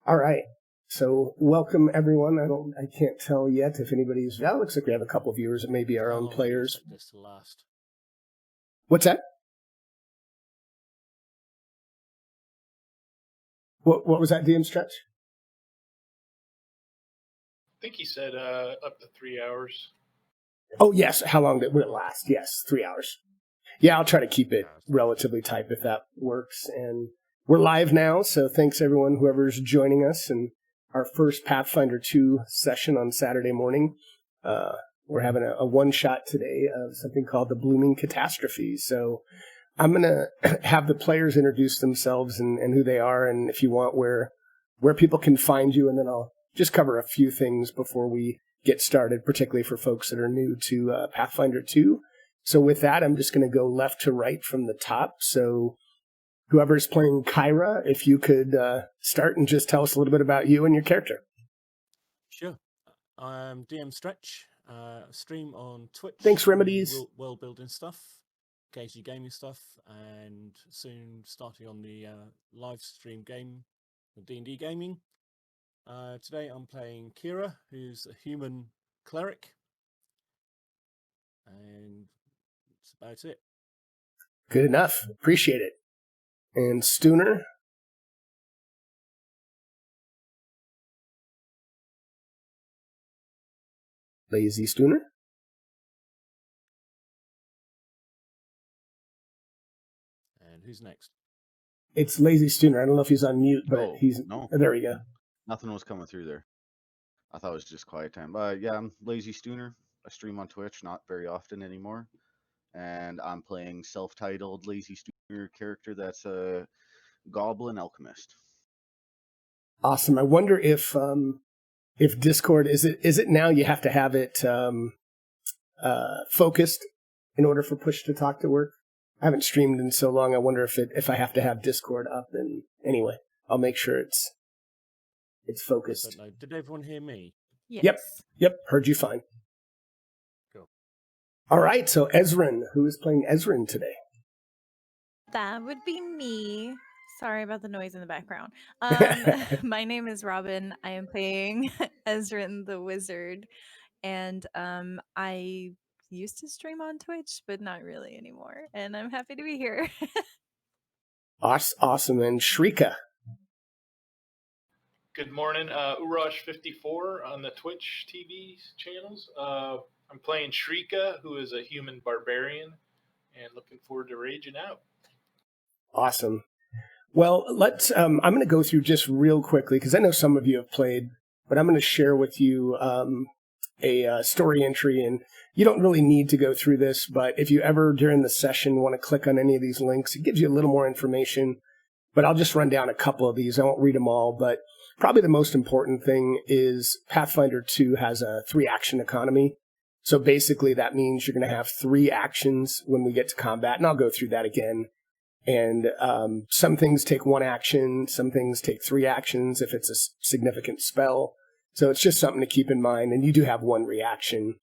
All right. So welcome everyone. I can't tell yet if anybody's. That looks like we have a couple of viewers. It may be our own players. This to last. What's that? What was that, DM Stretch? I think he said up to 3 hours. Oh yes. How long will it last? Yes, 3 hours. Yeah, I'll try to keep it relatively tight if that works. And we're live now, so thanks everyone, whoever's joining us, and our first Pathfinder 2 session on Saturday morning. We're having a one-shot today of something called the Blooming Catastrophe. So I'm going to have the players introduce themselves and who they are, and if you want, where people can find you, and then I'll just cover a few things before we get started, particularly for folks that are new to Pathfinder 2. So with that, I'm just going to go left to right from the top. So whoever's playing Kyra, if you could start and just tell us a little bit about you and your character. Sure. I'm DM Stretch. Stream on Twitch. Thanks, Remedies. World building stuff, occasionally gaming stuff, and soon starting on the live stream game, D&D gaming. Today I'm playing Kira, who's a human cleric, and that's about it. Good enough. Appreciate it. And Stooner? Lazy Stooner? And who's next? It's Lazy Stooner. I don't know if he's on mute, but he's... No. There we go. Nothing was coming through there. I thought it was just quiet time. Yeah, I'm Lazy Stooner. I stream on Twitch, not very often anymore. And I'm playing self-titled Lazy Stooner character that's a Goblin Alchemist. Awesome. I wonder if Discord is it now you have to have it focused in order for push to talk to work. I haven't streamed in so long. I wonder if I have to have Discord up. And anyway, I'll make sure it's focused. Did everyone hear me? Yes. Yep. Heard you fine. Cool. All right. So Ezrin, who is playing Ezrin today? That would be me. Sorry about the noise in the background. My name is Robin. I am playing Ezrin the Wizard. And I used to stream on Twitch, but not really anymore. And I'm happy to be here. Awesome. And Shrika. Good morning, Urash54 on the Twitch TV channels. I'm playing Shrika, who is a human barbarian, and looking forward to raging out. Awesome. Well, let's. I'm going to go through just real quickly because I know some of you have played, but I'm going to share with you a story entry, and you don't really need to go through this, but if you ever during the session want to click on any of these links, it gives you a little more information. But I'll just run down a couple of these. I won't read them all, but probably the most important thing is Pathfinder 2 has a 3-action economy. So basically that means you're going to have 3 actions when we get to combat, and I'll go through that again. And some things take 1 action, some things take 3 actions if it's a significant spell. So it's just something to keep in mind, and you do have 1 reaction.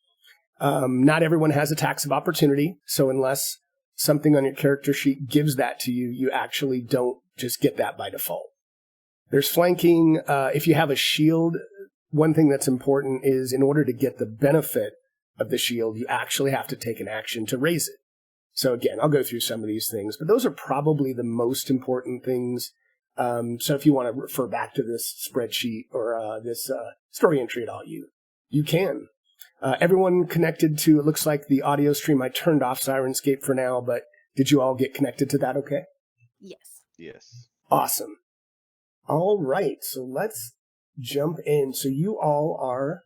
Not everyone has attacks of opportunity, so unless something on your character sheet gives that to you, you actually don't just get that by default. There's flanking. If you have a shield, one thing that's important is in order to get the benefit of the shield, you actually have to take an action to raise it. So again, I'll go through some of these things, but those are probably the most important things. So if you want to refer back to this spreadsheet or this story entry at all, you can. Everyone connected to, it looks like the audio stream, I turned off Sirenscape for now, but did you all get connected to that okay? Yes. Yes. Awesome. All right, so let's jump in. So you all are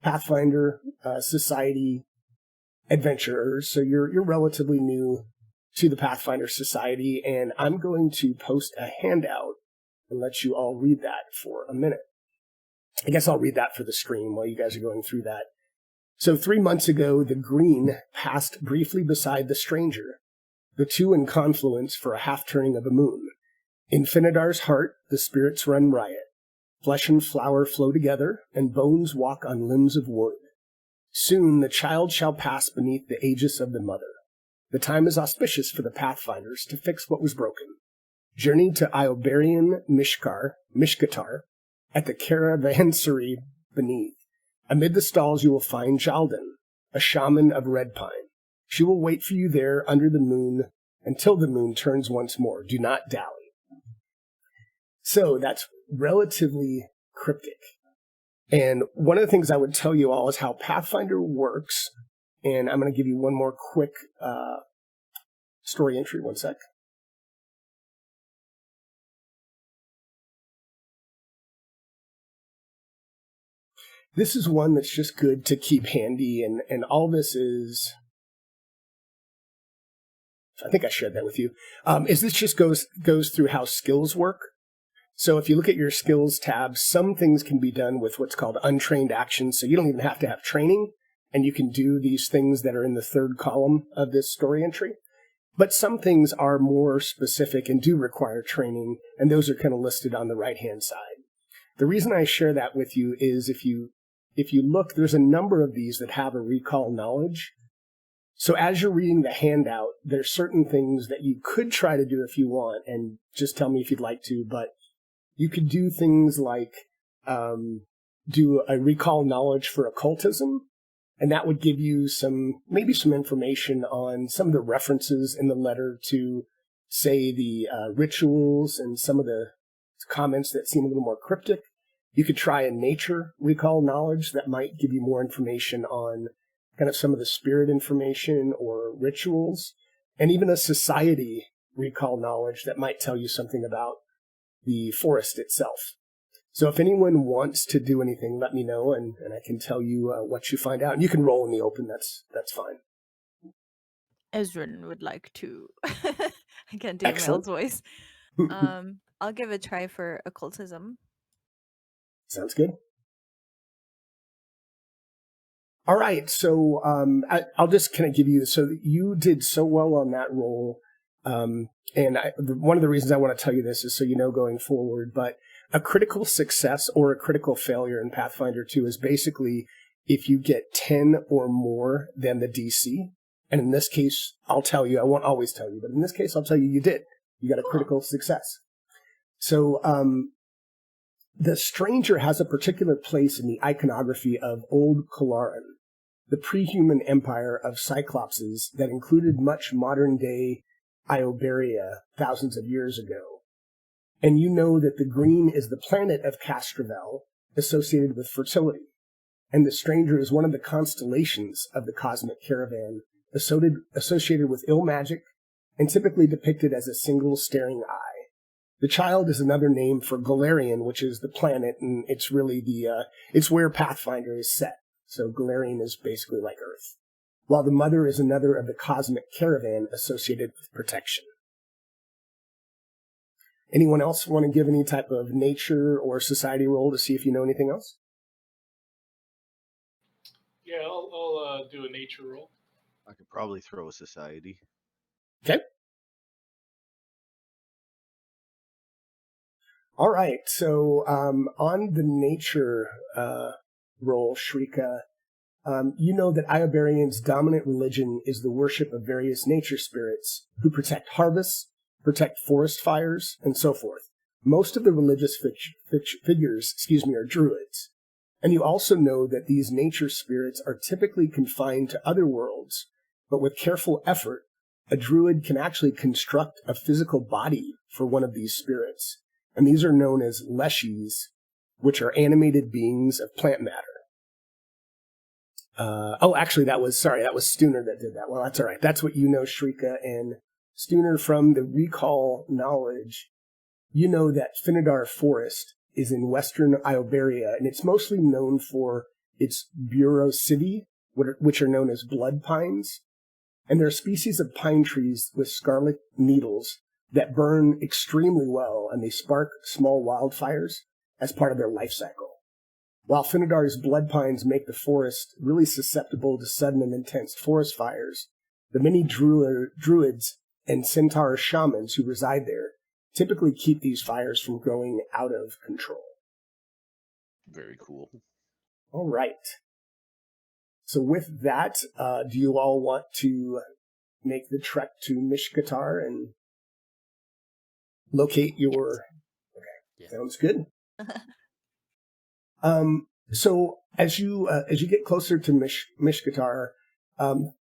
Pathfinder Society adventurers, so you're relatively new to the Pathfinder Society, and I'm going to post a handout and let you all read that for a minute. I guess I'll read that for the stream while you guys are going through that. So 3 months ago, the green passed briefly beside the stranger, the two in confluence for a half-turning of a moon. In Finidar's heart, the spirits run riot. Flesh and flower flow together, and bones walk on limbs of wood. Soon the child shall pass beneath the aegis of the mother. The time is auspicious for the Pathfinders to fix what was broken. Journey to Iobarian Mishkatar, at the caravansary beneath. Amid the stalls you will find Jaldan, a shaman of red pine. She will wait for you there under the moon until the moon turns once more. Do not dally. So that's relatively cryptic. And one of the things I would tell you all is how Pathfinder works. And I'm going to give you one more quick story entry. One sec. This is one that's just good to keep handy, and all this is, I think I shared that with you, is this just goes through how skills work. So if you look at your skills tab, some things can be done with what's called untrained actions, so you don't even have to have training, and you can do these things that are in the third column of this story entry. But some things are more specific and do require training, and those are kind of listed on the right-hand side. The reason I share that with you is if you look, there's a number of these that have a recall knowledge. So as you're reading the handout, there's certain things that you could try to do if you want, and just tell me if you'd like to, but you could do things like do a recall knowledge for occultism, and that would give you maybe some information on some of the references in the letter to, say, the rituals and some of the comments that seem a little more cryptic. You could try a nature recall knowledge that might give you more information on kind of some of the spirit information or rituals, and even a society recall knowledge that might tell you something about the forest itself. So if anyone wants to do anything, let me know, and I can tell you what you find out. And you can roll in the open. That's fine. Ezrin would like to. I can't do Excellent. Mel's voice. I'll give a try for occultism. Sounds good. All right, so I'll just kind of give you, so you did so well on that roll, and one of the reasons I want to tell you this is so you know going forward, but a critical success or a critical failure in Pathfinder 2 is basically if you get 10 or more than the DC, and in this case, I'll tell you, I won't always tell you, but in this case, I'll tell you did. You got a critical success. So, the stranger has a particular place in the iconography of Old Kalaran, the pre-human empire of Cyclopses that included much modern-day Ioberia thousands of years ago. And you know that the green is the planet of Castravel, associated with fertility, and the stranger is one of the constellations of the cosmic caravan, associated with ill magic, and typically depicted as a single staring eye. The child is another name for Galarian, which is the planet, and it's really it's where Pathfinder is set. So Galarian is basically like Earth. While the mother is another of the cosmic caravan associated with protection. Anyone else want to give any type of nature or society roll to see if you know anything else? Yeah, I'll do a nature roll. I could probably throw a society. Okay. All right, so on the nature roll, Shrika, you know that Iobarian's dominant religion is the worship of various nature spirits who protect harvests, protect forest fires, and so forth. Most of the religious figures, are druids. And you also know that these nature spirits are typically confined to other worlds, but with careful effort, a druid can actually construct a physical body for one of these spirits. And these are known as leshies, which are animated beings of plant matter. That was Stuner that did that. Well, that's all right. That's what you know, Shrika. And Stuner, from the recall knowledge, you know that Finidar Forest is in western Ioberia, and it's mostly known for its burosidae, which are known as blood pines. And they're a species of pine trees with scarlet needles that burn extremely well, and they spark small wildfires as part of their life cycle. While Finidar's blood pines make the forest really susceptible to sudden and intense forest fires, the many druids and centaur shamans who reside there typically keep these fires from growing out of control. Very cool. All right. So with that, do you all want to make the trek to Mishkatar and locate your... Okay, Yeah. sounds good. So as you get closer to Mishkatar,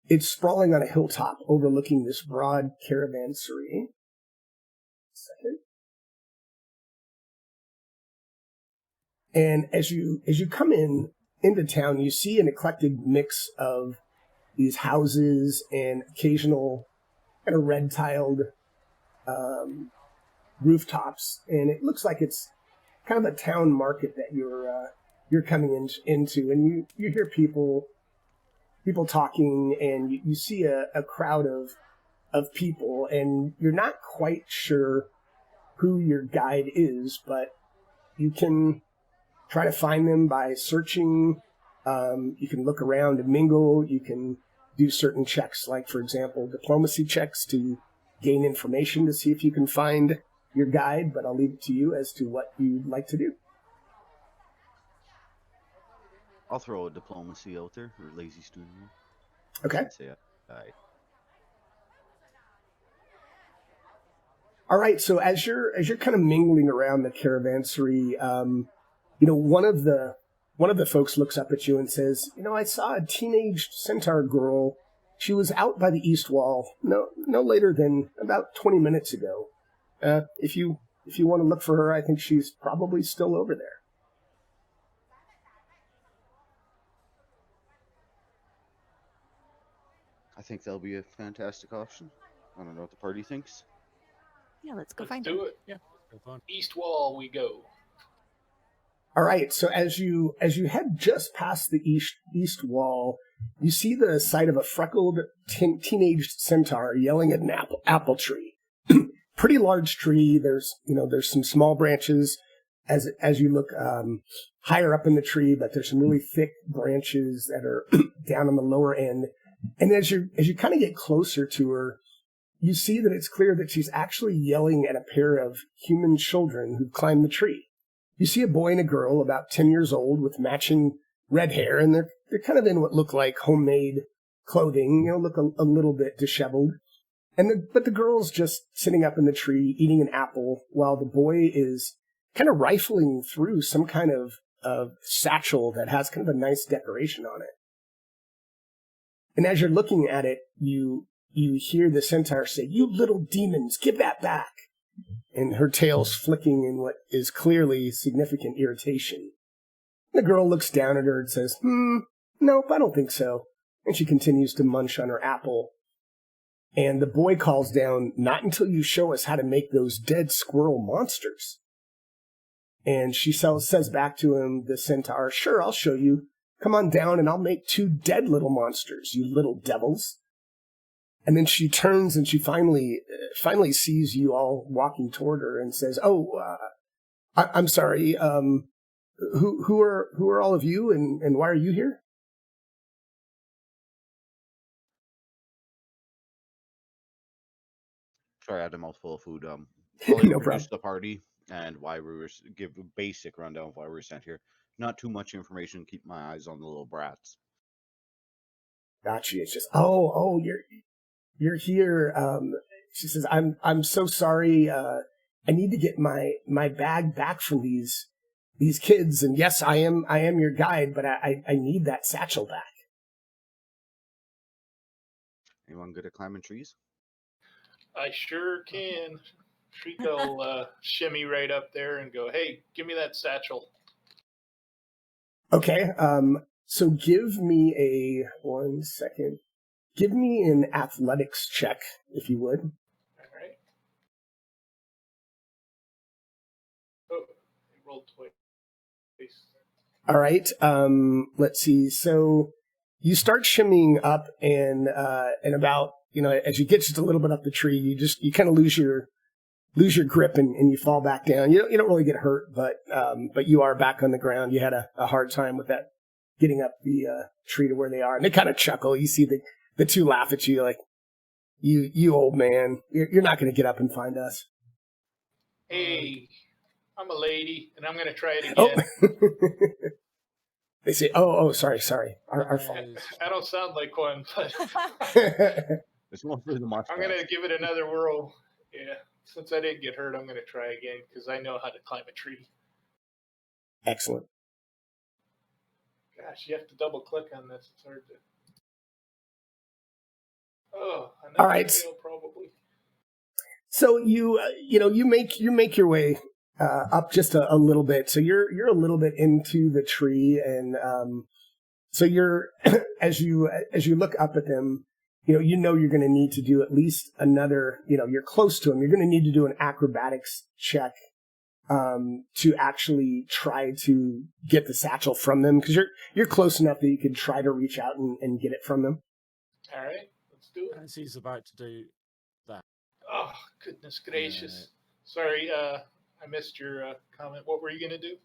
it's sprawling on a hilltop overlooking this broad caravanserai. Second. And as you come into town, you see an eclectic mix of these houses and occasional kind of red tiled rooftops, and it looks like it's kind of a town market that you're coming into, and you hear people talking, and you see a crowd of people, and you're not quite sure who your guide is, but you can try to find them by searching. You can look around and mingle. You can do certain checks, like, for example, diplomacy checks to gain information to see if you can find your guide, but I'll leave it to you as to what you'd like to do. I'll throw a diplomacy out there, or lazy student. Okay. Say aye. All right. So as you're kind of mingling around the caravanserai, one of the folks looks up at you and says, I saw a teenage centaur girl. She was out by the east wall no later than about 20 minutes ago. If you want to look for her, I think she's probably still over there. I think that'll be a fantastic option. I don't know what the party thinks. Yeah, let's go Let's find do her. it. Yeah, go fun. East wall we go. All right. So as you head just past the east wall, you see the sight of a freckled teenage centaur yelling at an apple tree. Pretty large tree. There's some small branches as you look higher up in the tree, but there's some really thick branches that are down on the lower end. And as you kind of get closer to her, you see that it's clear that she's actually yelling at a pair of human children who've climbed the tree. You see a boy and a girl about 10 years old with matching red hair, and they're kind of in what look like homemade clothing, look a little bit disheveled. But the girl's just sitting up in the tree eating an apple, while the boy is kind of rifling through some kind of satchel that has kind of a nice decoration on it. And as you're looking at it, you hear the centaur say, "You little demons, give that back." And her tail's flicking in what is clearly significant irritation. The girl looks down at her and says, "Nope, I don't think so." And she continues to munch on her apple. And the boy calls down, "Not until you show us how to make those dead squirrel monsters." And she says back to him, the centaur, "Sure, I'll show you. Come on down and I'll make 2 dead little monsters, you little devils." And then she turns and she finally sees you all walking toward her and says, I'm sorry. Who are all of you, and why are you here?" Sorry, I had a mouthful of food. I'll No introduce problem. the party and why we were give a basic rundown of why we were sent here. Not too much information. Keep my eyes on the little brats. Gotcha. It's just, you're here. She says, I'm so sorry. I need to get my bag back from these kids. And yes, I am your guide, but I need that satchel back. Anyone good at climbing trees? I sure can. Shrika will shimmy right up there and go, "Hey, give me that satchel." Okay. So give me one second. Give me an athletics check, if you would. All right. Oh, I rolled twice. All right. Let's see. So you start shimmying up, and about as you get just a little bit up the tree, you kind of lose your grip and you fall back down. You don't really get hurt, but you are back on the ground. You had a hard time with that, getting up the tree to where they are, and they kind of chuckle. You see the 2 laugh at you like, you old man, you're not going to get up and find us. Hey, I'm a lady, and I'm going to try it Oh. again. They say, oh, sorry, our fault. I don't sound like one, but It's one for the mustache. I'm going to give it another whirl. Yeah, since I didn't get hurt, I'm going to try again because I know how to climb a tree. Excellent. Gosh, you have to double click on this. It's hard to. Oh, All another right. fail probably. So you make your way up just a little bit. So you're a little bit into the tree, and so you're as you look up at them, you know you're going to need to do at least another. You're close to them. You're going to need to do an acrobatics check to actually try to get the satchel from them, because you're close enough that you could try to reach out and get it from them. All right, let's do it. As he's about to do that, Oh, goodness gracious. Sorry, I missed your comment. What were you going to do?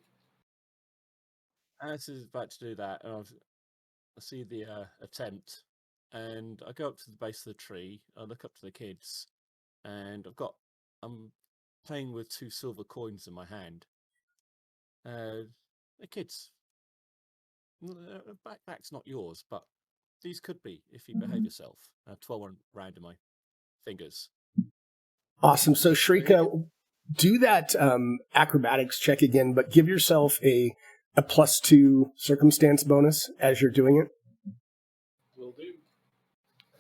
as he's about to do that, I see the attempt, and I go up to the base of the tree. I look up to the kids, and I'm playing with 2 silver coins in my hand. The kids, backpack's not yours, but these could be if you behave yourself. 12 round in my fingers. Awesome. So Shrika, do that acrobatics check again, but give yourself a +2 circumstance bonus as you're doing it. Will do.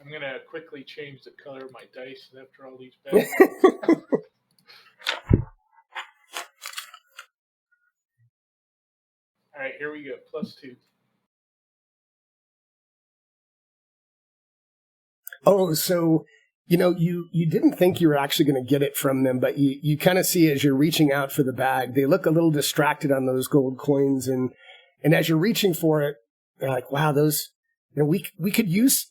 I'm going to quickly change the color of my dice after all these battles. All right, here we go. +2. Oh, so you didn't think you were actually going to get it from them, but you kind of see as you're reaching out for the bag, they look a little distracted on those gold coins, and as you're reaching for it, they're like, "Wow, those we could use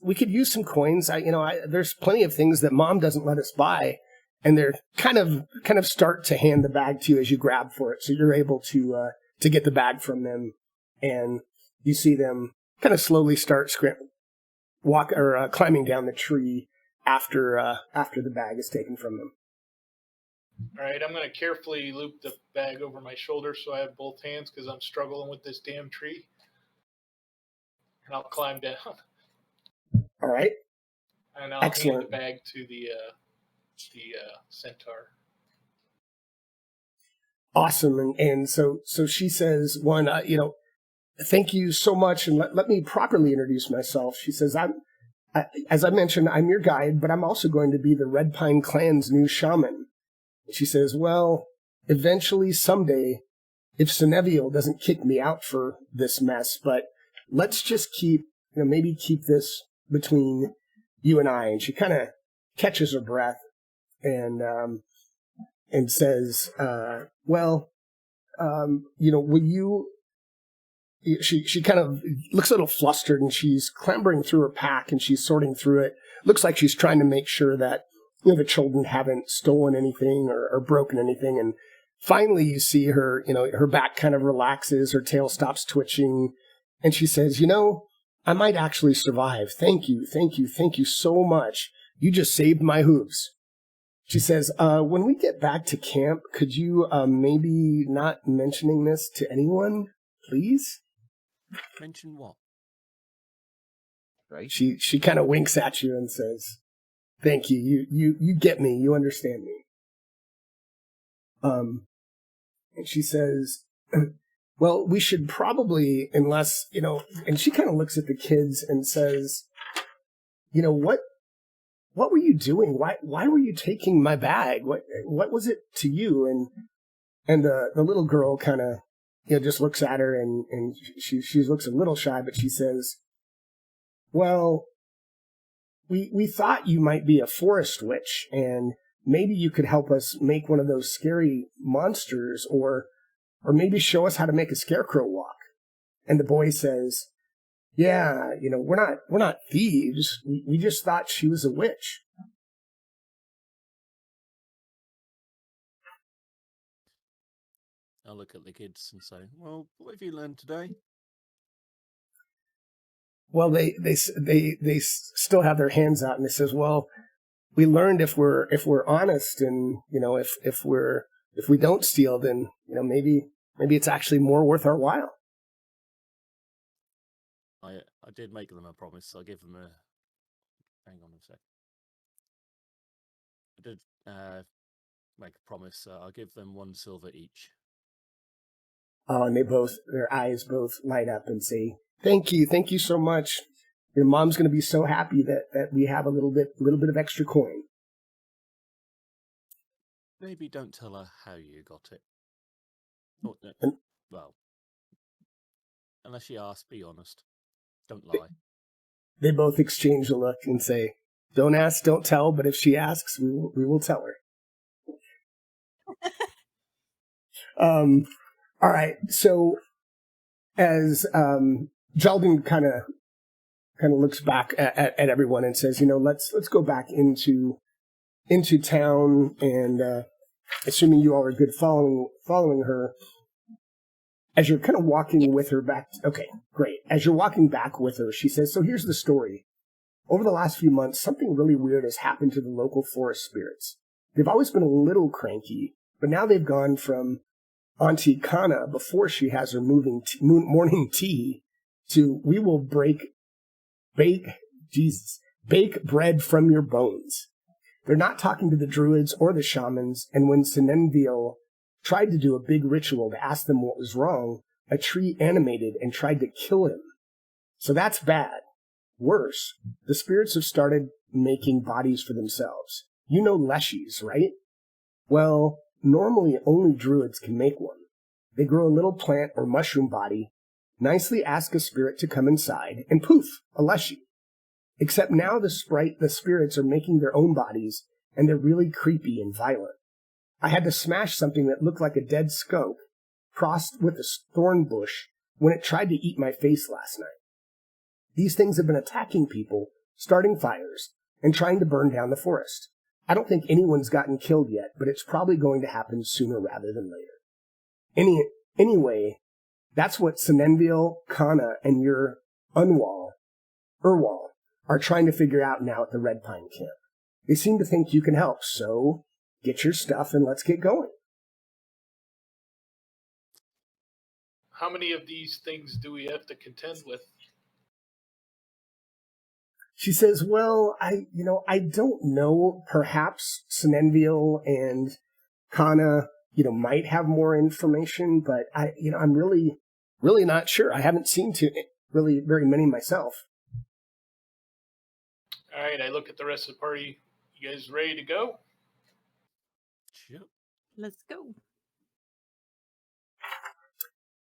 some coins. There's plenty of things that Mom doesn't let us buy." And they're kind of start to hand the bag to you as you grab for it, so you're able to get the bag from them, and you see them kind of slowly start climbing down the tree after the bag is taken from them. All right, I'm going to carefully loop the bag over my shoulder so I have both hands because I'm struggling with this damn tree. And I'll climb down. All right. And I'll Excellent. hand the bag to the centaur. Awesome. And so she says, one, thank you so much, and let me properly introduce myself. She says, as I mentioned, I'm your guide, but I'm also going to be the Red Pine Clan's new shaman. She says, well, eventually, someday, if Seneviel doesn't kick me out for this mess, but let's just maybe keep this between you and I. And she kind of catches her breath and says, will you... She kind of looks a little flustered, and she's clambering through her pack, and she's sorting through it. Looks like she's trying to make sure that the children haven't stolen anything or broken anything. And finally, you see her, her back kind of relaxes, her tail stops twitching, and she says, I might actually survive. Thank you so much. You just saved my hooves. She says, when we get back to camp, could you maybe not mentioning this to anyone, please? Mention what? Right? She kind of winks at you and says, "Thank you. You get me. You understand me." And she says, "Well, we should probably, unless And she kind of looks at the kids and says, What were you doing? Why were you taking my bag? What was it to you?" And the little girl kind of just looks at her, and she looks a little shy, but she says, well, we thought you might be a forest witch, and maybe you could help us make one of those scary monsters, or maybe show us how to make a scarecrow walk. And the boy says, yeah, we're not thieves. We just thought she was a witch. I'll look at the kids and say, well, what have you learned today? Well, they still have their hands out, and they says, well, we learned if we're honest, and if we don't steal, then maybe it's actually more worth our while. I did make them a promise. I give them a. Hang on a sec. I did make a promise. I'll give them 1 silver each. Oh, and their eyes both light up and say, thank you so much. Your mom's going to be so happy that we have a little bit of extra coin. Maybe don't tell her how you got it. Well, unless she asks, be honest. Don't lie. They both exchange a look and say, don't ask, don't tell, but if she asks, we will tell her. All right. So as Jaldan kind of looks back at everyone and says, let's go back into town, and assuming you all are good following her, as you're kind of walking with her back. Okay, great. As you're walking back with her, she says, so here's the story. Over the last few months, something really weird has happened to the local forest spirits. They've always been a little cranky, but now they've gone from Auntie Kana, before she has her morning tea, to we will bake bread from your bones. They're not talking to the druids or the shamans, and when Sinenville tried to do a big ritual to ask them what was wrong, a tree animated and tried to kill him. So that's bad. Worse, the spirits have started making bodies for themselves. You know leshies, right? Well, normally only druids can make one. They grow a little plant or mushroom body, nicely ask a spirit to come inside, and poof, a leshy. Except now the spirits are making their own bodies, and they're really creepy and violent. I had to smash something that looked like a dead skunk, crossed with a thorn bush, when it tried to eat my face last night. These things have been attacking people, starting fires, and trying to burn down the forest. I don't think anyone's gotten killed yet, but it's probably going to happen sooner rather than later. Anyway, that's what Sinenville, Kana, and your Urwal are trying to figure out now at the Red Pine camp. They seem to think you can help, so get your stuff and let's get going. How many of these things do we have to contend with? She says, well, I don't know. Perhaps Sinenville and Kana, might have more information, but I'm really, really not sure. I haven't seen really very many myself. All right, I look at the rest of the party. You guys ready to go? Sure. Let's go.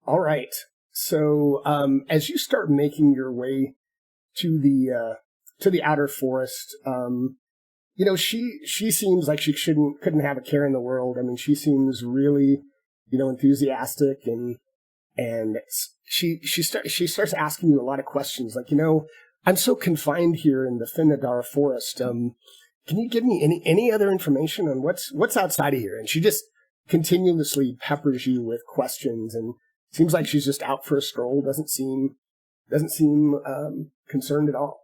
All right. So as you start making your way to the outer forest, she seems like she couldn't have a care in the world. I mean, she seems really, enthusiastic, and she starts asking you a lot of questions, like, I'm so confined here in the Finadar forest. Can you give me any other information on what's outside of here? And she just continuously peppers you with questions, and seems like she's just out for a stroll. Doesn't seem concerned at all.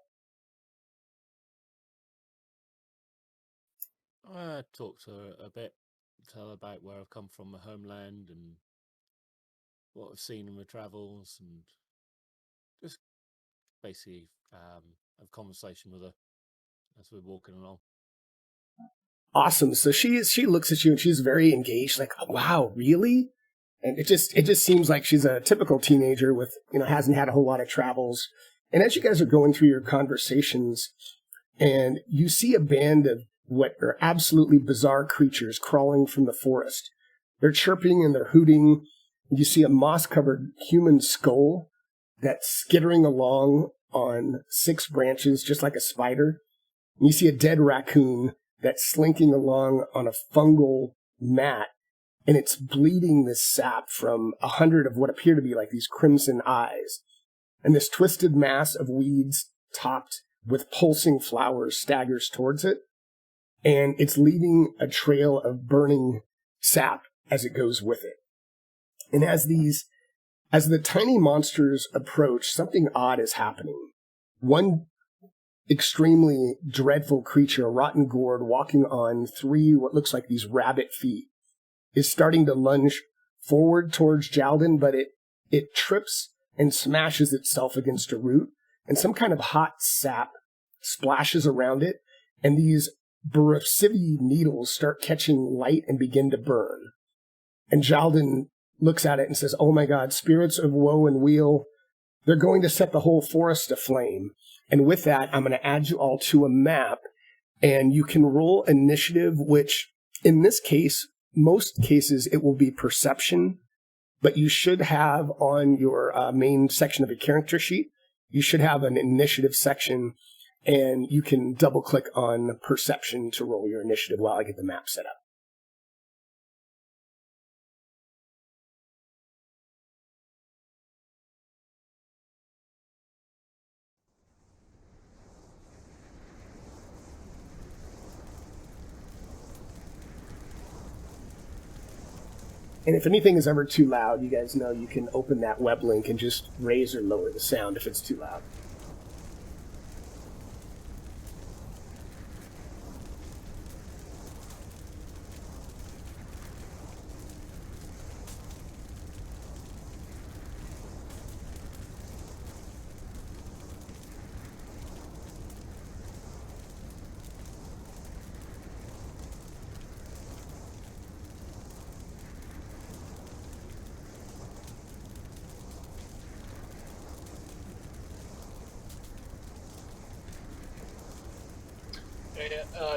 I talked to her a bit, tell her about where I've come from, my homeland, and what I've seen in my travels, and just basically have a conversation with her as we're walking along. Awesome. So she looks at you and she's very engaged, like, oh, wow, really? And it just seems like she's a typical teenager with, hasn't had a whole lot of travels. And as you guys are going through your conversations, and you see a band of what are absolutely bizarre creatures crawling from the forest. They're chirping and they're hooting. You see a moss-covered human skull that's skittering along on 6 branches, just like a spider. And you see a dead raccoon that's slinking along on a fungal mat, and it's bleeding this sap from 100 of what appear to be like these crimson eyes. And this twisted mass of weeds topped with pulsing flowers staggers towards it, and it's leaving a trail of burning sap as it goes with it. And as the tiny monsters approach, something odd is happening. One extremely dreadful creature, a rotten gourd walking on 3 what looks like these rabbit feet, is starting to lunge forward towards Jaldan, but it trips and smashes itself against a root, and some kind of hot sap splashes around it, and these Borosivi needles start catching light and begin to burn. And Jaldan looks at it and says, "Oh my God, spirits of woe and weal, they're going to set the whole forest aflame." And with that, I'm going to add you all to a map, and you can roll initiative, which in this case, most cases, it will be perception, but you should have on your main section of your character sheet, you should have an initiative section, and you can double click on perception to roll your initiative while I get the map set up. And if anything is ever too loud, you guys know you can open that web link and just raise or lower the sound if it's too loud.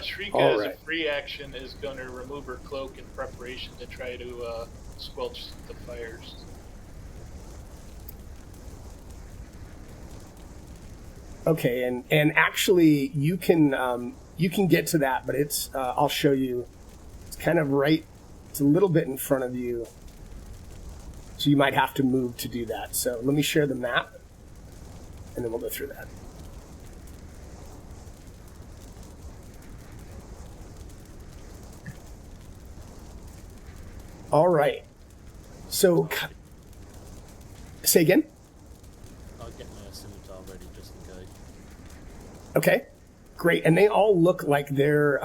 Shrika, All as right. a free action, is going to remove her cloak in preparation to try to squelch the fires. Okay, and actually you can get to that, but it's I'll show you. It's kind of right. It's a little bit in front of you, so you might have to move to do that. So let me share the map, and then we'll go through that. All right. So, say again? I'll get my scimitar ready just in case. Okay, great. And they all look like they're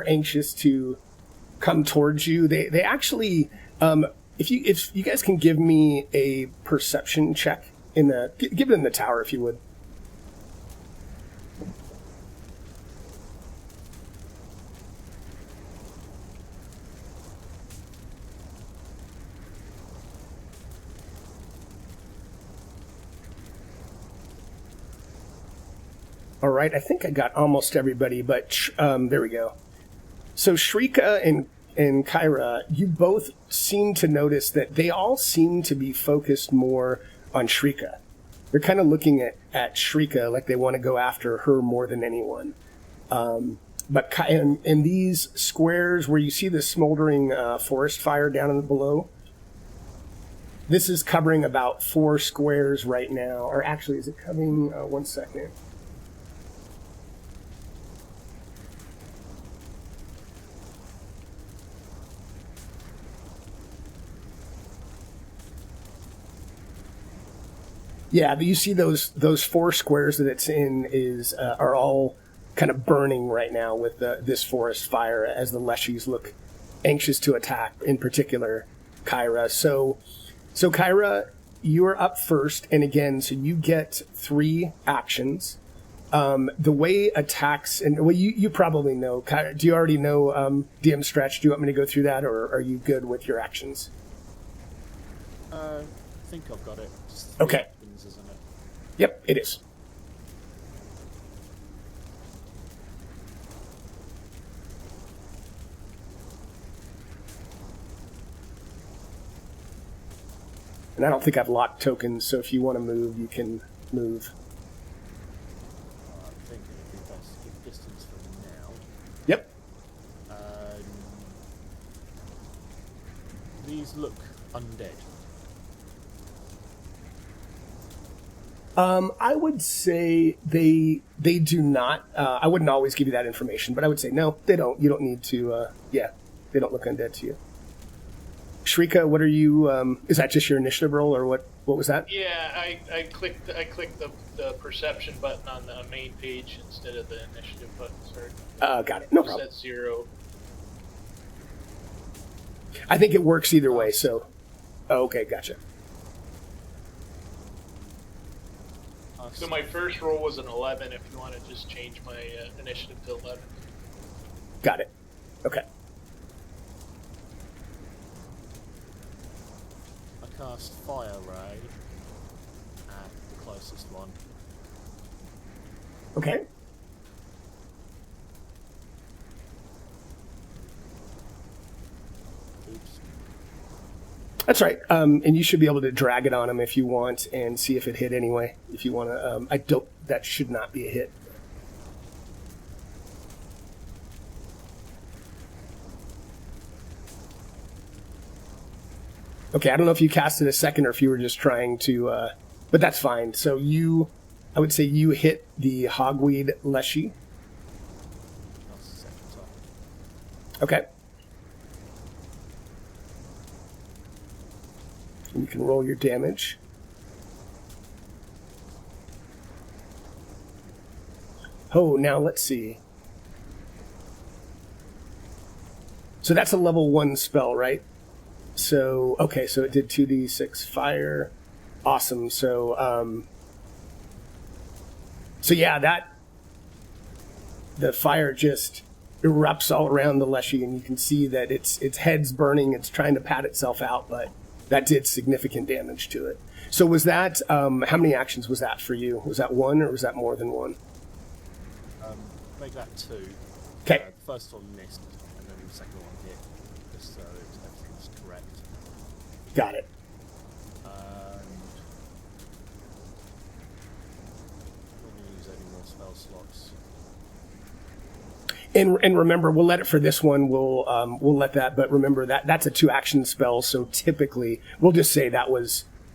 anxious to come towards you. They actually, if you guys can give me a perception check give it in the tower if you would. All right, I think I got almost everybody, but there we go. So Shrika and Kyra, you both seem to notice that they all seem to be focused more on Shrika. They're kind of looking at Shrika like they want to go after her more than anyone. But in these squares where you see the smoldering forest fire down below, this is covering about 4 squares right now. Or actually, is it covering... 1 second. Yeah, you see those 4 squares that it's in are all kind of burning right now with this forest fire as the Leshies look anxious to attack, in particular Kyra. So Kyra, you're up first, and again, so you get 3 actions. The way attacks, and well, you probably know. Kyra, do you already know DM Stretch? Do you want me to go through that, or are you good with your actions? I think I've got it. Just 3 Okay. actions, isn't it? Yep, it is. And I don't think I've locked tokens, so if you want to move, you can move. I think it'd be best to give distance for now. Yep. These look undead. I would say they do not. I wouldn't always give you that information, but I would say no, they don't. You don't need to. Yeah, they don't look undead to you. Shrika, what are you? Is that just your initiative roll, or what? What was that? Yeah, I clicked the perception button on the main page instead of the initiative button. Sorry. Got it. No problem. Set 0. I think it works either way. So, okay, gotcha. So my first roll was an 11. If you want to just change my initiative to 11. Got it. Okay. Okay. Oops. That's right. And you should be able to drag it on him if you want and see if it hit anyway. If you want to, that should not be a hit. Okay, I don't know if you cast it a second or if you were just trying to, but that's fine. So I would say you hit the Hogweed Leshy. That's the second time. Okay. And you can roll your damage. Oh, now let's see. So that's a level 1 spell, right? So, okay, so it did 2d6 fire. Awesome. So yeah, the fire just erupts all around the Leshy, and you can see that its head's burning. It's trying to pat itself out, but that did significant damage to it. So was that, how many actions was that for you? Was that 1 or was that more than 1? Make that 2. Okay. The first one missed, and then the second one hit, just so everything's correct. Got it. And I'm not going to use any more spell slots. And remember, we'll let it for this one. We'll let that. But remember that's a 2-action spell. So typically, we'll just say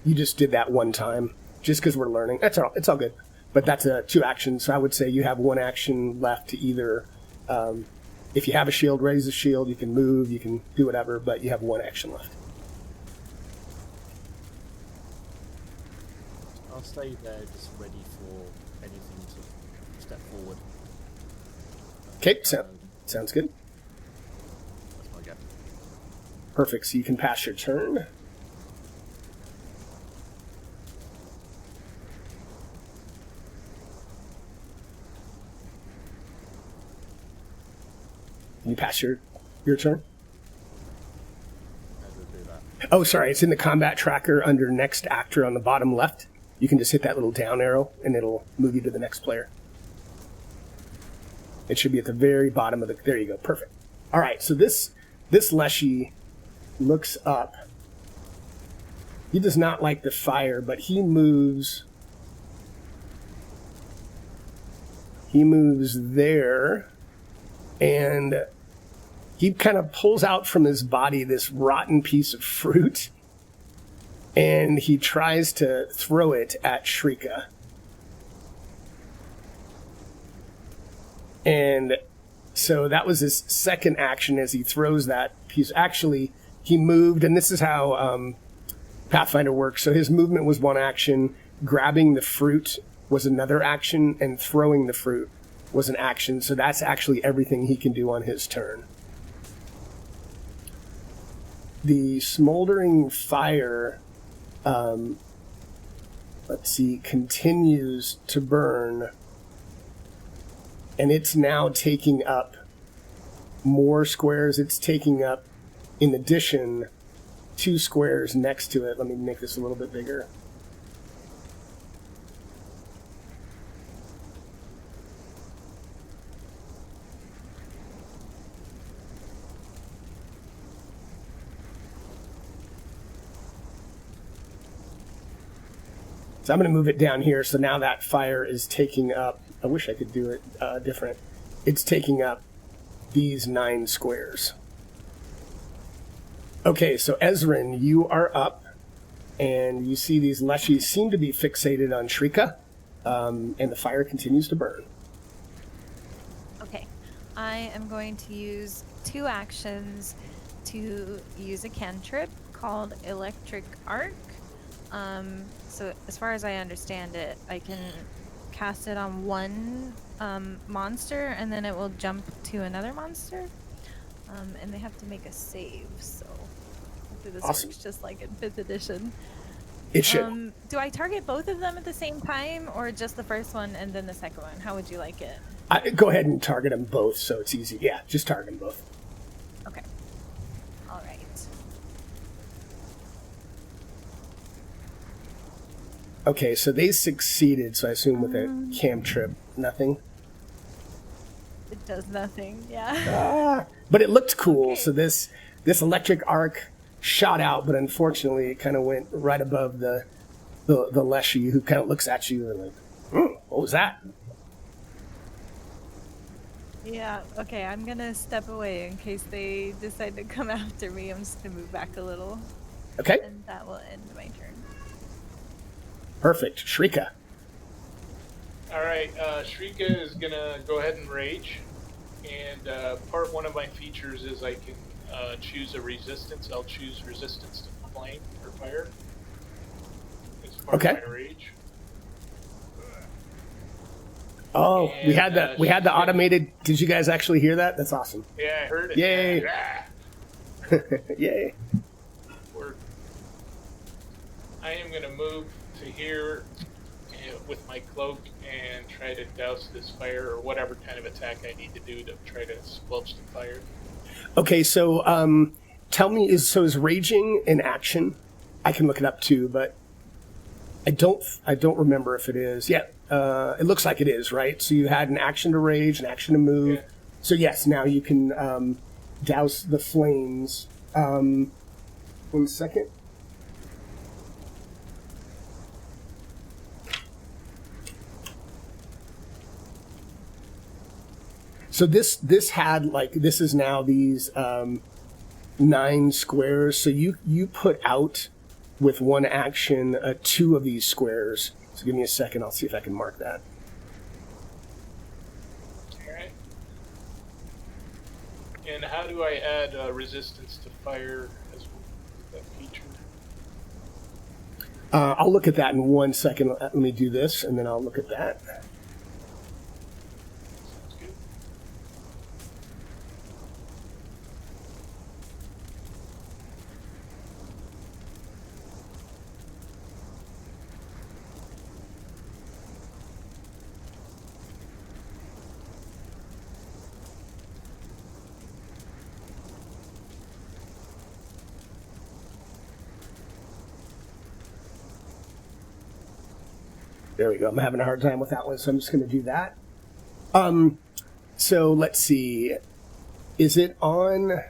you just did that one time, just because we're learning. That's all. It's all good. But that's a 2 actions. So I would say you have 1 action left to either, if you have a shield, raise the shield. You can move. You can do whatever. But you have 1 action left. I'll stay there, just ready for anything to step forward. Okay, sounds good. That's my go. Perfect. So you can pass your turn. Can you pass your turn? How do I do that? Oh, sorry. It's in the combat tracker under next actor on the bottom left. You can just hit that little down arrow, and it'll move you to the next player. It should be at the very bottom of the... There you go. Perfect. All right. So this Leshy looks up. He does not like the fire, but he moves... He moves there, and he kind of pulls out from his body this rotten piece of fruit, and he tries to throw it at Shrika. And so that was his second action as he throws that piece. Actually, he moved, and this is how Pathfinder works. So his movement was 1 action, grabbing the fruit was another action, and throwing the fruit was an action. So that's actually everything he can do on his turn. The smoldering fire, let's see, continues to burn, and it's now taking up more squares. It's taking up, in addition, 2 squares next to it. Let me make this a little bit bigger. So I'm going to move it down here. So now that fire is taking up, I wish I could do it different. It's taking up these 9 squares. Okay, so Ezrin, you are up, and you see these Leshies seem to be fixated on Shrika, and the fire continues to burn. Okay, I am going to use 2 actions to use a cantrip called Electric Arc. So as far as I understand it, I can cast it on one monster, and then it will jump to another monster. And they have to make a save, so hopefully this Awesome. works just like in 5th edition. It should. Do I target both of them at the same time, or just the first one and then the second one? How would you like it? Go ahead and target them both, so it's easy. Yeah, just target them both. Okay. All right. Okay, so they succeeded, so I assume with a cantrip. Nothing. It does nothing. Yeah. But it looked cool. Okay. So this electric arc shot out, but unfortunately it kind of went right above the Leshy, who kind of looks at you and like, what was that? Yeah. Okay. I'm gonna step away in case they decide to come after me. I'm just gonna move back a little, Okay, and that will end my turn. perfect. Shrika. All right, Shrika is gonna go ahead and rage, and part one of my features is I can choose a resistance. I'll choose resistance to flame or fire. It's part Okay. of my rage. Oh, we And, had the Shrika- automated. Did you guys actually hear that? That's awesome. Yeah, I heard it. Yay. Ah, Yay. work. I am gonna move to here with my cloak and try to douse this fire or whatever kind of attack I need to do to try to squelch the fire. Okay, so tell me, is raging an action? I can look it up too, but I don't remember if it is. Yeah, it looks like it is, right? So you had an action to rage, an action to move. Yeah. So yes, now you can douse the flames. 1 second. So this had like, this is now these 9 squares. So you put out with one action 2 of these squares. So give me a second. I'll see if I can mark that. Alright. And how do I add resistance to fire as that feature? I'll look at that in 1 second. Let me do this, and then I'll look at that. Sounds good. There we go. I'm having a hard time with that one, so I'm just going to do that. So let's see. Is it on?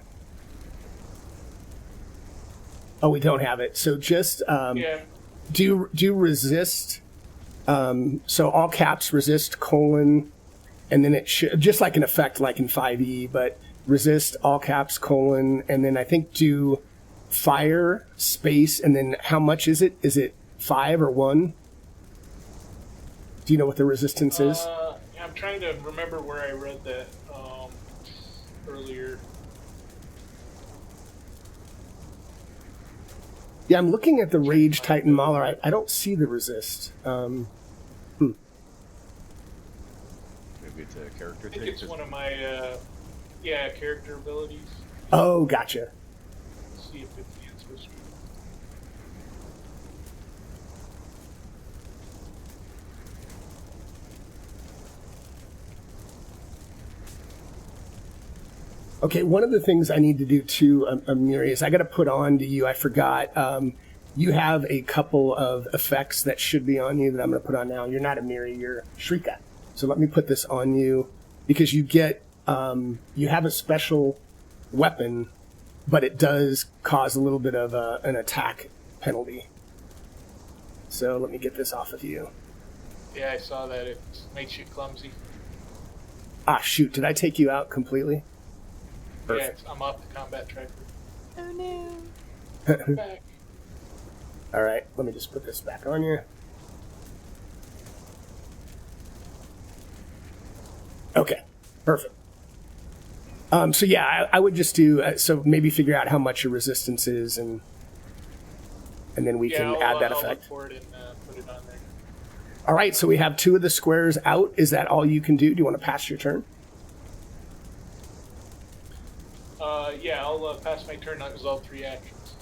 Oh, we don't have it. So just Yeah. do resist. So all caps resist : and then it should, just like an effect like in 5e, but resist all caps : and then I think do fire space, and then how much is it? Is it 5 or 1? Do you know what the resistance is? I'm trying to remember where I read that earlier. Yeah, I'm looking at the Rage Titan Mauler. I don't see the resist. Maybe it's a character I think thing. it's one of my character abilities. Oh, gotcha. Let's see if it's the answer. Okay, one of the things I need to do too, Amiri, is I got to put on to you. I forgot. You have a couple of effects that should be on you that I'm going to put on now. You're not Amiri, you're Shrika. So let me put this on you because you get you have a special weapon, but it does cause a little bit of an attack penalty. So let me get this off of you. Yeah, I saw that. It makes you clumsy. Ah, shoot! Did I take you out completely? Yeah, I'm off the combat tracker. Oh no. I'm back. All right, let me just put this back on you. Okay, perfect. So yeah, I would just do so maybe figure out how much your resistance is, and then we can add that I'll effect. look for it and put it on there. All right, so we have 2 of the squares out. Is that all you can do? Do you want to pass your turn? I'll pass my turn. That was all 3 actions.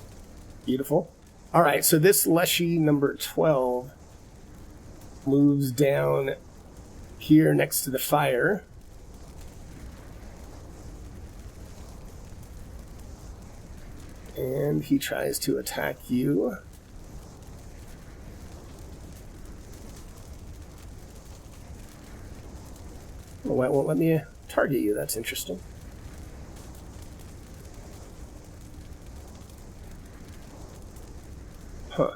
Beautiful. All right, so this Leshy number 12 moves down here next to the fire. And he tries to attack you. Oh, it won't let me target you. That's interesting. Huh.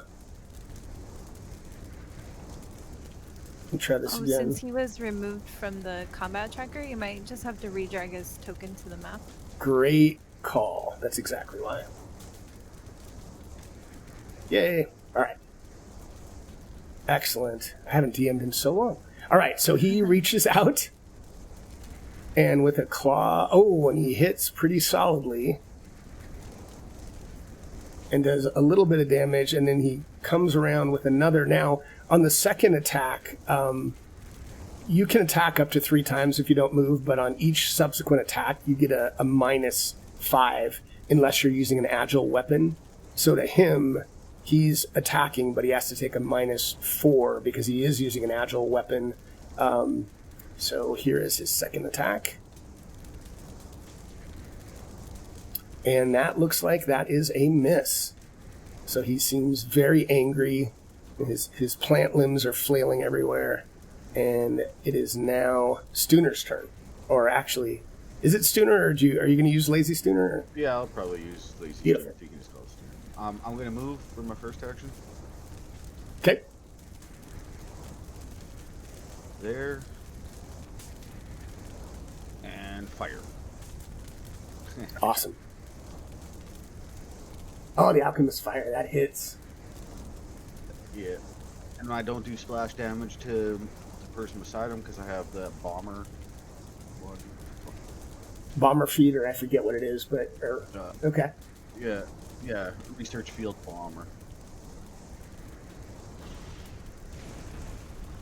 Let me try this again. Since he was removed from the combat tracker, you might just have to redrag his token to the map. Great call. That's exactly why. Yay. All right. Excellent. I haven't DM'd in so long. All right, so he reaches out, and with a claw, and he hits pretty solidly, and does a little bit of damage, and then he comes around with another. Now, on the second attack, you can attack up to 3 times if you don't move, but on each subsequent attack, you get a -5 unless you're using an agile weapon. So to him, he's attacking, but he has to take a -4 because he is using an agile weapon. So here is his second attack. And that looks like that is a miss. So he seems very angry. His plant limbs are flailing everywhere. And it is now Stooner's turn. Or actually, is it Stooner, or are you going to use Lazy Stooner? Or? Yeah, I'll probably use Lazy Beautiful. Stooner if you can just call it Stooner. I'm going to move for my first action. Okay. There. And fire. Awesome. Oh, the Alchemist Fire. That hits. Yeah. And I don't do splash damage to the person beside him because I have that bomber. Bomber feed, or I forget what it is, but... okay. Yeah. Research field bomber.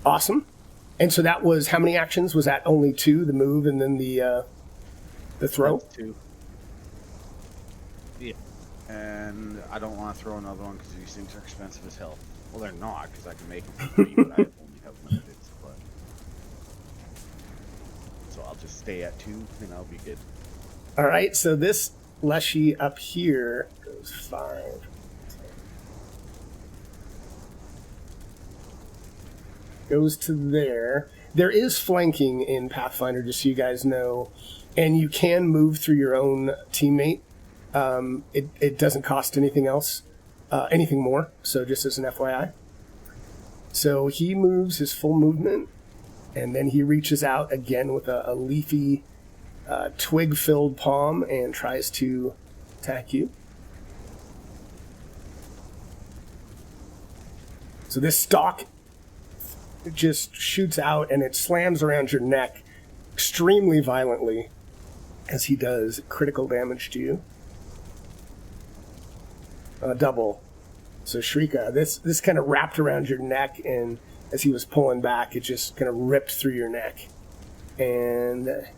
Awesome. And so that was... How many actions? Was that only 2? The move and then the throw? That's 2. Yeah. And I don't want to throw another one because these things are expensive as hell. Well, they're not, because I can make them for free, but I only have limited supply. So I'll just stay at 2, and I'll be good. All right, so this Leshy up here goes 5. Goes to there. There is flanking in Pathfinder, just so you guys know, and you can move through your own teammate. It doesn't cost anything else. Anything more, so just as an FYI. So he moves his full movement, and then he reaches out again with a leafy, twig-filled palm and tries to attack you. So this stalk just shoots out, and it slams around your neck extremely violently as he does critical damage to you. Double. So Shrika, this kind of wrapped around your neck, and as he was pulling back, it just kind of ripped through your neck. And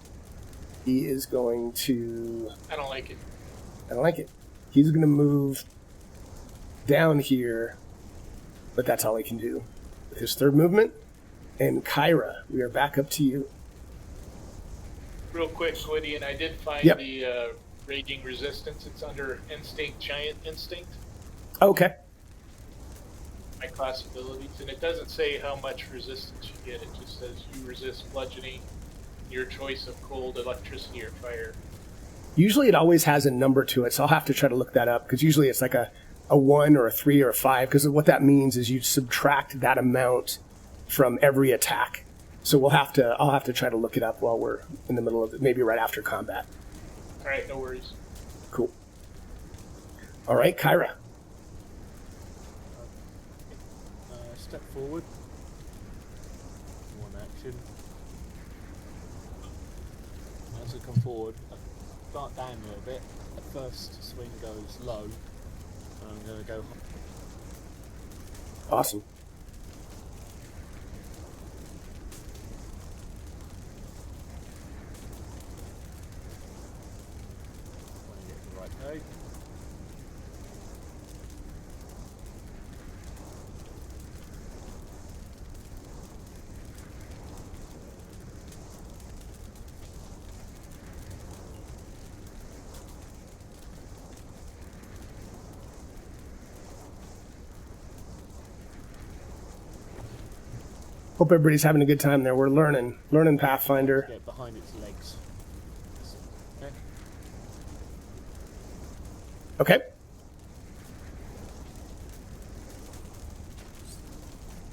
he is going to... I don't like it. I don't like it. He's going to move down here, but that's all he can do with his third movement. And Kyra, we are back up to you. Real quick, Gwydion, I did find Yep. the Raging Resistance. It's under Instinct, Giant Instinct. Okay. My class abilities, and it doesn't say how much resistance you get. It just says you resist bludgeoning, your choice of cold, electricity, or fire. Usually it always has a number to it, so I'll have to try to look that up, because usually it's like a 1 or a 3 or a 5, because what that means is you subtract that amount from every attack. So I'll have to try to look it up while we're in the middle of it, maybe right after combat. All right, no worries. Cool. All right, Kyra. Step forward. One action. As I come forward, I start down a little bit. The first swing goes low, and I'm going to go Awesome. when I get the right way. Hope everybody's having a good time there. We're learning Pathfinder. Get behind its legs. Okay. Okay.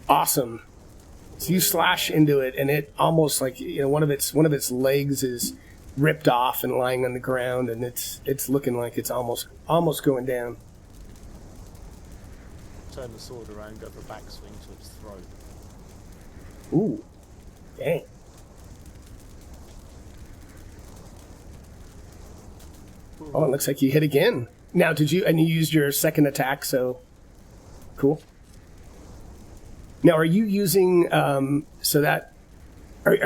Awesome. So you slash into it, and it almost like, you know, one of its legs is ripped off and lying on the ground, and it's looking like it's almost going down. Turn the sword around, go for a backswing to its throat. Ooh, dang. Oh, it looks like you hit again. Now, you used your second attack, so cool. Now, are you using are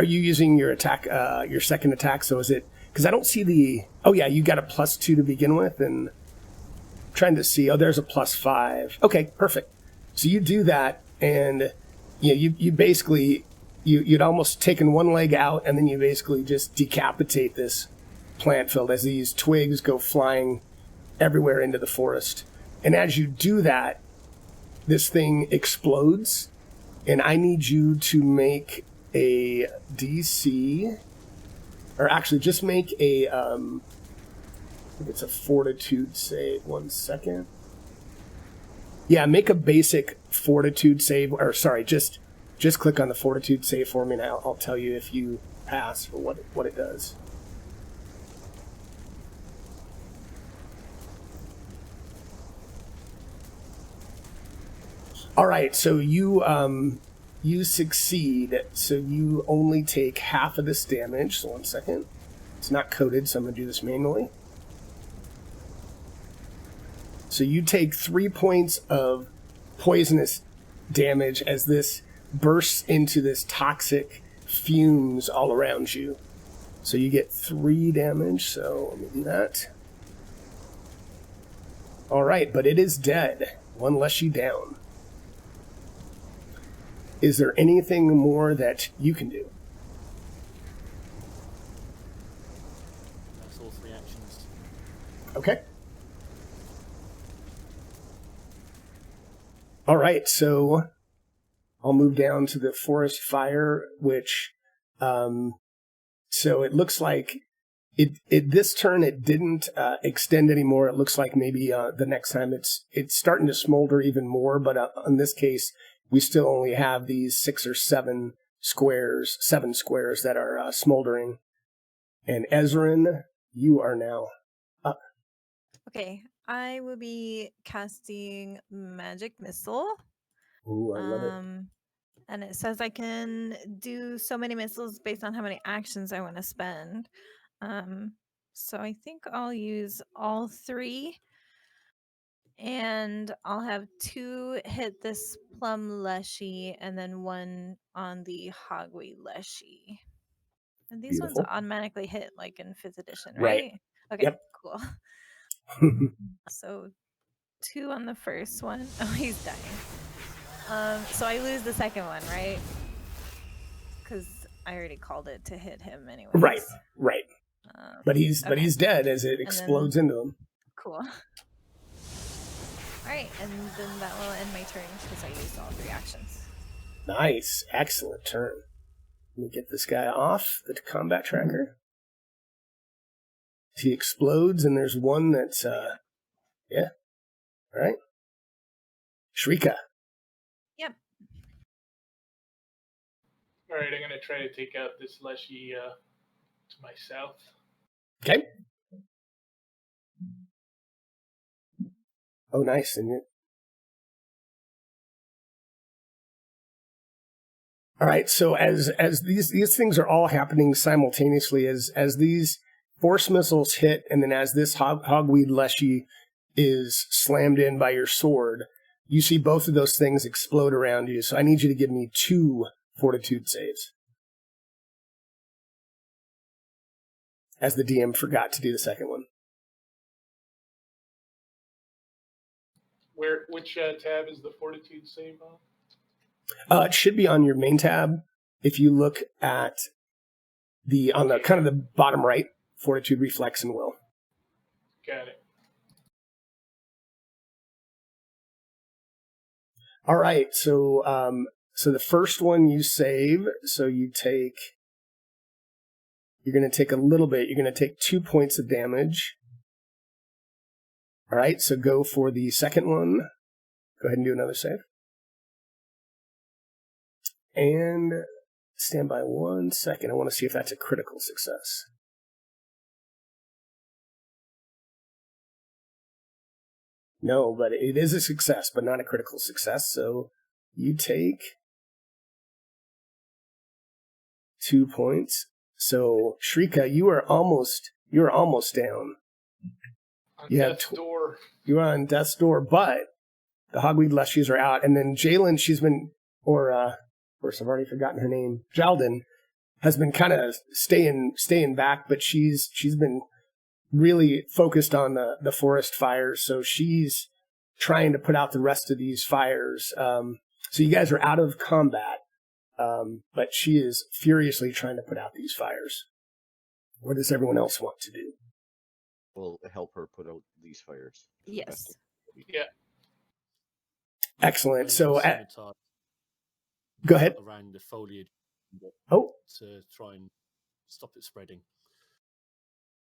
you using your attack, your second attack? So is it, because I don't see the, oh yeah, you got a +2 to begin with, and I'm trying to see, oh, there's a +5. Okay, perfect. So you do that, and you basically, you'd almost taken one leg out, and then you basically just decapitate this plant field as these twigs go flying everywhere into the forest. And as you do that, this thing explodes, and I need you to make a DC, or actually just make a, I think it's a fortitude save. 1 second. Yeah, make a basic fortitude save, or sorry, just click on the fortitude save for me, and I'll tell you if you pass or what it does. All right, so you succeed, so you only take half of this damage. So 1 second. It's not coded, so I'm going to do this manually. So you take 3 points of poisonous damage as this bursts into this toxic fumes all around you. So you get 3 damage, so let me do that. All right, but it is dead. 1 leshy down. Is there anything more that you can do? That's all 3 actions. Okay. All right, so I'll move down to the forest fire, which, so it looks like this turn it didn't extend anymore. It looks like maybe the next time it's starting to smolder even more, but in this case, we still only have these 6 or 7 squares that are smoldering. And Ezrin, you are now up. Okay, I will be casting Magic Missile. Ooh, I love it. And it says I can do so many missiles based on how many actions I want to spend. So I think I'll use all 3. And I'll have 2 hit this plum leshy and then 1 on the hogweed leshy. And these Beautiful. ones automatically hit like in 5th edition, Right. right? Okay, Yep. cool. So 2 on the first one. Oh, he's dying. So I lose the second one, right? Because I already called it to hit him anyway. Right. But he's dead as it explodes into him. Cool. Alright, and then that will end my turn because I used all 3 actions. Nice. Excellent turn. Let me get this guy off the combat tracker. He explodes, and there's one that's, yeah. All right. Shrika. Yep. All right, I'm going to try to take out this leshy to my south. Okay. Oh, nice. And all right. So as these things are all happening simultaneously, as these force missiles hit, and then as this hogweed leshy is slammed in by your sword, you see both of those things explode around you. So I need you to give me 2 fortitude saves. As the DM forgot to do the second one. Which tab is the fortitude save on? It should be on your main tab. If you look at the kind of the bottom right, fortitude, reflex, and will. Got it. All right, so So the first one you save, so you're going to take a little bit. You're going to take 2 points of damage. All right, so go for the second one. Go ahead and do another save. And stand by 1 second. I want to see if that's a critical success. No, but it is a success, but not a critical success. So you take 2 points. So Shrika, you are almost down. On You death's door. You're on death's door, but the Hogweed Lushies are out. And then Jalen, she's been, of course, I've already forgotten her name. Jalden has been kind of staying back, but she's been really focused on the forest fires. So she's trying to put out the rest of these fires. So you guys are out of combat, but she is furiously trying to put out these fires. What does everyone else want to do? We'll help her put out these fires. Yes. Yeah. Excellent. Use So the scimitar go ahead. around the foliage Oh, to try and stop it spreading.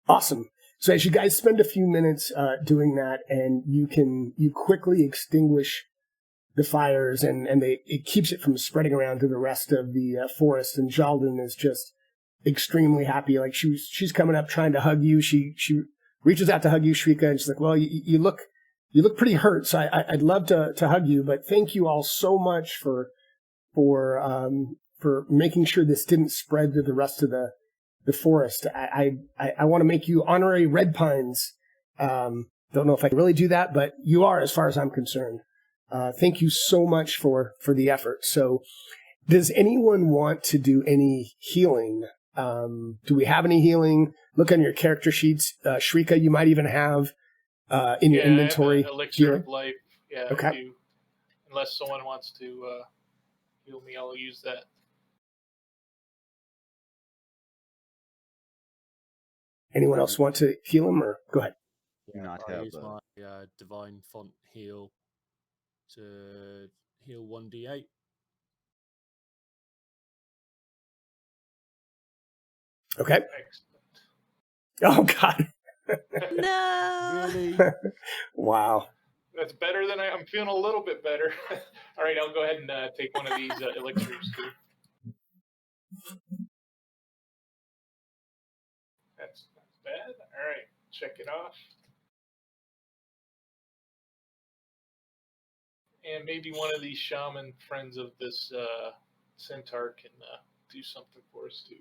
awesome. So as you guys spend a few minutes doing that, and you quickly extinguish the fires, and it keeps it from spreading around to the rest of the forest. And Jalden is just extremely happy. Like she's coming up trying to hug you. She reaches out to hug you, Shrika, and she's like, "Well, you look pretty hurt, so I'd love to hug you, but thank you all so much for making sure this didn't spread to the rest of the forest. I want to make you honorary Red Pines. Don't know if I can really do that, but you are, as far as I'm concerned. Thank you so much for the effort." So does anyone want to do any healing? Do we have any healing? Look on your character sheets. Shrika, you might even have in your inventory. I have an elixir healing. of life. Yeah. Okay. Unless someone wants to heal me, I'll use that. Anyone else want to heal him, or go ahead? Do not I have use my divine font heal to heal 1d8. Okay. Excellent. Oh, God. No. Really? Wow. That's better than I'm feeling a little bit better. All right, I'll go ahead and take one of these elixirs too. That's not bad. All right, check it off. And maybe one of these shaman friends of this centaur can do something for us too.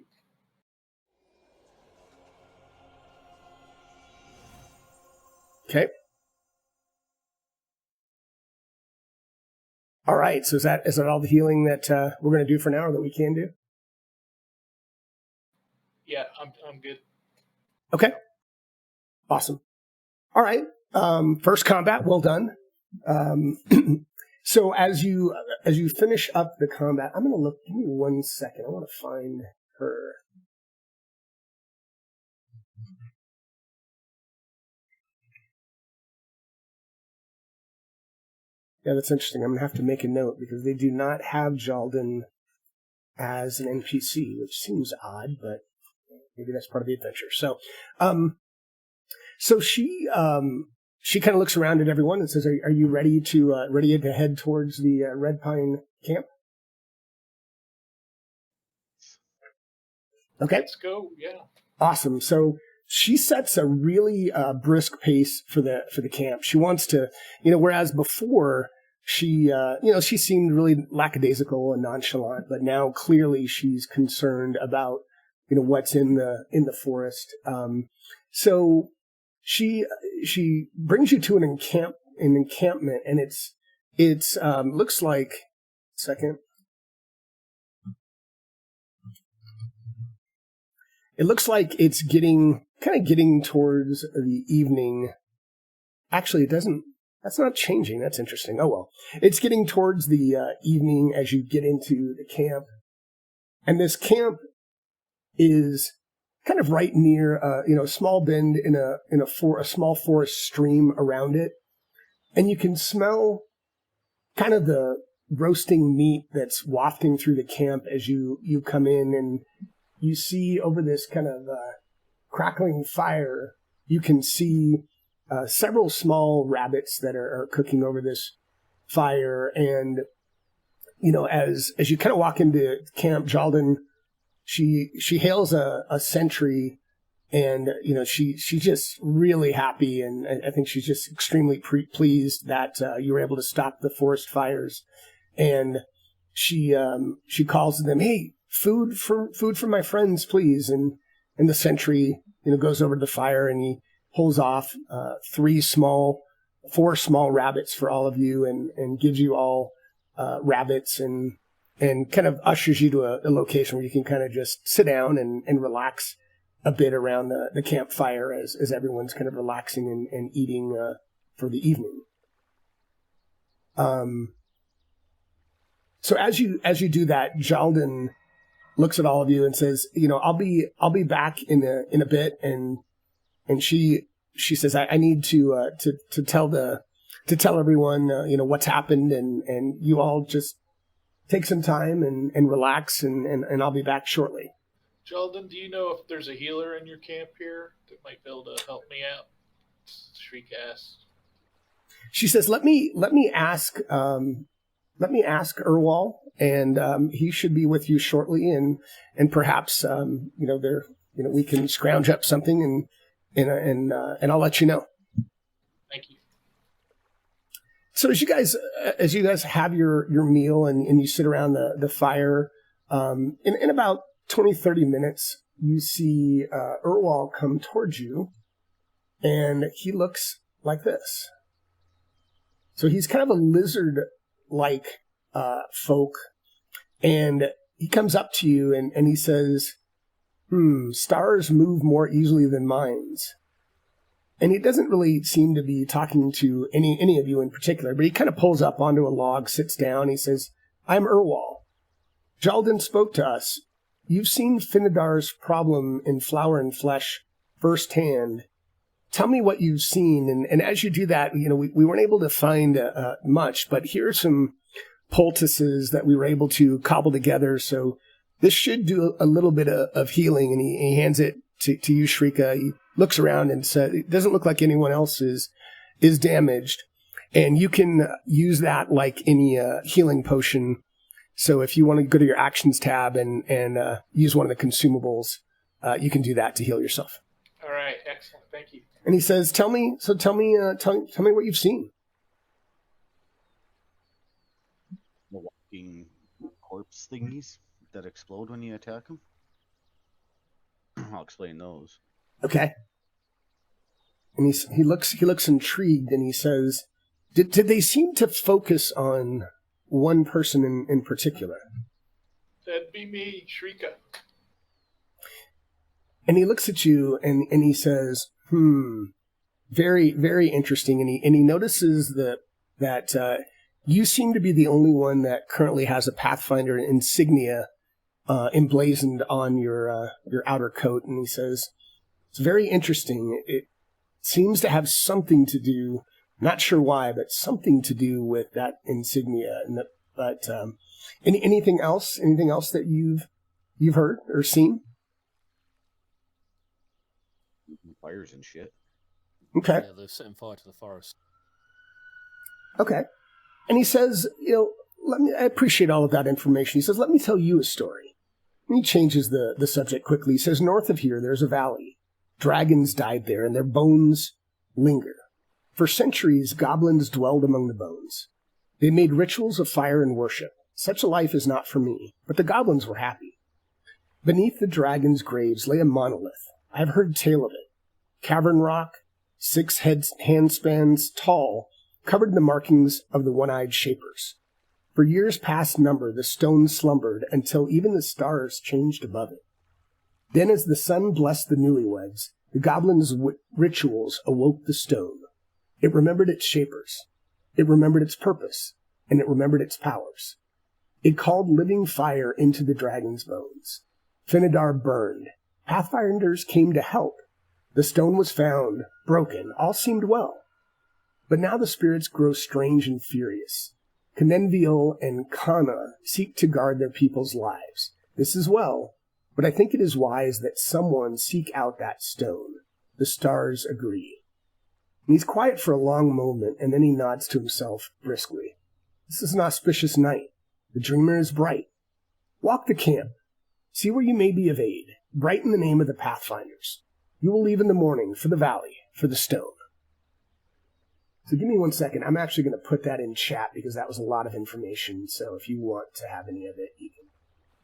Okay. All right. So is that all the healing that we're going to do for now, or that we can do? Yeah, I'm good. Okay. Awesome. All right. First combat, well done. So as you finish up the combat, I'm going to look. Give me 1 second. I want to find her. Yeah, that's interesting. I'm going to have to make a note because they do not have Jalden as an NPC, which seems odd, but maybe that's part of the adventure. So, so she kind of looks around at everyone and says, "Are you ready to head towards the Red Pine camp?" Okay. Let's go. Yeah. Awesome. So she sets a really brisk pace for the camp. She wants to, whereas before she seemed really lackadaisical and nonchalant, but now clearly she's concerned about, what's in the forest. So she brings you to an encampment, and it's looks like, second. It looks like it's getting towards the evening. Actually, it doesn't. That's not changing. That's interesting. Oh, well. It's getting towards the evening as you get into the camp. And this camp is kind of right near, a small bend in a small forest stream around it. And you can smell kind of the roasting meat that's wafting through the camp as you come in, and you see over this kind of crackling fire, you can see several small rabbits that are cooking over this fire. And, as you kind of walk into camp, Jalden, she hails a sentry, and, she's just really happy. And I think she's just extremely pleased that you were able to stop the forest fires. And she calls to them, "Hey, food for my friends, please." And the sentry, goes over to the fire, and he pulls off 4 small rabbits for all of you, and gives you all rabbits, and kind of ushers you to a location where you can kind of just sit down and relax a bit around the campfire as everyone's kind of relaxing and eating for the evening. So as you do that, Jalden looks at all of you and says, "I'll be back in a bit." And she says, "I need to tell everyone what's happened, and you all just take some time and relax, and I'll be back shortly." Jalden, do you know if there's a healer in your camp here that might be able to help me out? Shriek asked. She says, "Let me ask Urwal, and he should be with you shortly, and perhaps we can scrounge up something, and I'll let you know." Thank you. So as you guys have your meal, and you sit around the fire, in about 20-30 minutes, you see Urwal come towards you, and he looks like this. So he's kind of a lizard-like folk, and he comes up to you, and he says, "Stars move more easily than minds." And he doesn't really seem to be talking to any of you in particular, but he kind of pulls up onto a log, sits down. He says, "I'm Urwal. Jalden spoke to us. You've seen Finadar's problem in Flower and Flesh firsthand. Tell me what you've seen." And as you do that, we weren't able to find much, but here are some poultices that we were able to cobble together. So this should do a little bit of healing. And he hands it to you, Shrika. He looks around and says, "It doesn't look like anyone else is damaged. And you can use that like any healing potion. So if you want to go to your actions tab and use one of the consumables, you can do that to heal yourself." All right, excellent, thank you. And he says, tell me what you've seen." The walking corpse thingies that explode when you attack them. I'll explain those. Okay. And he looks intrigued, and he says, Did they seem to focus on one person in particular?" That'd be me, Shrika. And he looks at you, and he says, very, very interesting. And he notices that you seem to be the only one that currently has a Pathfinder insignia emblazoned on your outer coat. And he says, "It's very interesting. It seems to have something to do, not sure why, but something to do with that insignia." But anything else that you've heard or seen? Fires and shit. Okay. Yeah, they're setting fire to the forest. Okay. And he says, I appreciate all of that information. He says, "Let me tell you a story." And he changes the subject quickly. He says, "North of here, there's a valley. Dragons died there, and their bones linger. For centuries, goblins dwelled among the bones. They made rituals of fire and worship. Such a life is not for me, but the goblins were happy. Beneath the dragons' graves lay a monolith. I have heard tale of it. Cavern rock, 6 handspans tall, covered the markings of the one-eyed shapers. For years past number, the stone slumbered until even the stars changed above it. Then as the sun blessed the newlyweds, the goblins' rituals awoke the stone. It remembered its shapers. It remembered its purpose, and it remembered its powers. It called living fire into the dragon's bones. Finadar burned. Pathfinders came to help. The stone was found, broken, all seemed well. But now the spirits grow strange and furious. Kenenviel and Kana seek to guard their people's lives. This is well, but I think it is wise that someone seek out that stone. The stars agree. And he's quiet for a long moment, and then he nods to himself briskly. This is an auspicious night. The dreamer is bright. Walk the camp. See where you may be of aid. Brighten the name of the Pathfinders. You will leave in the morning for the valley, for the stone. So give me 1 second. I'm actually going to put that in chat because that was a lot of information. So if you want to have any of it, you can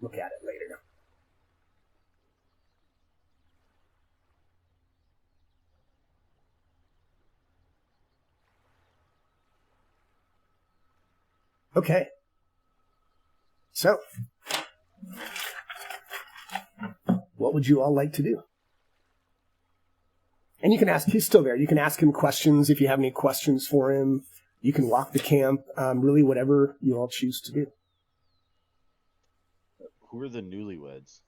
look at it later. Okay. So, what would you all like to do? And you can ask, he's still there. You can ask him questions if you have any questions for him. You can walk the camp, really whatever you all choose to do. Who are the newlyweds?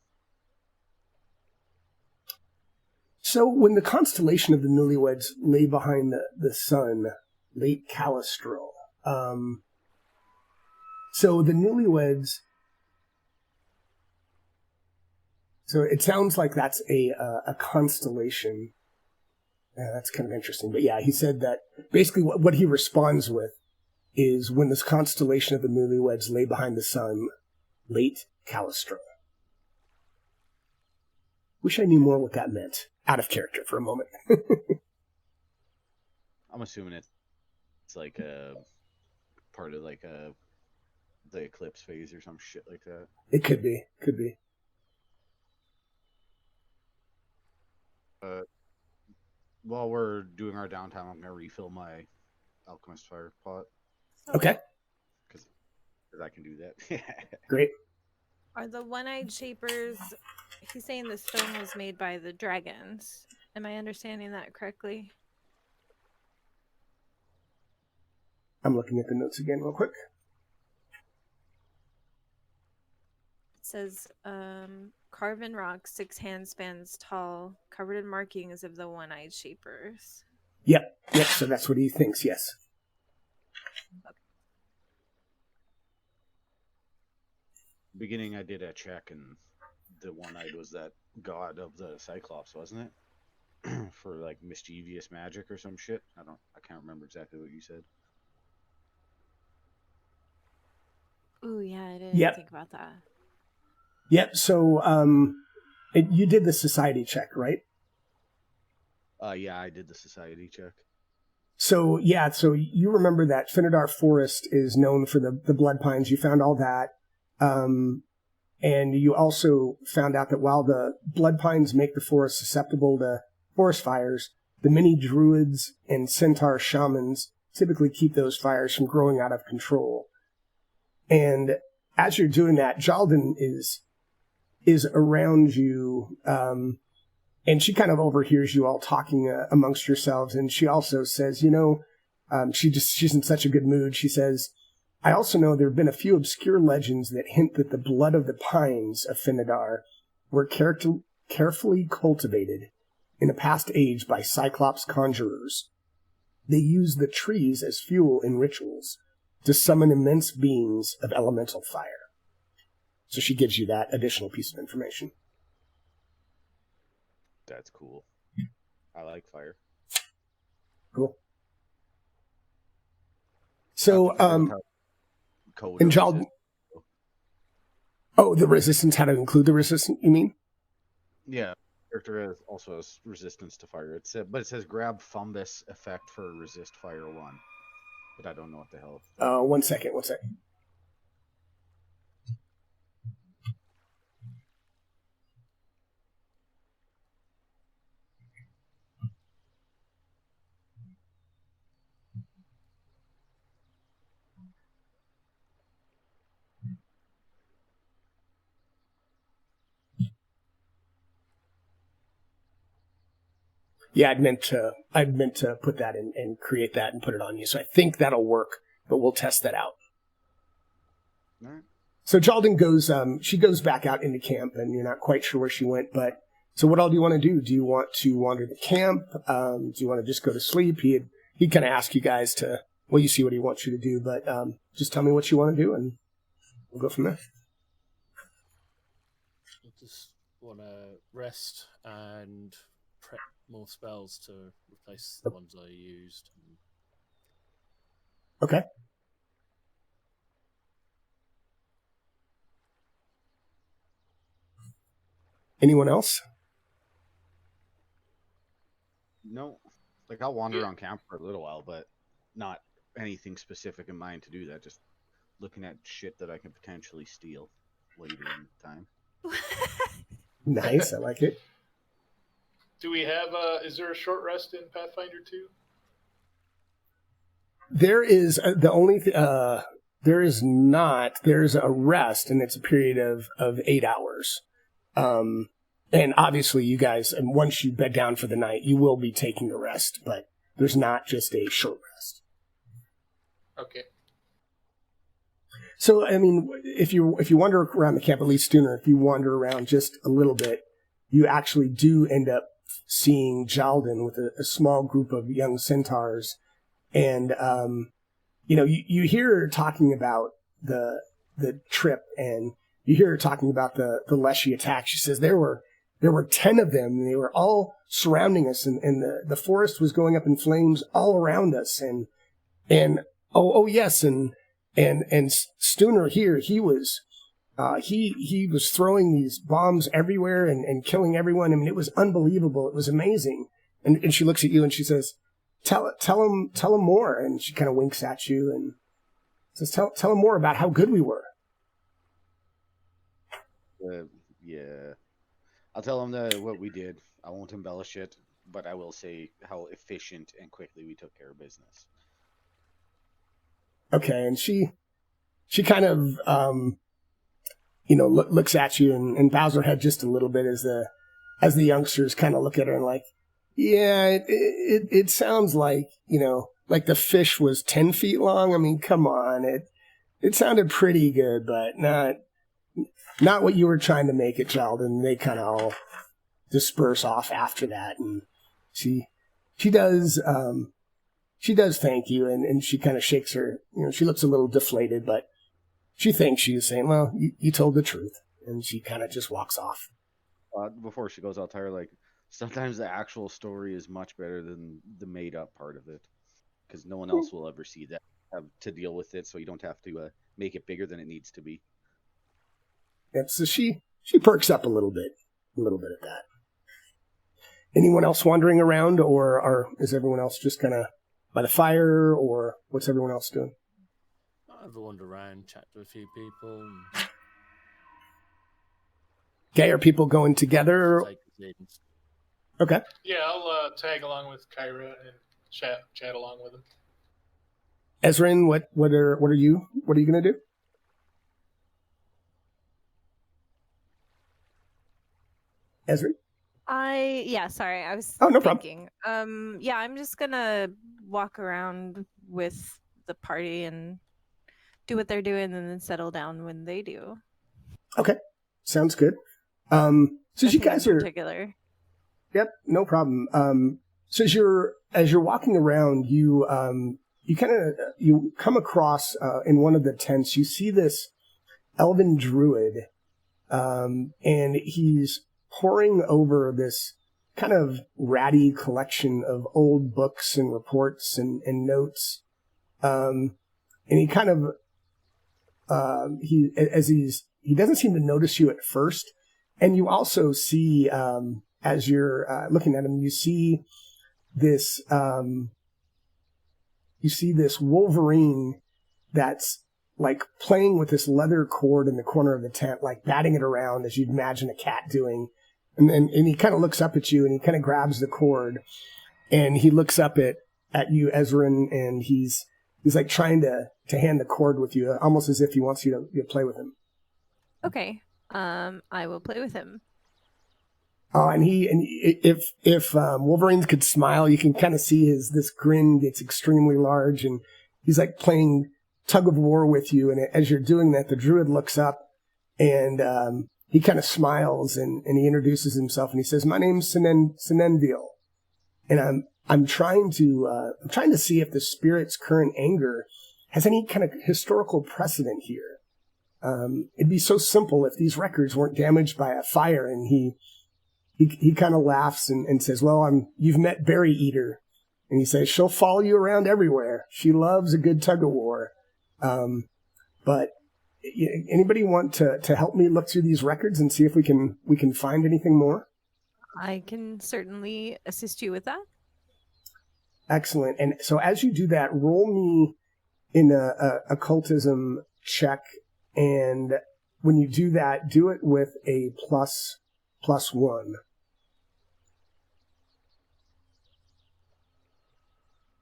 So when the constellation of the newlyweds lay behind the sun, late Calistral, so the newlyweds, so it sounds like that's a constellation. Yeah, that's kind of interesting. But yeah, he said that basically what he responds with is when this constellation of the newlyweds lay behind the sun, late Calistral. Wish I knew more what that meant. Out of character for a moment. I'm assuming it's like a part of like the eclipse phase or some shit like that. It could be. Could be. While we're doing our downtime, I'm going to refill my alchemist fire pot. Okay. Because I can do that. Great. Are the one-eyed shapers, he's saying the stone was made by the dragons. Am I understanding that correctly? I'm looking at the notes again real quick. It says, carven rock, 6 handspans tall, covered in markings of the one-eyed shapers. Yep, so that's what he thinks, yes. Okay. Beginning, I did a check, and the one-eyed was that god of the Cyclops, wasn't it? For like mischievous magic or some shit. I can't remember exactly what you said. Ooh, yeah, I didn't think about that. Yep, so you did the society check, right? Yeah, I did the society check. So, yeah, so you remember that Finidar Forest is known for the blood pines. You found all that. And you also found out that while the blood pines make the forest susceptible to forest fires, the many druids and centaur shamans typically keep those fires from growing out of control. And as you're doing that, Jaldan is around you, and she kind of overhears you all talking amongst yourselves, and she also says, she's in such a good mood. She says, I also know there have been a few obscure legends that hint that the blood of the pines of Finidar were carefully cultivated in a past age by Cyclops conjurers. They used the trees as fuel in rituals to summon immense beings of elemental fire. So she gives you that additional piece of information. That's cool. I like fire. Cool. So, and Jaldan... Oh, the resistance, how to include the resistance, you mean? Yeah, character has also has resistance to fire. But it says grab fungus effect for resist fire 1. But I don't know what the hell. 1 second. Yeah, I'd meant to put that in and create that and put it on you. So I think that'll work, but we'll test that out. All right. So Jaldan goes, she goes back out into camp, and you're not quite sure where she went, but so what all do you want to do? Do you want to wander the camp? Do you want to just go to sleep? He'd kind of ask you guys to you see what he wants you to do, but just tell me what you want to do, and we'll go from there. I just want to rest and prep more spells to replace the ones I used. Okay. Anyone else? No. Like, I'll wander around camp for a little while, but not anything specific in mind to do that. Just looking at shit that I can potentially steal later in time. Nice, I like it. Do we have is there a short rest in Pathfinder 2? There is there is not. There's a rest, and it's a period of 8 hours. And obviously you guys, and once you bed down for the night, you will be taking a rest, but there's not just a short rest. Okay. So, I mean, if you wander around the camp, at least Stooner, if you wander around just a little bit, you actually do end up seeing Jaldan with a small group of young centaurs. And, you hear her talking about the trip, and you hear her talking about the Leshy attack. She says there were 10 of them, and they were all surrounding us, and the forest was going up in flames all around us. And yes, and Stooner here, he was throwing these bombs everywhere and killing everyone. I mean, it was unbelievable. It was amazing. And she looks at you and she says, tell him more. And she kind of winks at you and says, tell him more about how good we were. Yeah. I'll tell him what we did. I won't embellish it, but I will say how efficient and quickly we took care of business. Okay, and she kind of, looks at you and bows her head just a little bit as the youngsters kind of look at her and like, yeah, it sounds like, like the fish was 10 feet long. I mean, come on, it sounded pretty good, but not what you were trying to make it, child. And they kind of all disperse off after that, and she does thank you, and she kind of shakes her, she looks a little deflated, but she thinks she's saying, well, you told the truth, and she kind of just walks off. Before she goes, I'll tell her, like, sometimes the actual story is much better than the made-up part of it, because no one else will ever see that, have to deal with it, so you don't have to make it bigger than it needs to be. And so she perks up a little bit at that. Anyone else wandering around, or is everyone else just kind of by the fire, or what's everyone else doing? I'll have a wander around, chat to a few people. Okay, are people going together? Okay. Yeah, I'll tag along with Kyra and chat along with him. Ezrin, what are you going to do? Ezrin? Sorry, I was no thinking. I'm just gonna walk around with the party and do what they're doing and then settle down when they do. Okay. Sounds good. So you guys are particular. Yep, no problem. So as you're walking around, you come across in one of the tents, you see this elven druid, and he's poring over this kind of ratty collection of old books and reports and notes. And he kind of, he doesn't seem to notice you at first. And you also see, as you're looking at him, you see this Wolverine that's like playing with this leather cord in the corner of the tent, like batting it around as you'd imagine a cat doing. And he kind of looks up at you and he kind of grabs the cord and he looks up at you, Ezrin, and he's like trying to hand the cord with you, almost as if he wants you to play with him. Okay. I will play with him. Oh, and if Wolverine could smile, you can kind of see this grin gets extremely large, and he's like playing tug of war with you. And as you're doing that, the druid looks up and he kind of smiles and he introduces himself and he says, "My name's Sinenville, and I'm trying to see if the spirit's current anger has any kind of historical precedent here. It'd be so simple if these records weren't damaged by a fire. And he kind of laughs and says, well, you've met Berry Eater. And he says, she'll follow you around everywhere. She loves a good tug of war. But anybody want to help me look through these records and see if we can find anything more? I can certainly assist you with that. Excellent. And so as you do that, roll me in a occultism check. And when you do that, do it with a +1.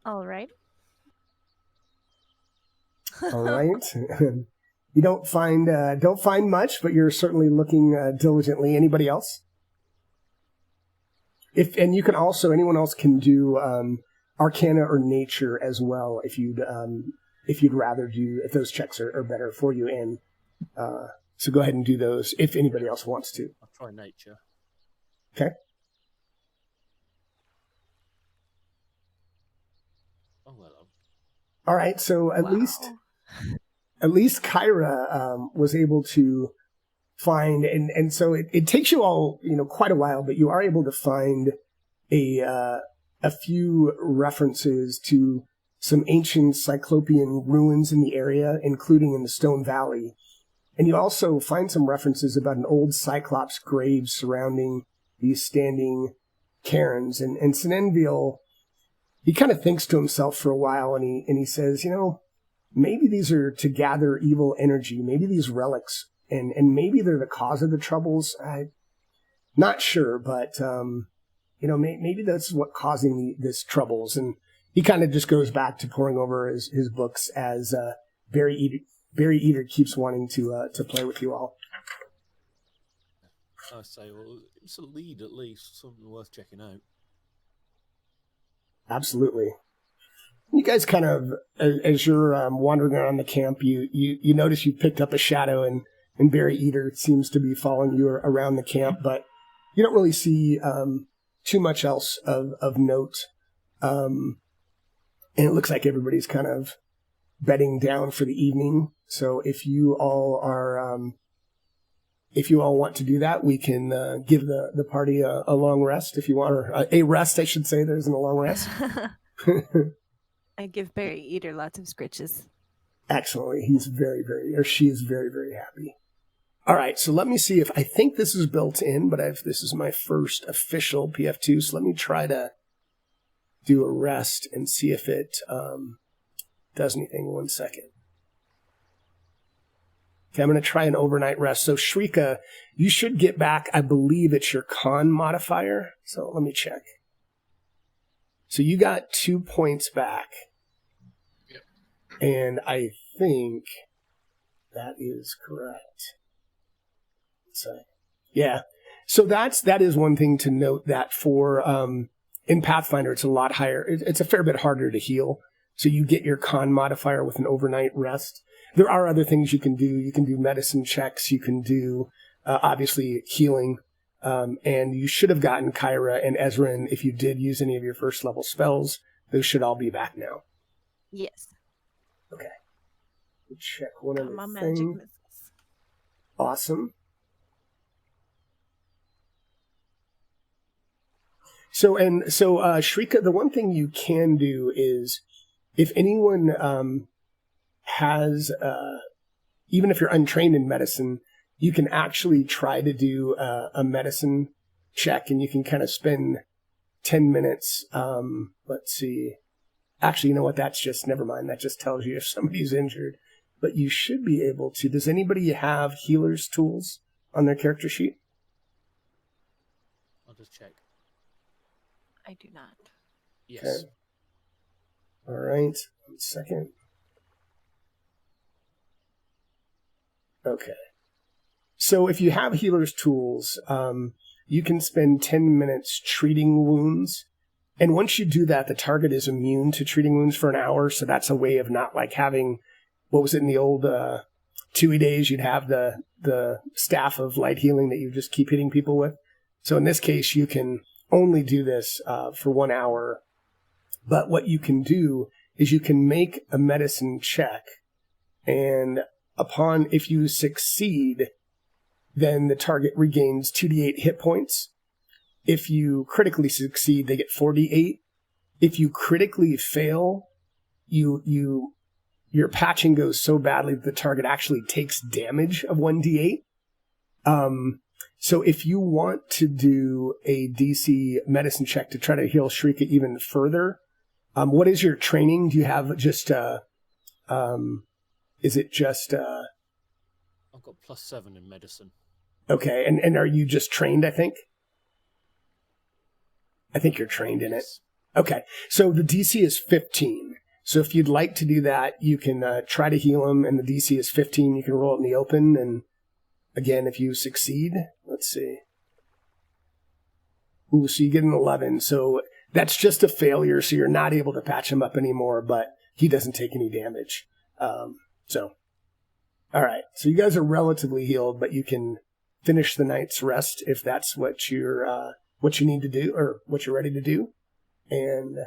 All right. All right. You don't find much, but you're certainly looking diligently. Anybody else? And you can also, anyone else can do Arcana or Nature as well if you'd rather do, if those checks are better for you. And so go ahead and do those if anybody else wants to. I'll try Nature. Okay. Oh, well. All right. So at least Kyra was able to find, and so it takes you all, quite a while, but you are able to find a few references to some ancient Cyclopean ruins in the area, including in the Stone Valley. And you also find some references about an old Cyclops grave surrounding these standing cairns. And Sinenville, he kind of thinks to himself for a while, and he says, maybe these are to gather evil energy. Maybe these relics, and maybe they're the cause of the troubles. I'm not sure, but maybe that's what causing this troubles. And he kind of just goes back to poring over his books as Berry Eater keeps wanting to play with you all. I say, well, it's a lead at least, something worth checking out. Absolutely. You guys kind of, as you're wandering around the camp, you notice you picked up a shadow, and Berry Eater seems to be following you around the camp, but you don't really see too much else of note. And it looks like everybody's kind of bedding down for the evening. So if you all want to do that, we can give the party a long rest if you want, or a rest, I should say. There isn't a long rest. I give Berry Eater lots of scritches. Excellent. She is very, very happy. All right, so let me see I think this is built in, but this is my first official PF2, so let me try to do a rest and see if it does anything. 1 second. Okay, I'm going to try an overnight rest. So Shrika, you should get back, I believe it's your con modifier. So let me check. So you got 2 points back. Yep. And I think that is correct. So, yeah. So that is one thing to note, that for in Pathfinder it's a lot higher. It's a fair bit harder to heal. So you get your con modifier with an overnight rest. There are other things you can do. You can do medicine checks. You can do obviously healing. And you should have gotten Kyra and Ezrin if you did use any of your first level spells. Those should all be back now. Yes. Okay. Check one other My magic thing. missiles. Awesome. So Shrika, the one thing you can do is, if anyone has, even if you're untrained in medicine, you can actually try to do a medicine check, and you can kind of spend 10 minutes. Let's see. Actually, you know what? Never mind. That just tells you if somebody's injured. But you should be able to. Does anybody have healer's tools on their character sheet? I'll just check. I do not. Yes. Okay. All right. 1 second. Okay. So if you have healer's tools, you can spend 10 minutes treating wounds. And once you do that, the target is immune to treating wounds for an hour. So that's a way of not like having, what was it in the old 2E days? You'd have the staff of light healing that you just keep hitting people with. So in this case, you can only do this for 1 hour But what you can do is you can make a medicine check, and if you succeed, then the target regains 2d8 hit points. If you critically succeed, they get 4d8. If you critically fail, your patching goes so badly that the target actually takes damage of 1d8. So if you want to do a DC medicine check to try to heal Shrika even further, what is your training? Do you have just, is it just... I've got +7 in medicine. Okay, and are you just trained, I think? I think you're trained in it. Okay, so the DC is 15. So if you'd like to do that, you can try to heal him, and the DC is 15. You can roll it in the open, and again, if you succeed, let's see. Ooh, so you get an 11. So that's just a failure, so you're not able to patch him up anymore, but he doesn't take any damage. So, all right. So you guys are relatively healed, but you can finish the night's rest if that's what you need to do, or what you're ready to do. And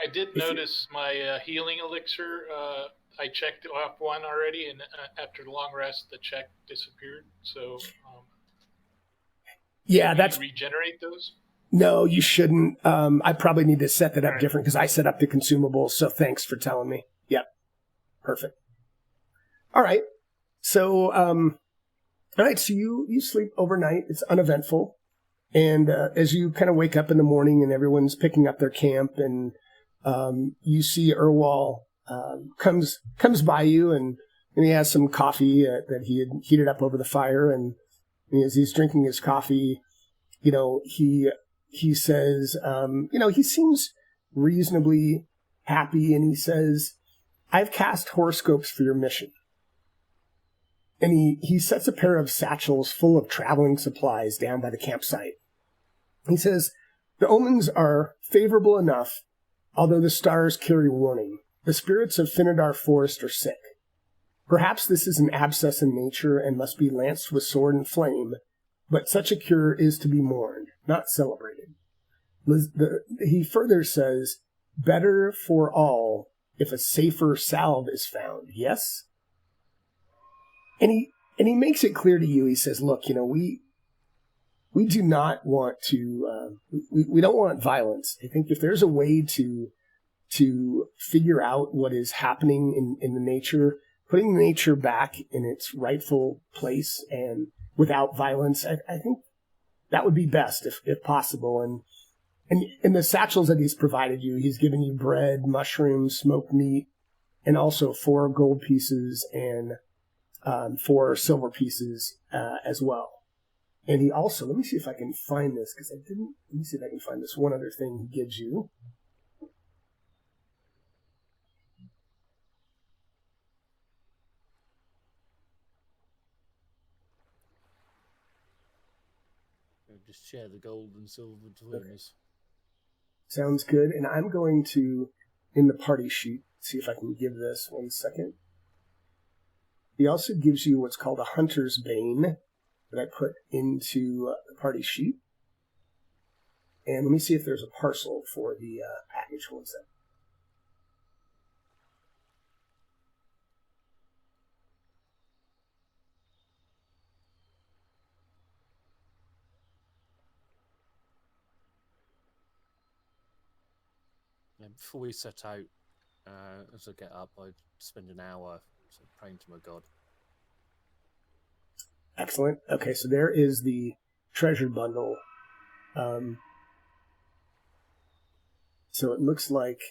I did notice my healing elixir. I checked off one already, and after the long rest, the check disappeared. So, yeah, can you regenerate those? No, you shouldn't. I probably need to set that up different because I set up the consumables. So thanks for telling me. Yep, perfect. All right. So, so you sleep overnight. It's uneventful. And as you kind of wake up in the morning and everyone's picking up their camp, and you see Erwal comes by you, and he has some coffee that he had heated up over the fire. And as he's drinking his coffee, he says, he seems reasonably happy, and he says, "I've cast horoscopes for your mission." And he sets a pair of satchels full of traveling supplies down by the campsite. He says, "The omens are favorable enough, although the stars carry warning. The spirits of Finadar Forest are sick. Perhaps this is an abscess in nature and must be lanced with sword and flame, but such a cure is to be mourned, not celebrated." He further says, "Better for all if a safer salve is found, yes?" And he makes it clear to you. He says, "Look, we do not want to. We don't want violence. I think if there's a way to figure out what is happening in the nature, putting nature back in its rightful place and without violence, I think that would be best if possible." And in the satchels that he's provided you, he's given you bread, mushrooms, smoked meat, and also 4 gold pieces and 4 silver pieces as well. And he also, let me see if I can find this, because let me see if I can find this one other thing he gives you. Just share the gold and silver between us. Sounds good. And I'm going to, in the party sheet, see if I can give this 1 second. He also gives you what's called a Hunter's Bane that I put into the party sheet. And let me see if there's a parcel for the package. 1 second. Before we set out, as I get up, I spend an hour praying to my god. Excellent. Okay, so there is the treasure bundle. So it looks like...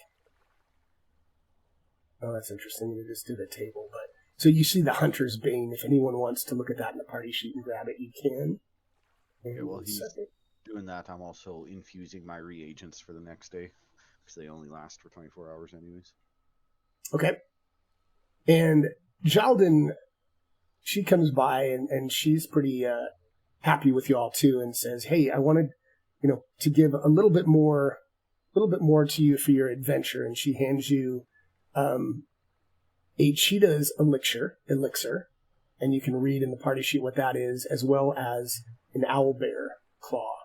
Oh, that's interesting. You just do the table. But so you see the Hunter's Bane. If anyone wants to look at that in the party sheet and grab it, you can. Okay, well, he's doing that. I'm also infusing my reagents for the next day, because they only last for 24 hours anyways. Okay. And Jalden, she comes by, and she's pretty happy with you all too, and says, "Hey, I wanted, to give a little bit more to you for your adventure." And she hands you a cheetah's elixir, and you can read in the party sheet what that is, as well as an owlbear claw.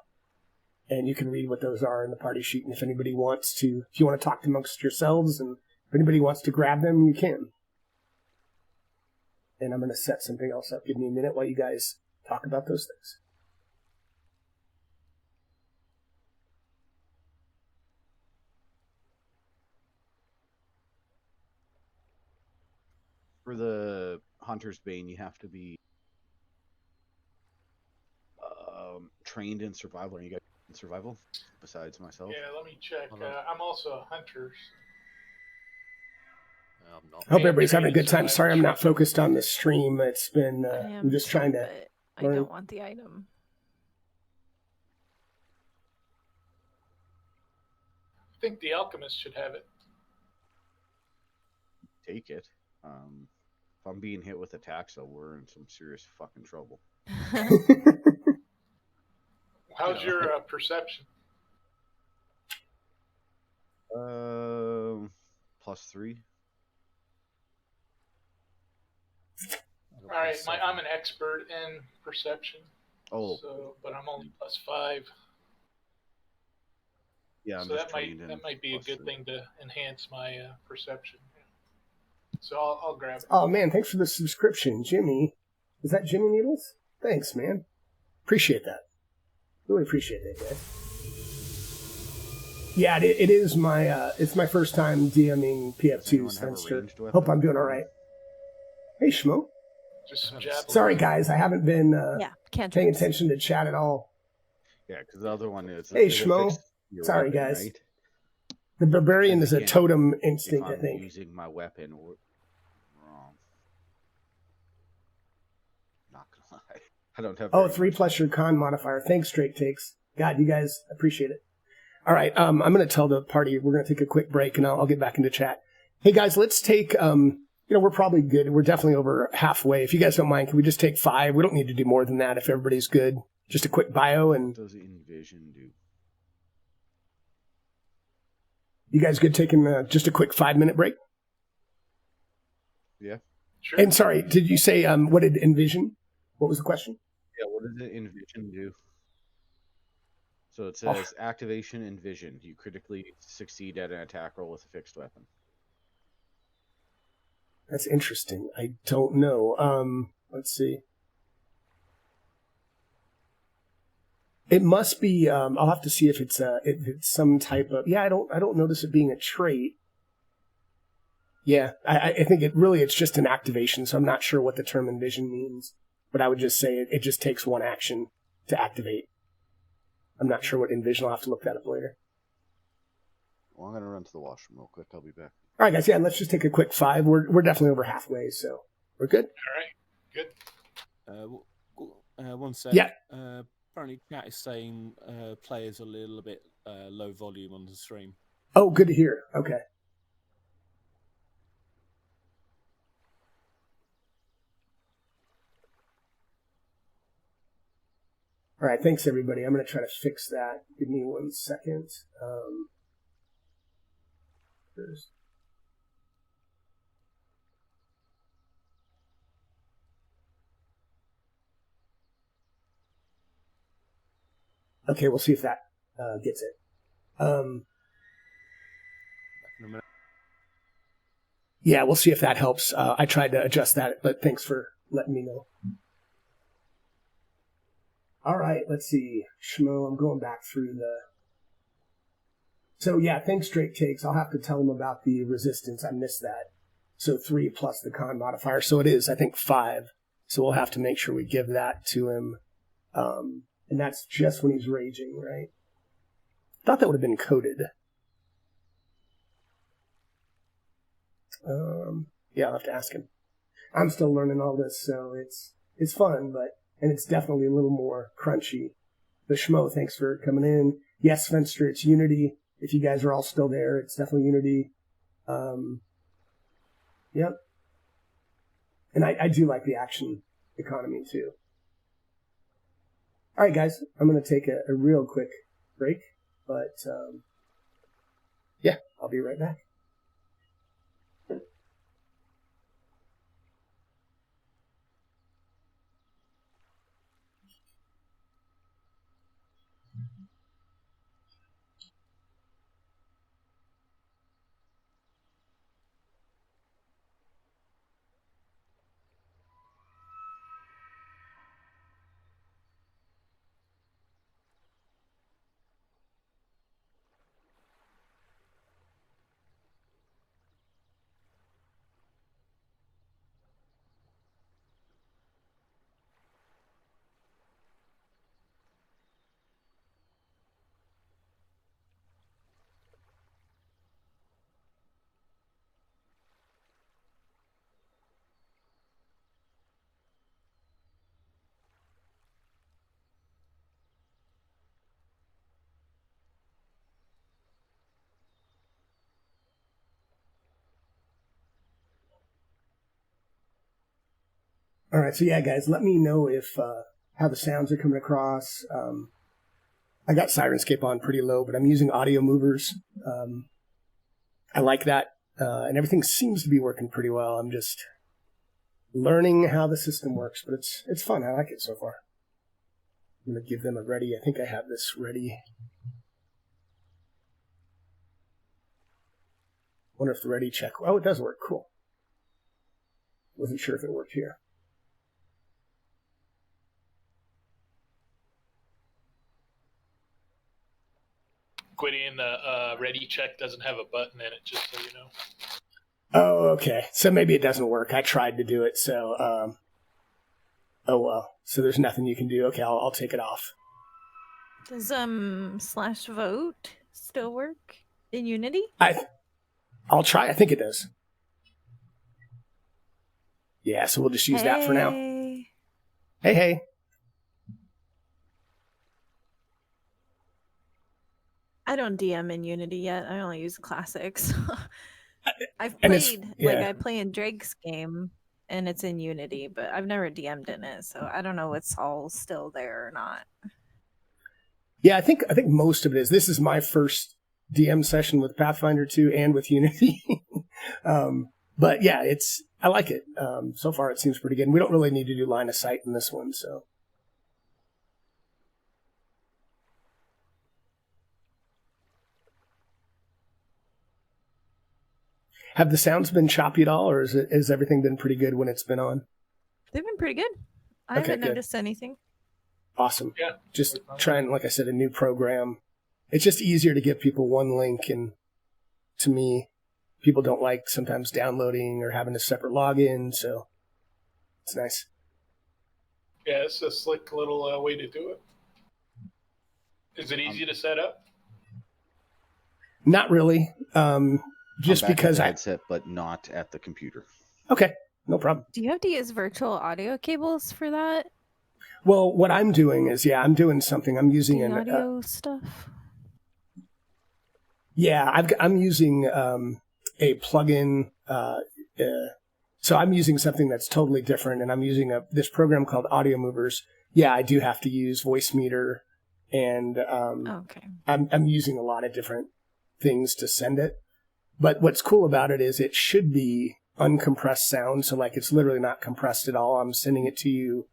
and you can read what those are in the party sheet. And if anybody wants to, if you want to talk amongst yourselves, and if anybody wants to grab them, you can. And I'm going to set something else up. Give me a minute while you guys talk about those things. For the Hunter's Bane, you have to be trained in survival. Are you guys in survival besides myself? Yeah, let me check. Hold on. I'm also a hunter. I'm not. I hope Yeah, everybody's having a good time. survival Sorry, I'm not training. focused on the stream. It's been, I am I'm just trying too, to but I learn. don't want the item. I think the alchemist should have it. Take it. If I'm being hit with attacks, though, we're in some serious fucking trouble. How's Yeah. your perception? +3. All right, I'm an expert in perception. Oh, But I'm only +5. yeah. I'm So just that trained in might be a good +3. thing to enhance my perception. So I'll grab it. Oh, man, thanks for the subscription, Jimmy. Is that Jimmy Needles? Thanks, man. Appreciate that. Really appreciate it, guys. Yeah, it is my, it's my first time DMing Does anyone PF2, have a Spencer. ranged weapon? Hope I'm doing all right. Hey, Schmo. Just some javelins. Sorry, guys, I haven't been Yeah, can't paying attention to chat at all. Yeah, because the other one is. Hey, it Schmo. affects your Sorry, weapon, guys. right? The barbarian And is a again, totem If instinct, I I'm think. using my weapon wrong. Not gonna lie. I don't have. Oh, very 3+ your con modifier. Thanks, Straight Takes. God, you guys appreciate it. All right, I'm going to tell the party we're going to take a quick break, and I'll get back into chat. Hey, guys, let's take, we're probably good. We're definitely over halfway. If you guys don't mind, can we just take 5? We don't need to do more than that if everybody's good. Just a quick bio, What and does Envision do? you guys good taking just a quick 5-minute break? Yeah. Sure. And sorry, did you say, what did Envision? What was the question? Yeah. What does the Envision do? So it says activation Envision. You critically succeed at an attack roll with a fixed weapon. That's interesting. I don't know. Let's see. It must be. I'll have to see if it's some type of. Yeah, I don't notice it being a trait. Yeah, I think it's just an activation. So I'm not sure what the term envision means, but I would just say it just takes one action to activate. I'm not sure what envision. I'll have to look that up later. Well, I'm gonna run to the washroom real quick. I'll be back. All right, guys. Yeah, let's just take a quick 5. We're definitely over halfway, so we're good. All right. Good. One sec. Yeah. Apparently, chat is saying players a little bit low volume on the stream. Oh, good to hear. Okay. All right, thanks everybody. I'm going to try to fix that. Give me 1 second. Okay, we'll see if that gets it. Yeah, we'll see if that helps. I tried to adjust that, but thanks for letting me know. All right, let's see. Schmo, I'm going back through the... So yeah, thanks, Drake Takes. I'll have to tell him about the resistance. I missed that. So 3 plus the con modifier. So it is, I think, 5. So we'll have to make sure we give that to him. And that's just when he's raging, right? I thought that would have been coded. Yeah, I'll have to ask him. I'm still learning all this, so it's fun, and it's definitely a little more crunchy. The Schmo, thanks for coming in. Yes, Spencer, it's Unity. If you guys are all still there, it's definitely Unity. Yep. And I do like the action economy, too. All right, guys, I'm going to take a real quick break, but yeah, I'll be right back. All right, so yeah, guys, let me know if how the sounds are coming across. I got Sirenscape on pretty low, but I'm using audio movers. I like that, and everything seems to be working pretty well. I'm just learning how the system works, but it's fun. I like it so far. I'm going to give them a ready. I think I have this ready. Wonder if the ready check. Oh, it does work. Cool. Wasn't sure if it worked here. Gwydion, the ready check doesn't have a button in it, just so you know. Oh, okay. So maybe it doesn't work. I tried to do it, so oh well. So there's nothing you can do. Okay, I'll take it off. Does /vote still work in Unity? I'll try. I think it does. Yeah, so we'll just use that for now. Hey. I don't DM in Unity yet. I only use classics. I've And played, yeah. like I play in Drake's game, and it's in Unity, but I've never DM'd in it, so I don't know what's all still there or not. Yeah, I think most of it is. This is my first DM session with Pathfinder 2 and with Unity. But yeah, I like it. So far it seems pretty good. And we don't really need to do line of sight in this one, so. Have the sounds been choppy at all, or has everything been pretty good when it's been on? They've been pretty good. I haven't noticed anything. Awesome. Yeah. Just trying, like I said, a new program. It's just easier to give people one link, and to me, people don't like sometimes downloading or having a separate login, so it's nice. Yeah, it's a slick little way to do it. Is it easy to set up? Not really. Just because I headset, but not at the computer. Okay, no problem. Do you have to use virtual audio cables for that? Well, what I'm doing is, I'm doing something. I'm using the audio stuff. Yeah, I'm using a plugin. So I'm using something that's totally different, and I'm using this program called Audio Movers. Yeah, I do have to use Voice Meter, and okay. I'm using a lot of different things to send it. But what's cool about it is it should be uncompressed sound, so like it's literally not compressed at all. I'm sending it to you,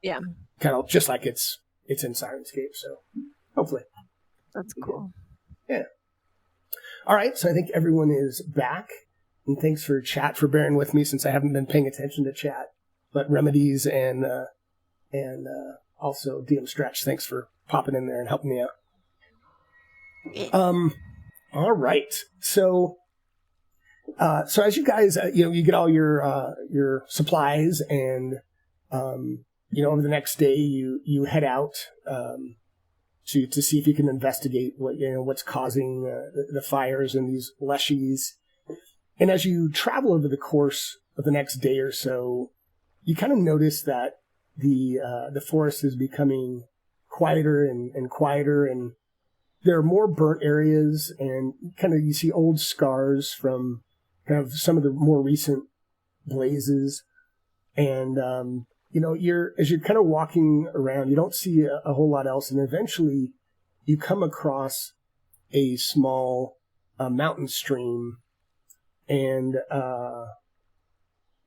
kind of just like it's in Sirenscape. So hopefully, that's cool. Yeah. All right, so I think everyone is back, and thanks for chat for bearing with me since I haven't been paying attention to chat. But Remedies and also DM Stretch, thanks for popping in there and helping me out. All right, so as you guys, you get all your supplies, and over the next day you head out to see if you can investigate what's causing the fires and these leshies. And as you travel over the course of the next day or so, you kind of notice that the forest is becoming quieter and quieter, and there are more burnt areas, and kind of you see old scars from kind of some of the more recent blazes. And as you're kind of walking around, you don't see a whole lot else, and eventually you come across a small mountain stream, and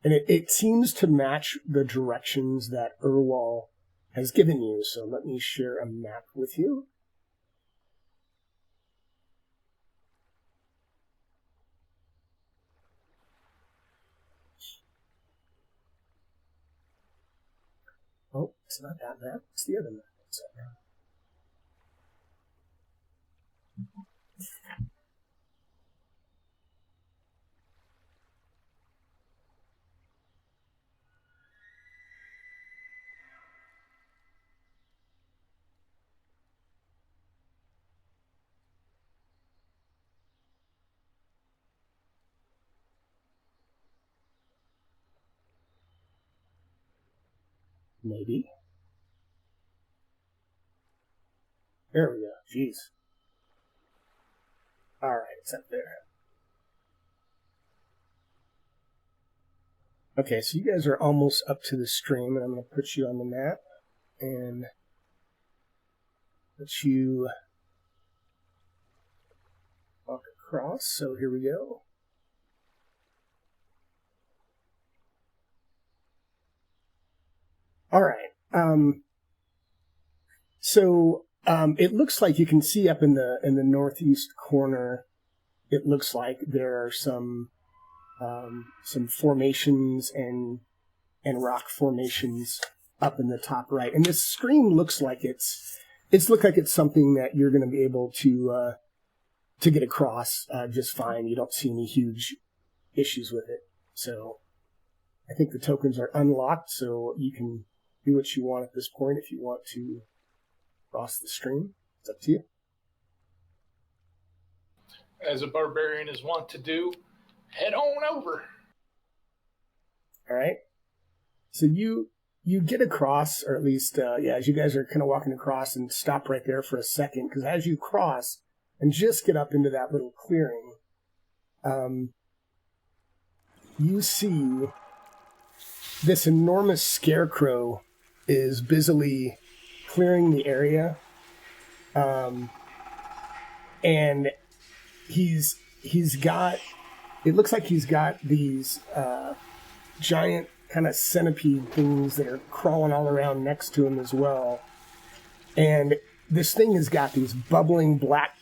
it seems to match the directions that Urwal has given you. So let me share a map with you. Oh, it's not that map. It's the other map. Maybe. There we go. Jeez. All right, it's up there. Okay, so you guys are almost up to the stream, and I'm going to put you on the map and let you walk across. So here we go. All right. So it looks like you can see up in the northeast corner. It looks like there are some formations and rock formations up in the top right, and this screen looks like it's something that you're going to be able to get across just fine. You don't see any huge issues with it. So I think the tokens are unlocked, so you can do what you want at this point. If you want to cross the stream, it's up to you. As a barbarian is wont to do, head on over. All right. So you get across, or at least, as you guys are kind of walking across, and stop right there for a second, because as you cross and just get up into that little clearing, you see this enormous scarecrow is busily clearing the area, and he's got, it looks like he's got these giant kind of centipede things that are crawling all around next to him as well. And this thing has got these bubbling black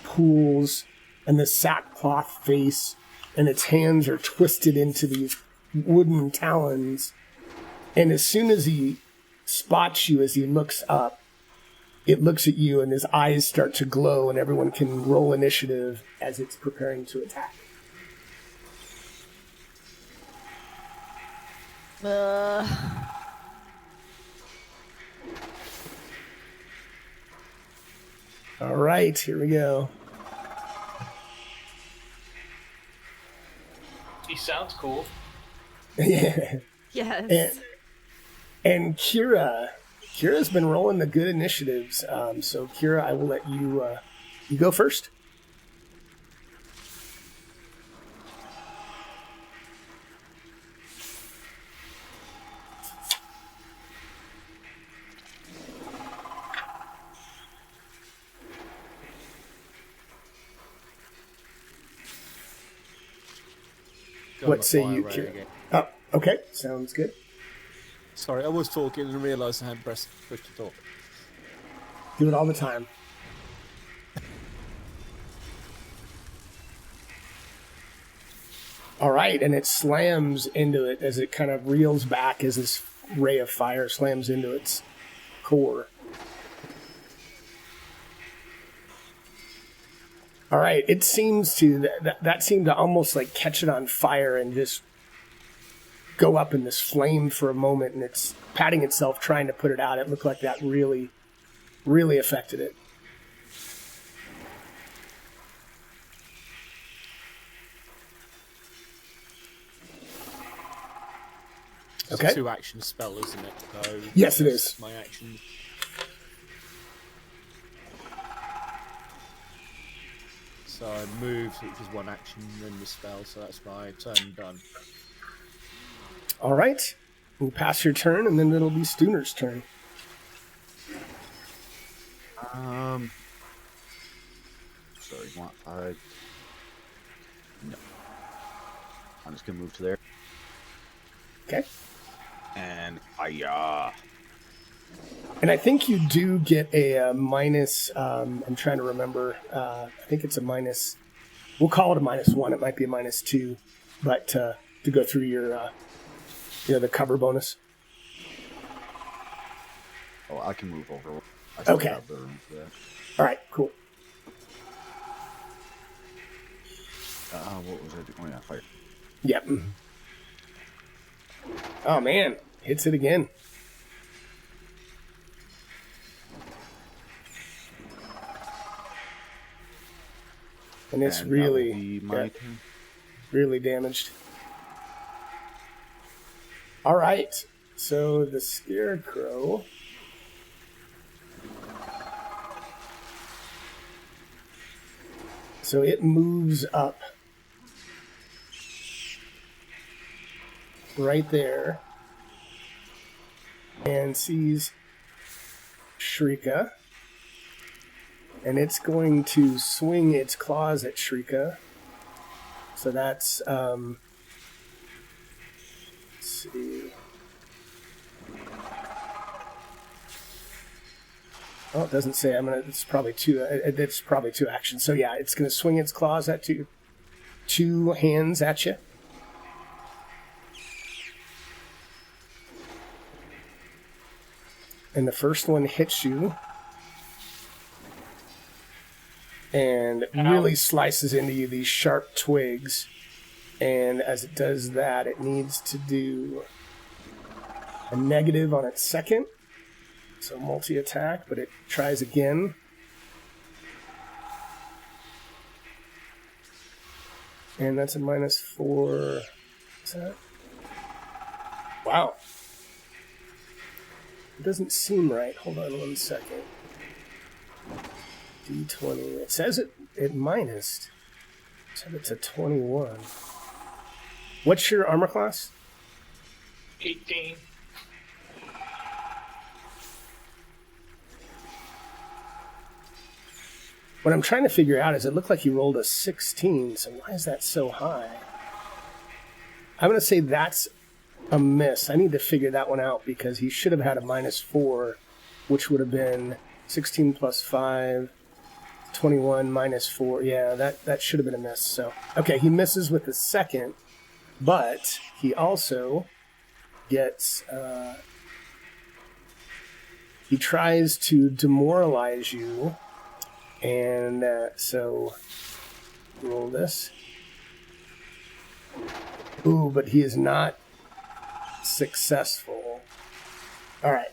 pools and this sackcloth face, and its hands are twisted into these wooden talons. And as soon as he spots you, as he looks up, it looks at you and his eyes start to glow, and everyone can roll initiative as it's preparing to attack. All right, here we go. He sounds cool. Yeah. Yes. And Kira's been rolling the good initiatives. So Kira, I will let you you go first. What say you, Kira? Oh, okay. Sounds good. Sorry, I was talking and realised I hadn't pressed push to talk. Do it all the time. All right, and it slams into it as it kind of reels back as this ray of fire slams into its core. All right, it seems to, that seemed to almost like catch it on fire and just go up in this flame for a moment, and it's patting itself trying to put it out. It looked like that really, really affected it. It's Okay. a 2-action spell, isn't it? So Yes, it is. My action. So I moved, which is 1 action, then the spell, so that's my turn done. All right. We'll pass your turn, and then it'll be Stooner's turn. Sorry, you want 5? No. I'm just gonna move to there. Okay. And fire. And I think you do get a minus, I'm trying to remember, I think it's a minus, we'll call it a -1, it might be a -2, but to go through your, the cover bonus. Oh, I can move over. I still Okay. have the room for that. All right, cool. What was I doing? Oh, yeah, fire. Yep. Oh, man. Hits it again. And it's And that will really, be my turn. really damaged. All right. So the scarecrow. So it moves up right there and sees Shrika. And it's going to swing its claws at Shrika. So that's, let's see. Oh, it doesn't say. It's probably two. It's probably two actions. So yeah, it's gonna swing its claws at two hands at you. And the first one hits you and really slices into you, these sharp twigs. And as it does that, it needs to do a negative on its second. So multi-attack, but it tries again. And that's a -4. Is that? Wow. It doesn't seem right. Hold on 1 second. D20. It says it minused. It said it's a 21. What's your armor class? 18. What I'm trying to figure out is it looked like he rolled a 16, so why is that so high? I'm going to say that's a miss. I need to figure that one out because he should have had a -4, which would have been 16 plus 5, 21 minus 4. Yeah, that should have been a miss. So, okay, he misses with the second, but he also gets... he tries to demoralize you. And so, roll this. Ooh, but he is not successful. All right.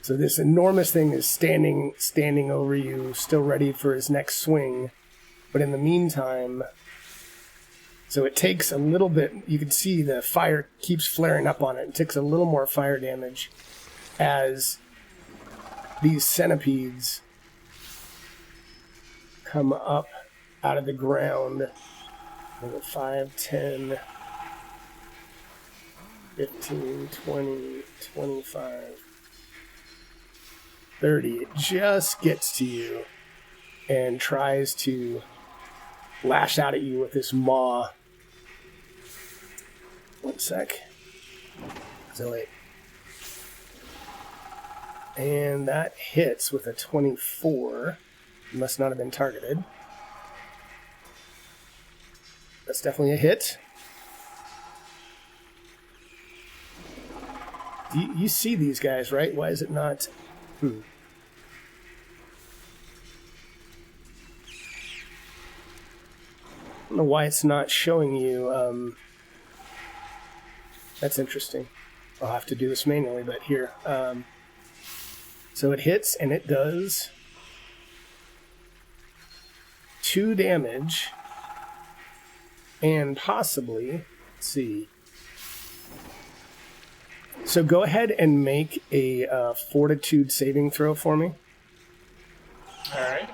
So this enormous thing is standing over you, still ready for his next swing. But in the meantime, so it takes a little bit. You can see the fire keeps flaring up on it. It takes a little more fire damage as these centipedes come up out of the ground. 5, 10, 15, 20, 25, 30. It just gets to you and tries to lash out at you with this maw. 1 sec. So wait. And that hits with a 24. Must not have been targeted. That's definitely a hit. You see these guys, right? Why is it not? I don't know why it's not showing you. That's interesting. I'll have to do this manually, but here. So it hits, and it does 2 damage, and possibly, let's see. So go ahead and make a fortitude saving throw for me. All right.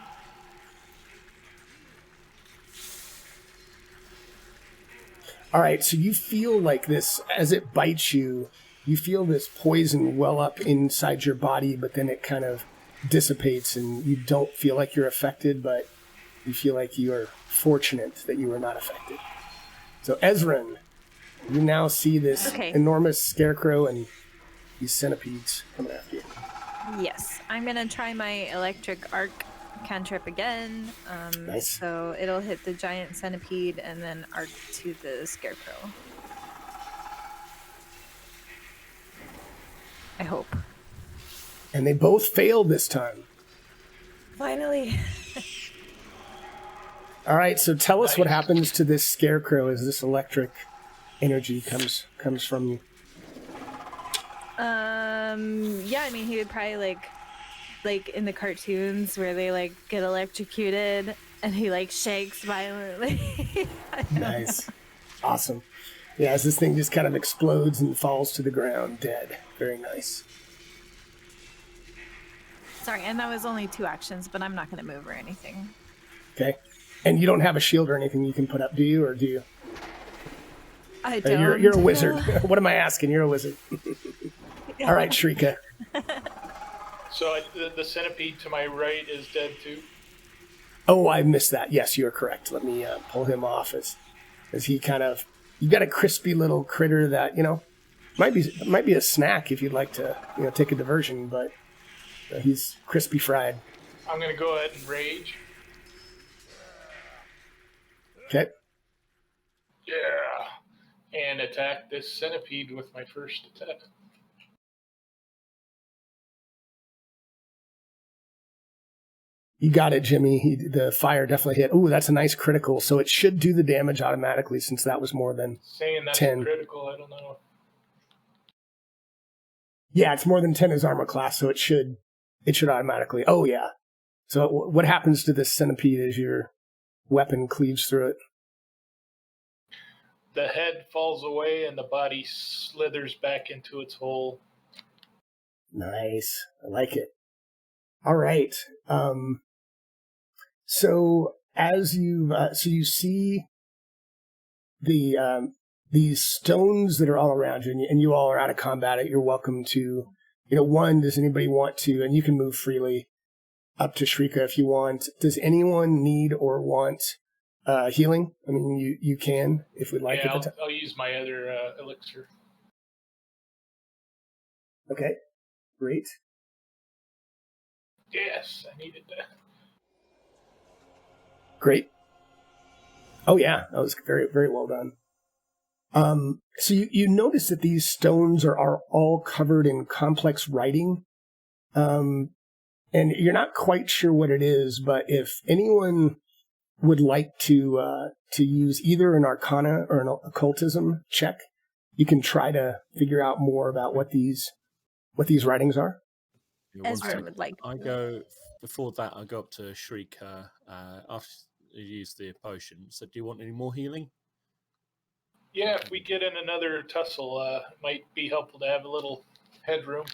All right, so you feel like this, as it bites you, you feel this poison well up inside your body, but then it kind of dissipates, and you don't feel like you're affected, but you feel like you are fortunate that you were not affected. So Ezran, you now see this enormous scarecrow and these centipedes coming after you. Yes, I'm going to try my electric arc cantrip again. Nice. So it'll hit the giant centipede and then arc to the scarecrow. I hope. And they both failed this time. Finally. All right, so tell us what happens to this scarecrow as this electric energy comes from you. Yeah, I mean, he would probably like in the cartoons where they like get electrocuted and he like shakes violently. Nice. Awesome. Yeah, as this thing just kind of explodes and falls to the ground dead. Very nice. Sorry, and that was only 2 actions, but I'm not going to move or anything. Okay. And you don't have a shield or anything you can put up, do you? Or do you? I don't. You're a wizard. What am I asking? You're a wizard. All right, Shrika. So the centipede to my right is dead too. Oh, I missed that. Yes, you're correct. Let me pull him off as he kind of. You got a crispy little critter that might be a snack if you'd like to take a diversion, but he's crispy fried. I'm gonna go ahead and rage. Okay. Yeah, and attack this centipede with my first attack. You got it, Jimmy. The fire definitely hit. Ooh, that's a nice critical. So it should do the damage automatically since that was more than saying that's 10. Critical. I don't know. Yeah, it's more than 10 as armor class, so it should automatically. Oh yeah. So what happens to this centipede as your weapon cleaves through it? The head falls away and the body slithers back into its hole. Nice. I like it. All right. So as you see these stones that are all around you, and you all are out of combat, you're welcome to, one, does anybody want to, and you can move freely up to Shrika if you want. Does anyone need or want healing? I mean, you can, if we'd like. Yeah, I'll use my other elixir. Okay, great. Yes, I needed that. Great. Oh yeah, that was very, very well done. So you notice that these stones are all covered in complex writing, and you're not quite sure what it is. But if anyone would like to use either an Arcana or an Occultism check, you can try to figure out more about what these writings are. Ezra would like. Before that. I go up to Shrika after you use the potion. So, do you want any more healing? Yeah, if we get in another tussle, might be helpful to have a little headroom.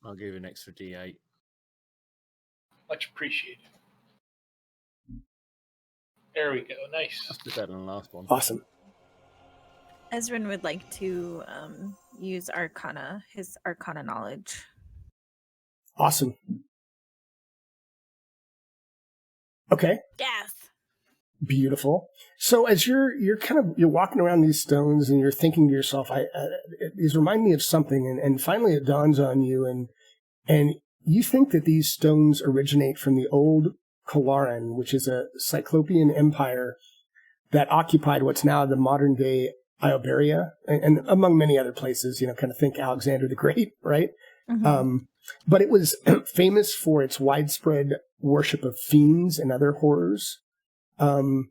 I'll give you an extra D8. Much appreciated. There we go. Nice. That's better than the last one. Awesome. Ezrin would like to use Arcana, his Arcana knowledge. Awesome. Okay. Yes. Beautiful. So as you're walking around these stones and you're thinking to yourself, these remind me of something, and finally it dawns on you, and you think that these stones originate from the old Kalaran, which is a Cyclopean empire that occupied what's now the modern day Ioberia, and among many other places, kind of think Alexander the Great, right? Mm-hmm. But it was famous for its widespread worship of fiends and other horrors. And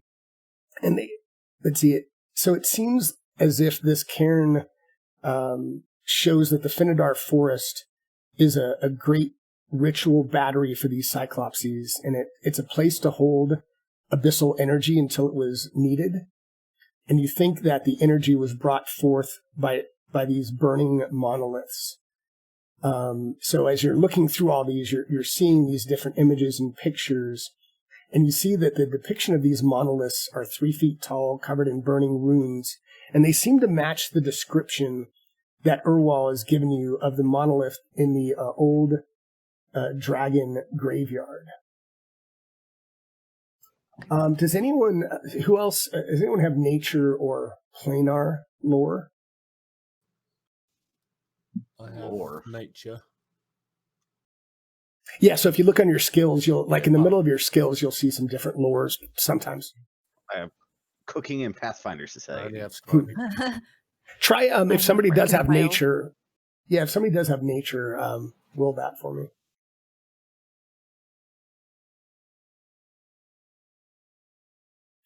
let's see it. So it seems as if this cairn shows that the Finidar forest is a great ritual battery for these Cyclopses, and it's a place to hold abyssal energy until it was needed. And you think that the energy was brought forth by these burning monoliths. So as you're looking through all these, you're seeing these different images and pictures, and you see that the depiction of these monoliths are 3 feet tall, covered in burning runes, and they seem to match the description that Urwal has given you of the monolith in the old dragon graveyard. Does anyone have nature or planar lore? I have nature. Yeah, so if you look on your skills, you'll in the middle of your skills, you'll see some different lores sometimes. I have cooking and Pathfinder Society. Try if somebody does have nature. Yeah, if somebody does have nature, roll that for me.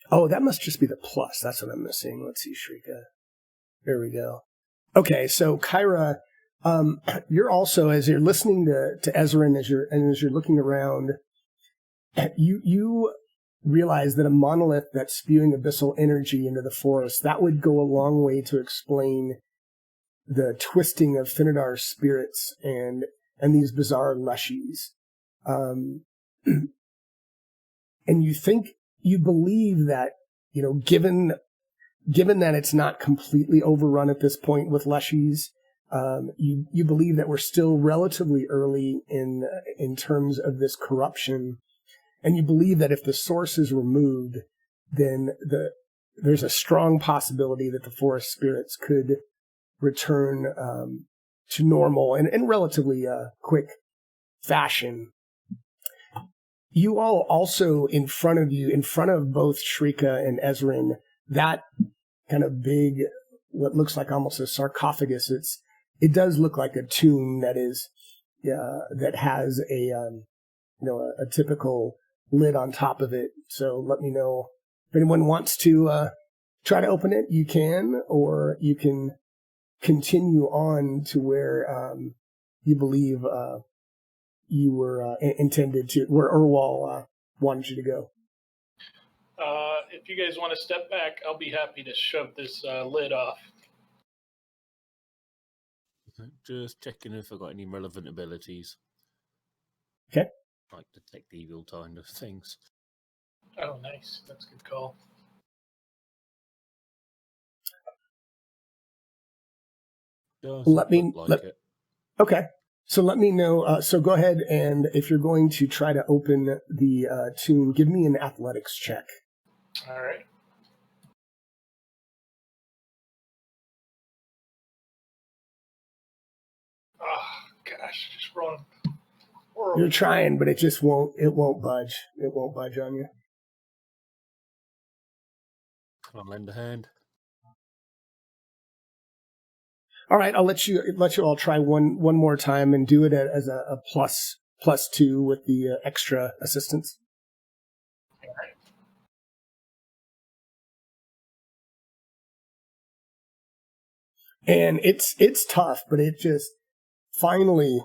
Oh, that must just be the plus. That's what I'm missing. Let's see, Shrika. There we go. Okay, so Kyra, you're also, as you're listening to Ezrin, as you're looking around, you realize that a monolith that's spewing abyssal energy into the forest, that would go a long way to explain the twisting of Finidar's spirits and these bizarre lushies. And you believe that, given given that it's not completely overrun at this point with leshies, you believe that we're still relatively early in terms of this corruption, and you believe that if the source is removed, then there's a strong possibility that the forest spirits could return to normal in relatively quick fashion. You all also in front of both Shrika and Ezrin, that kind of big, what looks like almost a sarcophagus. It does look like a tomb that has a typical lid on top of it. So let me know if anyone wants to try to open it. You can, or you can continue on to where you believe you were intended to, where Urwal wanted you to go. If you guys want to step back, I'll be happy to shove this lid off. Just checking if I've got any relevant abilities. Okay. Like detect evil kind of things. Oh, nice. That's a good call. Doesn't look like it. Okay. So let me know. So go ahead, and if you're going to try to open the tomb, give me an athletics check. All right. Oh, gosh. Just rolling. Horrible. You're trying, but it won't budge. It won't budge on you. Can I lend a hand? All right, I'll let you all try one more time and do it as a +2 with the extra assistance. All right. And it's tough, but it just finally,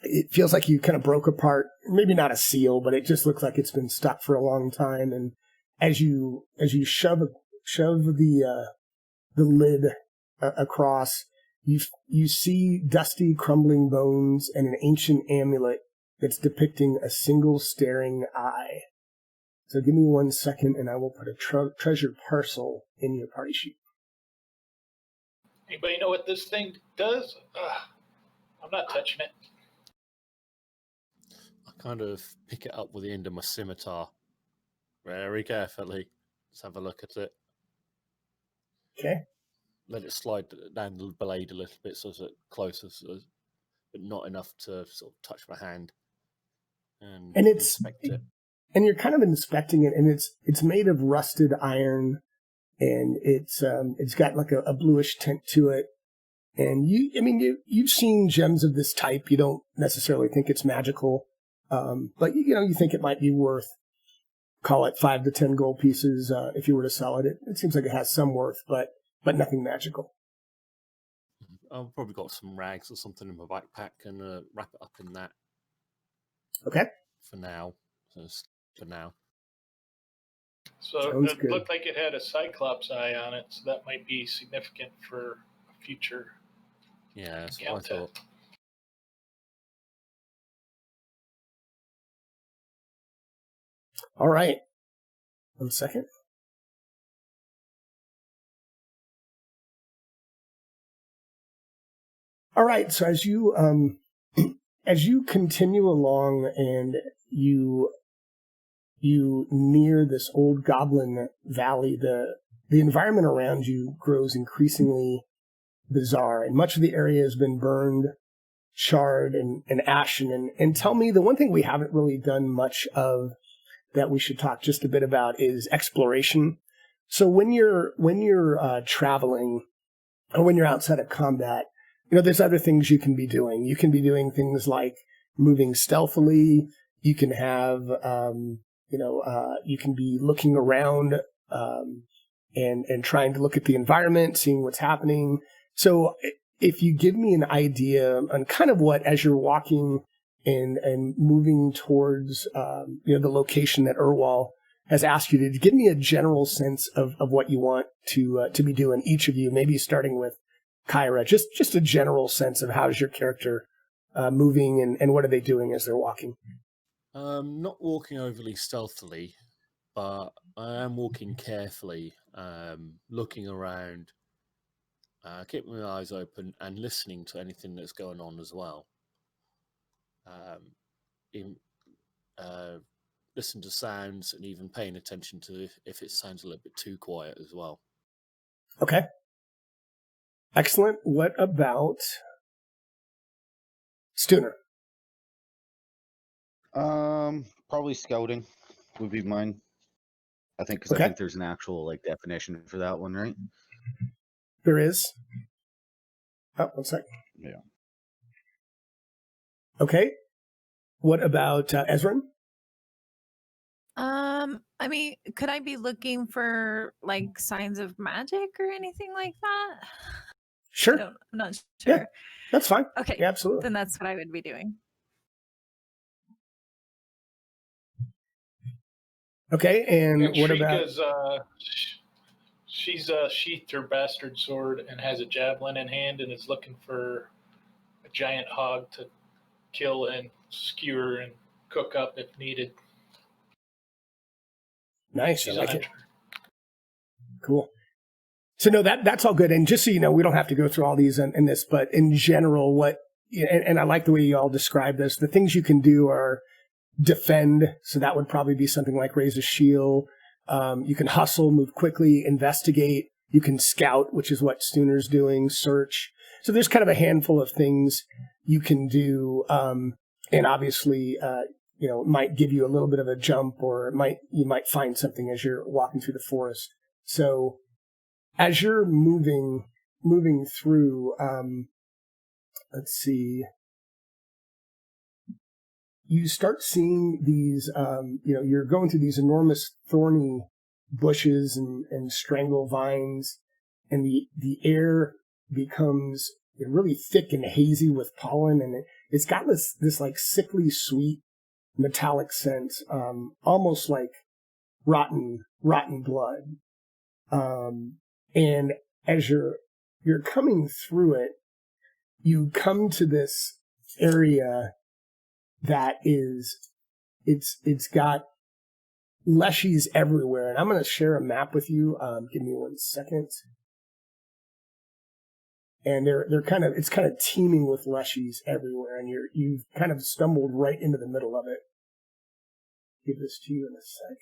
it feels like you kind of broke apart. Maybe not a seal, but it just looks like it's been stuck for a long time. And as you shove the lid across, you see dusty, crumbling bones and an ancient amulet that's depicting a single staring eye. So give me 1 second, and I will put a treasure parcel in your party sheet. Anybody know what this thing does? I'm not touching it. I kind of pick it up with the end of my scimitar. Very carefully. Let's have a look at it. Okay. Let it slide down the blade a little bit so it's closer, but not enough to sort of touch my hand. And inspect it. And you're kind of inspecting it, and it's made of rusted iron, and it's got like a bluish tint to it. And you've seen gems of this type. You don't necessarily think it's magical, but you think it might be worth, call it 5 to 10 gold pieces if you were to sell it. It seems like it has some worth, but nothing magical. I've probably got some rags or something in my backpack and wrap it up in that. Okay. For now. So Sounds it good. looked like it had a cyclops eye on it, so that might be significant for a future. Yeah, that's what I thought. All right. 1 second. All right. So as you continue along and you near this old goblin valley, the environment around you grows increasingly bizarre, and much of the area has been burned, charred, and ashen. And tell me, the one thing we haven't really done much of that we should talk just a bit about is exploration. So when you're traveling, or when you're outside of combat, there's other things you can be doing. You can be doing things like moving stealthily. You can have, you can be looking around and trying to look at the environment, seeing what's happening. So if you give me an idea on kind of what, as you're walking and moving towards, the location that Urwal has asked you to, give me a general sense of what you want to be doing, each of you, maybe starting with Kyra, just a general sense of how's your character moving and what are they doing as they're walking? Not walking overly stealthily, but I am walking carefully looking around, keeping my eyes open and listening to anything that's going on as well. Listen to sounds and even paying attention to if it sounds a little bit too quiet as well. Okay. Excellent. What about Stooner? Probably scouting would be mine. I think because I think there's an actual like definition for that one, right? There is. Oh, 1 second. Yeah. Okay. What about Ezrin? I mean, could I be looking for like signs of magic or anything like that? Sure. I'm not sure. Yeah, that's fine. Okay. Yeah, absolutely. Then that's what I would be doing. Okay, and what Shrika's, about? She's sheathed her bastard sword and has a javelin in hand and is looking for a giant hog to kill and skewer and cook up if needed. Nice. She's I like a it. Cool. So no, that's all good. And just so you know, we don't have to go through all these in this, but in general, and I like the way you all describe this. The things you can do are defend. So that would probably be something like raise a shield. You can hustle, move quickly, investigate. You can scout, which is what Stooner's doing, search. So there's kind of a handful of things you can do. And obviously, it might give you a little bit of a jump, or you might find something as you're walking through the forest. So as you're moving through, let's see, you start seeing these, you're going through these enormous thorny bushes and strangle vines, and the air becomes really thick and hazy with pollen, and it's got this like sickly sweet metallic scent, almost like rotten blood. And as you're coming through it, you come to this area that it's got leshies everywhere. And I'm going to share a map with you. Give me 1 second. And it's kind of teeming with leshies everywhere, and you've kind of stumbled right into the middle of it. Give this to you in a sec.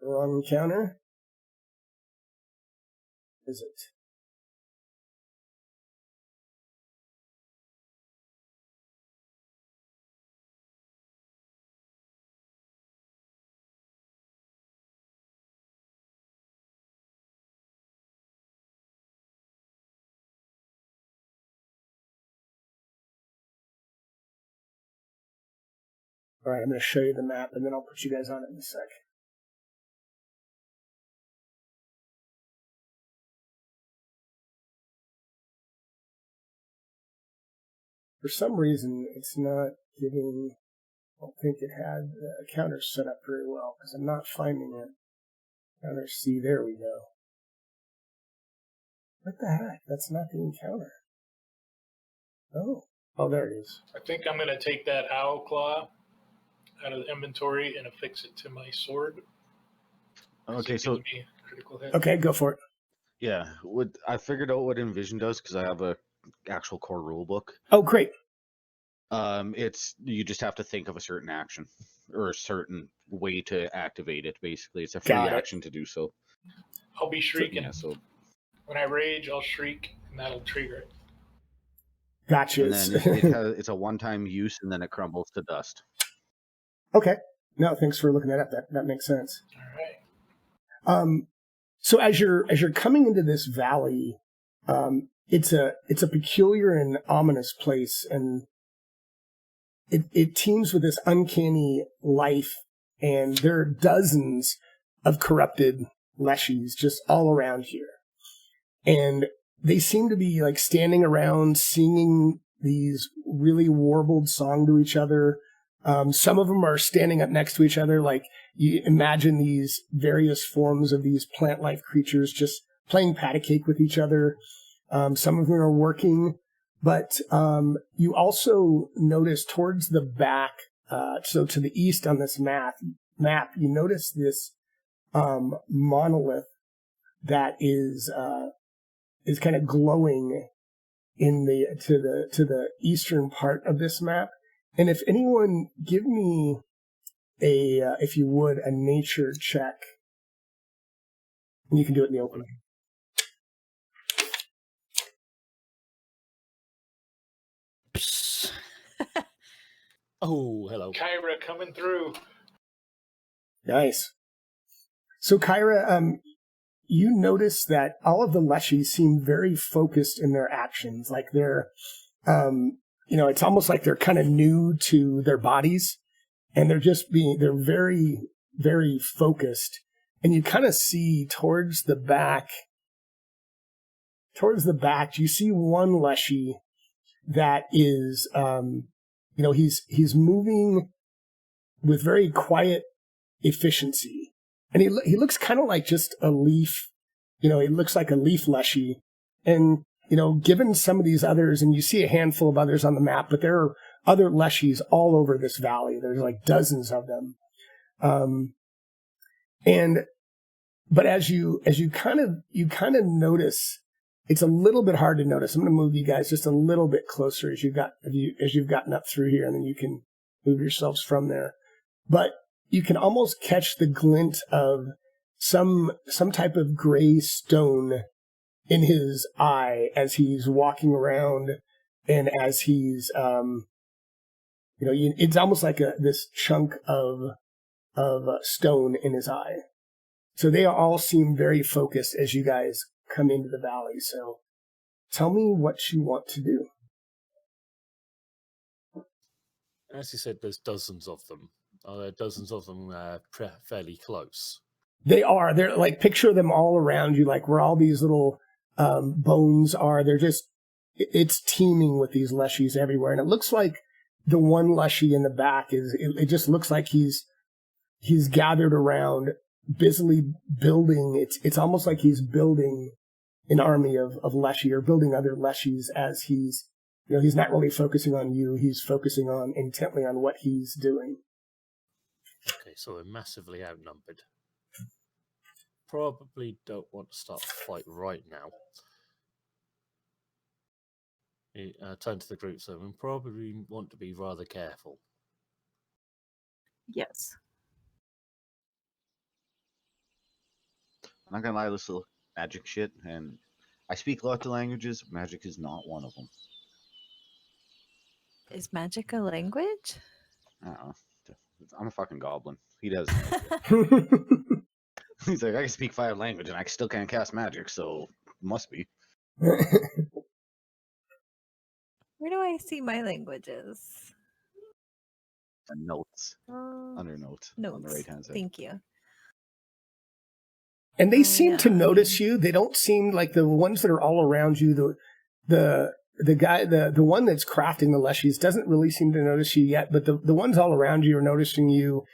Wrong encounter. Is it? All right, I'm going to show you the map, and then I'll put you guys on it in a sec. For some reason, it's not giving. I don't think it had the counter set up very well, because I'm not finding it. Counter C, there we go. What the heck? That's not the encounter. Oh, there it is. I think I'm going to take that owl claw out of the inventory and affix it to my sword. Okay, so critical hit. Okay, go for it. Yeah, I figured out what Envision does because I have a actual core rule book. Oh, great. It's you just have to think of a certain action or a certain way to activate it. Basically, it's a free action to do so. I'll be shrieking. Yeah, so when I rage, I'll shriek, and that'll trigger it. Gotcha. And then it's a one-time use, and then it crumbles to dust. Okay. No, thanks for looking that up. That makes sense. All right. So as you're coming into this valley, it's a peculiar and ominous place, and it teems with this uncanny life, and there are dozens of corrupted leshies just all around here. And they seem to be like standing around singing these really warbled song to each other. Some of them are standing up next to each other, like you imagine these various forms of these plant life creatures just playing patty cake with each other. Some of them are working But you also notice towards the back, so to the east on this map, you notice this monolith that is kind of glowing in to the eastern part of this map. And if anyone, give me if you would, a nature check. And you can do it in the open. Oh, hello. Kyra coming through. Nice. So Kyra, you notice that all of the Leshies seem very focused in their actions. Like they're, it's almost like they're kind of new to their bodies, and they're very, very focused. And you kind of see towards the back, you see one Leshie that is, he's moving with very quiet efficiency. And he looks kind of like just a leaf, he looks like a leaf Leshie. And, given some of these others, and you see a handful of others on the map, but there are other Leshies all over this valley. There's like dozens of them. But as you kind of notice, it's a little bit hard to notice. I'm going to move you guys just a little bit closer as you've gotten up through here, and then you can move yourselves from there. But you can almost catch the glint of some type of gray stone in his eye as he's walking around, and as he's, it's almost like this chunk of stone in his eye. So they all seem very focused as you guys come into the valley. So tell me what you want to do. As you said, there's dozens of them. Are there dozens of them fairly close? They are. They're like, picture them all around you, like where all these little bones are. It's teeming with these Leshies everywhere. And it looks like the one Leshie in the back it just looks like he's gathered around, busily building. It's almost like he's building an army of Leshie, or building other Leshies as he's not really focusing on you. He's focusing intently on what he's doing. Okay, so we're massively outnumbered. Probably don't want to start the fight right now. Turn to the group, so we probably want to be rather careful. Yes. I'm not gonna lie, this little magic shit, and I speak lots of languages. Magic is not one of them. Is magic a language? I don't know. I'm a fucking goblin. He does. He's like, I can speak 5 languages and I still can't cast magic, so must be. Where do I see my languages? Notes. Under notes. Notes. On the right hand side. Thank you. And they seem to notice you. They don't seem like the ones that are all around you. The guy, the one that's crafting the Leshies doesn't really seem to notice you yet, but the ones all around you are noticing you.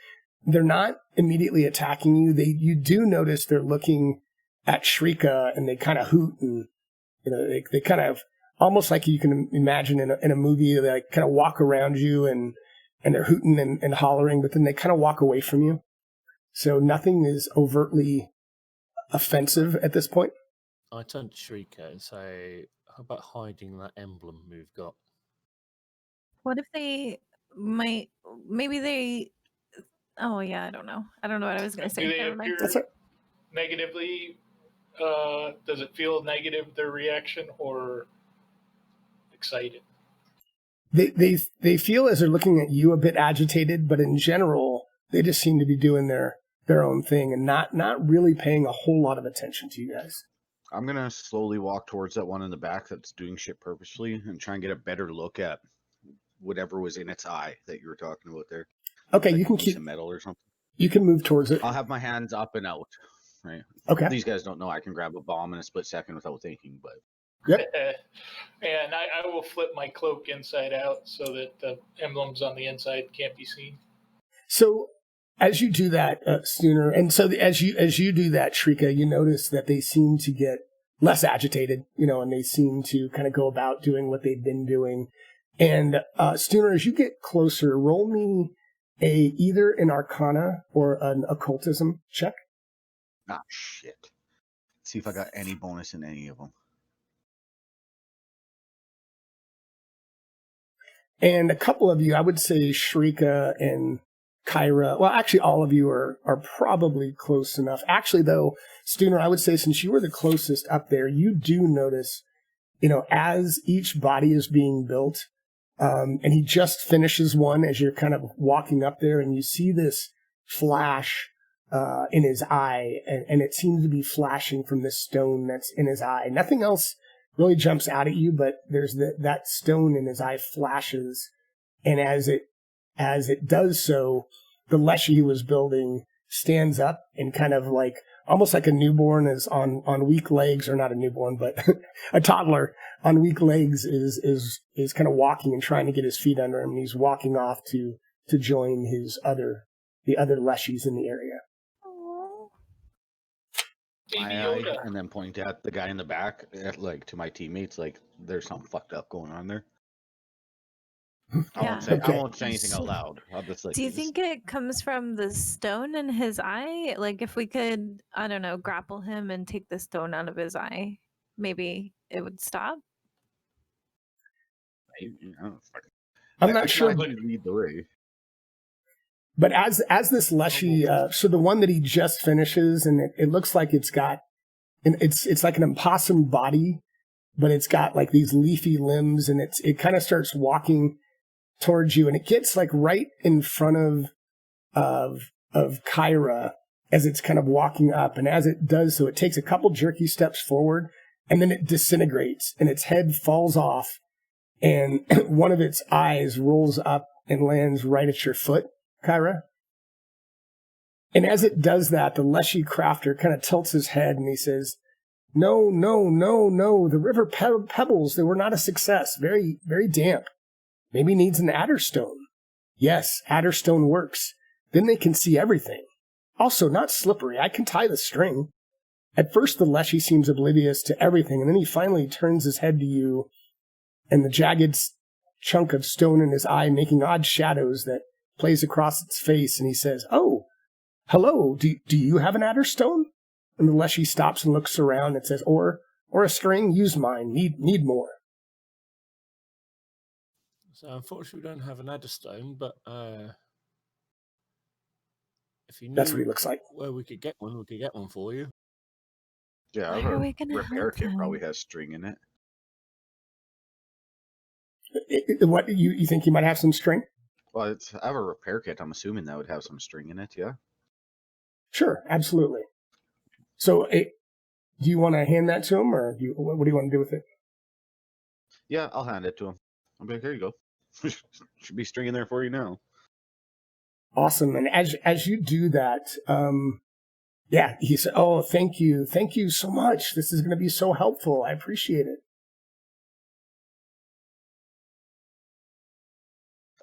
They're not immediately attacking you. You do notice they're looking at Shrika, and they kind of hoot, and they kind of, almost like you can imagine in a movie, they like kind of walk around you and they're hooting and hollering, but then they kind of walk away from you. So nothing is overtly offensive at this point. I turn to Shrika and say, how about hiding that emblem we've got? What if they might, maybe they, oh yeah, I don't know what I was going to say. Do they Never mind. appear negatively? Does it feel negative, their reaction, or excited? They feel, as they're looking at you, a bit agitated, but in general, they just seem to be doing their own thing and not really paying a whole lot of attention to you guys. I'm going to slowly walk towards that one in the back that's doing shit purposely and try and get a better look at whatever was in its eye that you were talking about there. Okay, like you can keep metal or something. You can move towards it. I'll have my hands up and out. Right. Okay. These guys don't know I can grab a bomb in a split second without thinking, but. Yep. And I will flip my cloak inside out so that the emblems on the inside can't be seen. So as you do that, Stooner, and so as you do that, Shrika, you notice that they seem to get less agitated, and they seem to kind of go about doing what they've been doing. And Stooner, as you get closer, roll me either an Arcana or an Occultism check. Ah, shit. Let's see if I got any bonus in any of them. And a couple of you, I would say Shrika and Kyra, well, actually all of you are probably close enough. Actually, though, Stooner, I would say since you were the closest up there, you do notice, as each body is being built, and he just finishes one as you're kind of walking up there, and you see this flash in his eye, and it seems to be flashing from this stone that's in his eye. Nothing else really jumps out at you, but there's that stone in his eye flashes, and as it does so, the Leshy he was building stands up and kind of like, almost like a newborn is on weak legs, or not a newborn, but a toddler on weak legs is kind of walking and trying to get his feet under him, and he's walking off to join the other Leshies in the area. And then point at the guy in the back, to my teammates, like there's something fucked up going on there. Yeah. I won't say anything out loud. I'll just Do you think it comes from the stone in his eye? Like if we could, I don't know, grapple him and take the stone out of his eye, maybe it would stop? I'm not sure. Lead the way. But as this Leshy, so the one that he just finishes, and it looks like it's got, and it's like an opossum body, but it's got like these leafy limbs, and it kind of starts walking towards you, and it gets like right in front of Kyra as it's kind of walking up, and as it does so, it takes a couple jerky steps forward, and then it disintegrates, and its head falls off, and one of its eyes rolls up and lands right at your foot, Kyra. And as it does that, the Leshy crafter kind of tilts his head and he says, No, the river pebbles, they were not a success. Very, very damp. Maybe needs an adderstone. Yes, adderstone works. Then they can see everything. Also, not slippery. I can tie the string. At first, the Leshy seems oblivious to everything, and then he finally turns his head to you, and the jagged chunk of stone in his eye making odd shadows that plays across its face, and he says, Oh, hello, do you have an adderstone? And the Leshy stops and looks around and says, Or a string, use mine, need more. So unfortunately we don't have an adderstone, but if you knew that's what he looks like. Where we could get one for you. Yeah, Why are we gonna repair help kit him? probably has string in it. What you think he might have some string? Well, I have a repair kit. I'm assuming that would have some string in it. Yeah. Sure, absolutely. So, do you want to hand that to him, or what do you want to do with it? Yeah, I'll hand it to him. I'll be like, here you go. Should be string in there for you now. Awesome. And as you do that, he said, "Oh, thank you so much. This is going to be so helpful. I appreciate it."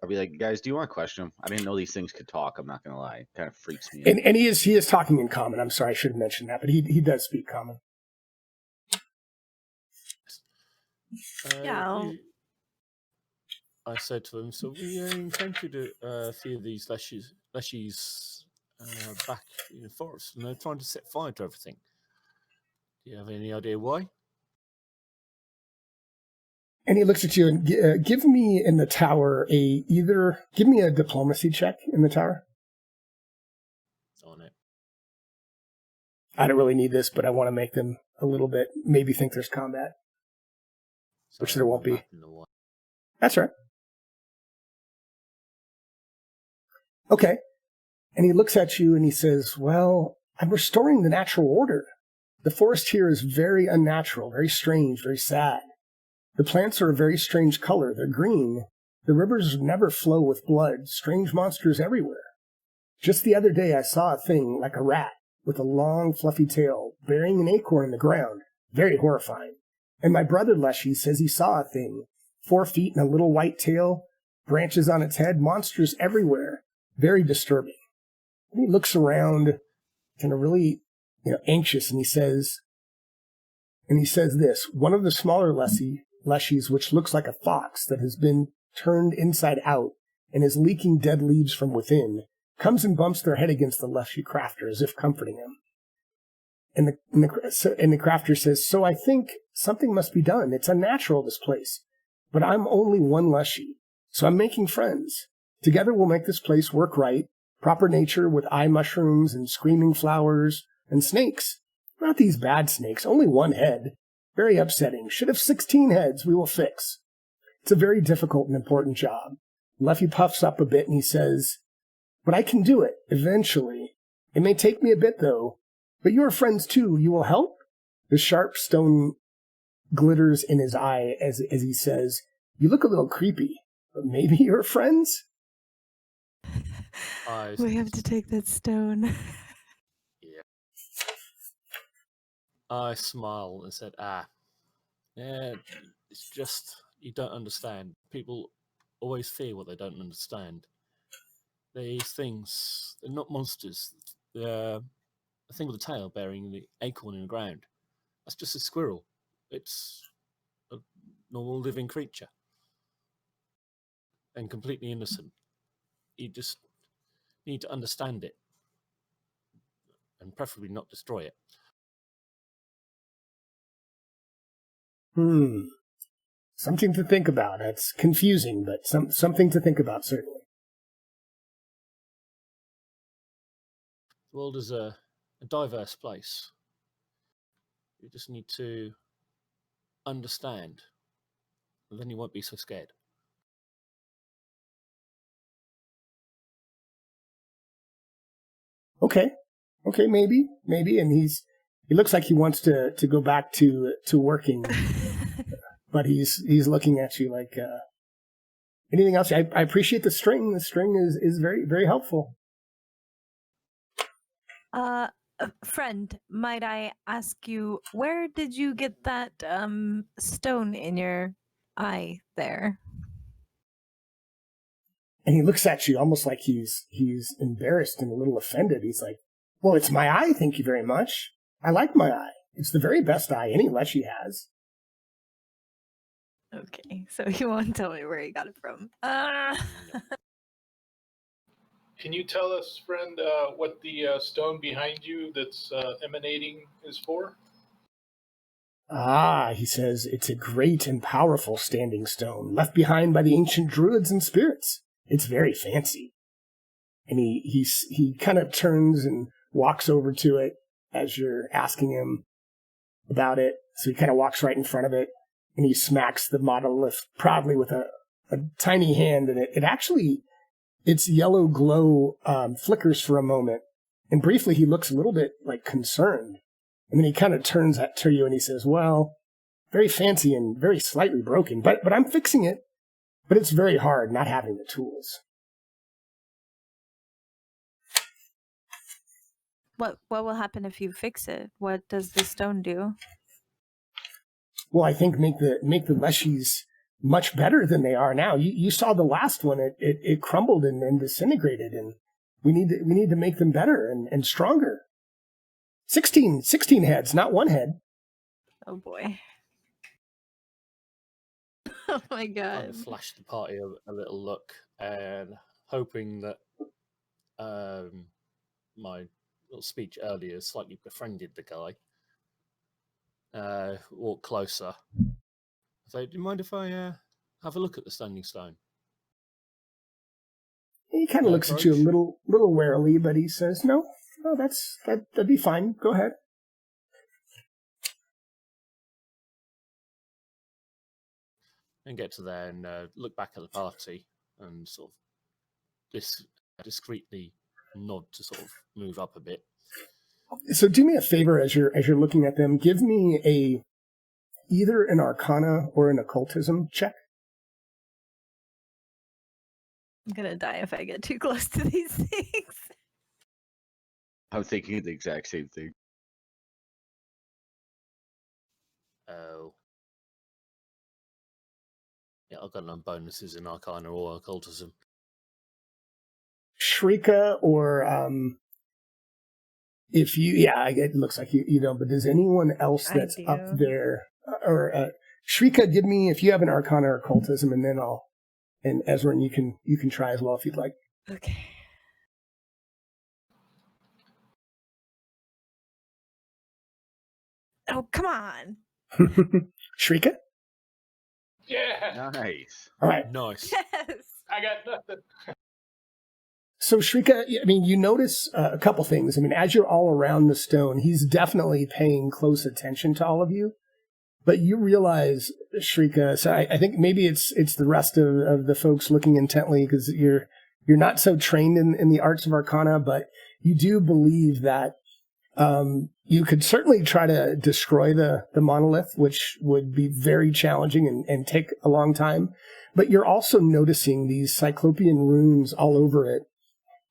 I'll be like, guys, do you want to question him? I didn't know these things could talk. I'm not going to lie. It kind of freaks me out. And he is talking in common. I'm sorry, I should have mentioned that, but he does speak common. I said to him, so we encountered a few of these leshies back in the forest, and they're trying to set fire to everything. Do you have any idea why? And he looks at you and give me in the tower give me a diplomacy check in the tower. On it. I don't really need this, but I want to make them a little bit, maybe think there's combat. Sorry, which there won't be. The That's right. Okay. And he looks at you and he says, well, I'm restoring the natural order. The forest here is very unnatural, very strange, very sad. The plants are a very strange color. They're green. The rivers never flow with blood. Strange monsters everywhere. Just the other day I saw a thing like a rat with a long, fluffy tail, burying an acorn in the ground. Very horrifying. And my brother Leshy says he saw a thing, 4 feet and a little white tail, branches on its head, monsters everywhere. Very disturbing. And he looks around, kind of really, anxious, and he says, And he says this, one of the smaller leshies, which looks like a fox that has been turned inside out and is leaking dead leaves from within, comes and bumps their head against the leshy crafter as if comforting him. And the crafter says, so I think something must be done. It's unnatural, this place. But I'm only one leshy, so I'm making friends. Together we'll make this place work right, proper nature with eye mushrooms and screaming flowers and snakes. Not these bad snakes, only one head. Very upsetting. Should have 16 heads, we will fix. It's a very difficult and important job. Leffy puffs up a bit and he says, but I can do it, eventually. It may take me a bit, though. But you are friends, too. You will help? The sharp stone glitters in his eye as he says, you look a little creepy, but maybe you're friends? We have to take that stone. Yeah. I smiled and said, yeah, it's just, you don't understand. People always fear what they don't understand. These things, they're not monsters. They're a thing with a tail bearing the acorn in the ground. That's just a squirrel. It's a normal living creature. And completely innocent. You just need to understand it. And preferably not destroy it. Something to think about. It's confusing, but something to think about, certainly. The world is a diverse place. You just need to understand, and then you won't be so scared. Okay, maybe, and he looks like he wants to go back to working, but he's looking at you like anything else. I appreciate the string. The string is very, very helpful. Friend, might I ask you, where did you get that stone in your eye there? And he looks at you almost like he's embarrassed and a little offended. He's like, well, it's my eye, thank you very much. I like my eye. It's the very best eye any leshy has. Okay, so you won't tell me where you got it from. Can you tell us, friend, what the stone behind you that's emanating is for? He says, it's a great and powerful standing stone, left behind by the ancient druids and spirits. It's very fancy. And he kind of turns and walks over to it as you're asking him about it. So he kind of walks right in front of it, and he smacks the monolith proudly with a tiny hand, and it actually, its yellow glow flickers for a moment. And briefly, he looks a little bit like concerned. And then he kind of turns to you and he says, well, very fancy and very slightly broken, but I'm fixing it. But it's very hard not having the tools. What will happen if you fix it? What does the stone do? Well, I think make the leshies much better than they are now. You saw the last one; it crumbled and disintegrated, and we need to make them better and stronger. 16 heads, not one head. Oh boy! Oh my god! I flashed the party a little look, and hoping that my little speech earlier slightly befriended the guy. Walk closer. So, do you mind if I have a look at the standing stone? He kind of looks at you a little warily, but he says, "No, that'd be fine. Go ahead." And get to there and look back at the party and sort of discreetly nod to sort of move up a bit. So do me a favor as you're looking at them. Give me either an Arcana or an Occultism check. I'm gonna die if I get too close to these things. I'm thinking the exact same thing. Oh. Yeah, I've got no bonuses in Arcana or Occultism. Shrika or if you, yeah, it looks like you don't, but does anyone else I that's up do. there, or Shrika, give me, if you have an Arcana or Occultism, and then and Ezra, you can try as well if you'd like. Okay. Oh, come on. Shrika? Yeah, Nice. All right. Nice. Yes. I got nothing. So Shrika, I mean, you notice a couple things. I mean, as you're all around the stone, he's definitely paying close attention to all of you. But you realize, Shrika, so I think maybe it's the rest of the folks looking intently because you're not so trained in the arts of Arcana, but you do believe that you could certainly try to destroy the monolith, which would be very challenging and take a long time. But you're also noticing these Cyclopean runes all over it.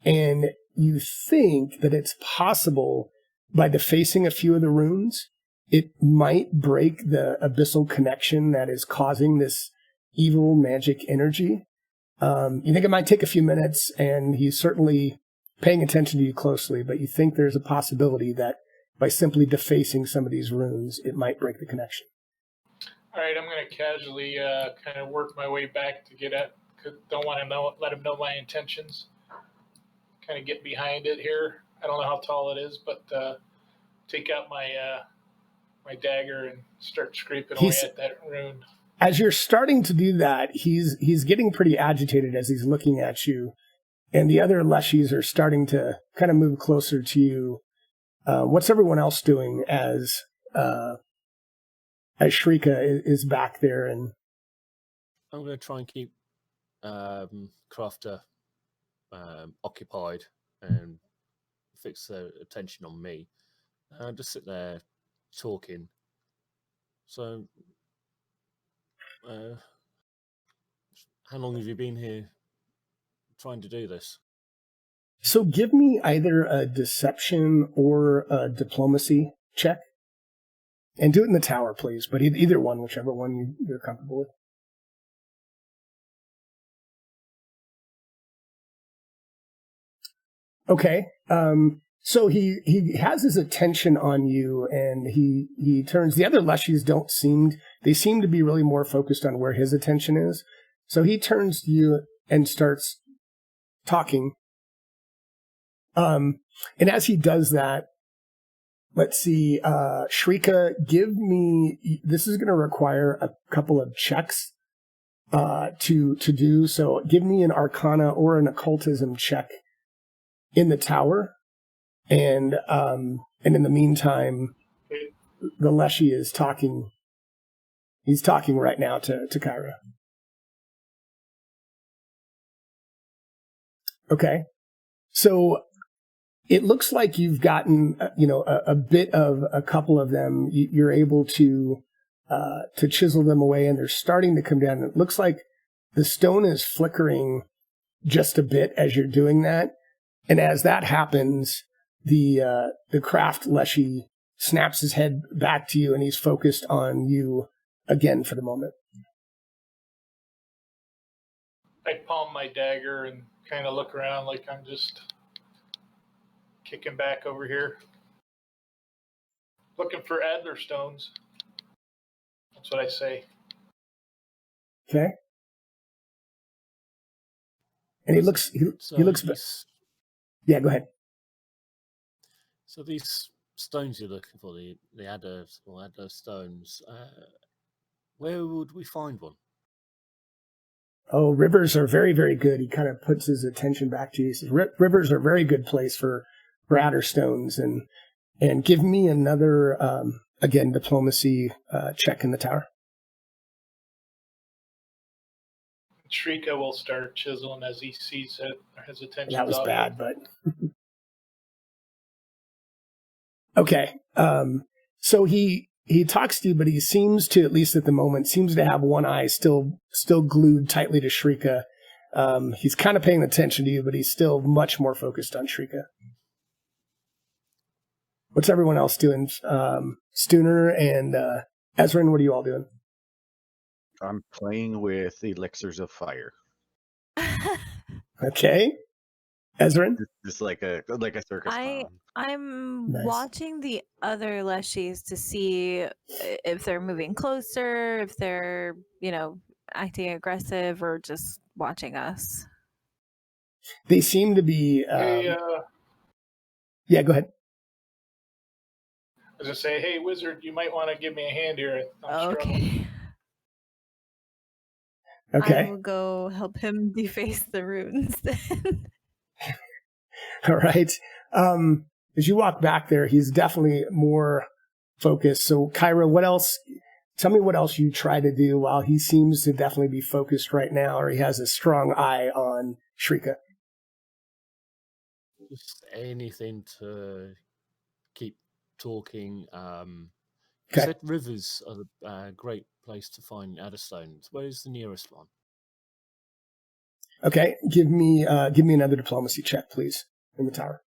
And you think that it's possible by defacing a few of the runes, it might break the abyssal connection that is causing this evil magic energy. You think it might take a few minutes, and he's certainly paying attention to you closely, but you think there's a possibility that by simply defacing some of these runes, it might break the connection. All right, I'm going to casually kind of work my way back to get at. Don't want to let him know my intentions. Kind of get behind it here. I don't know how tall it is, but take out my my dagger and start scraping away at that rune. As you're starting to do that, he's getting pretty agitated as he's looking at you, and the other Leshies are starting to kind of move closer to you. What's everyone else doing as Shrika is back there? And I'm going to try and keep Crafter occupied and fix their attention on me. Just sit there talking. So, how long have you been here trying to do this? so give me either a deception or a diplomacy check. And do it in the tower, please. But either one, whichever one you're comfortable with. Okay. So he has his attention on you, and he turns. The other Leshies they seem to be really more focused on where his attention is. So he turns to you and starts talking. And as he does that, let's see, Shrika, this is going to require a couple of checks to do. So give me an Arcana or an Occultism check in the tower. And in the meantime, the Leshy is talking. He's talking right now to Kyra. Okay. So it looks like you've gotten, a bit of a couple of them. You're able to chisel them away, and they're starting to come down. It looks like the stone is flickering just a bit as you're doing that. And as that happens, the craft Leshy snaps his head back to you, and he's focused on you again for the moment. I palm my dagger and kind of look around like I'm just kicking back over here. Looking for adler stones. That's what I say. Okay. And he looks yeah, go ahead. So these stones you're looking for, the adder stones, where would we find one? Oh, rivers are very, very good. He kind of puts his attention back to you. He says, rivers are a very good place for adder stones. And give me another, again, diplomacy check in the tower. Shrika will start chiseling as he sees it. His attention. That was bad, but... Okay. So he talks to you, but he seems to, at least at the moment, seems to have one eye still glued tightly to Shrika. He's kind of paying attention to you, but he's still much more focused on Shrika. What's everyone else doing? Stooner and Ezrin, what are you all doing? I'm playing with elixirs of fire. Okay. Ezrin? Just like a circus clown. I'm Nice. watching the other leshies to see if they're moving closer, if they're, acting aggressive, or just watching us. They seem to be. Hey, Yeah, go ahead. I was gonna say, hey, wizard, you might want to give me a hand here. I'm struggling. Okay. I Okay. will go help him deface the runes then. All right. As you walk back there, he's definitely more focused. So, Kyra, what else? Tell me what else you try to do while he seems to definitely be focused right now, or he has a strong eye on Shrika. Just anything to keep talking. You Okay. said rivers are a great place to find Adderstones. Where is the nearest one? Okay. Give me another diplomacy check, please, in the tower.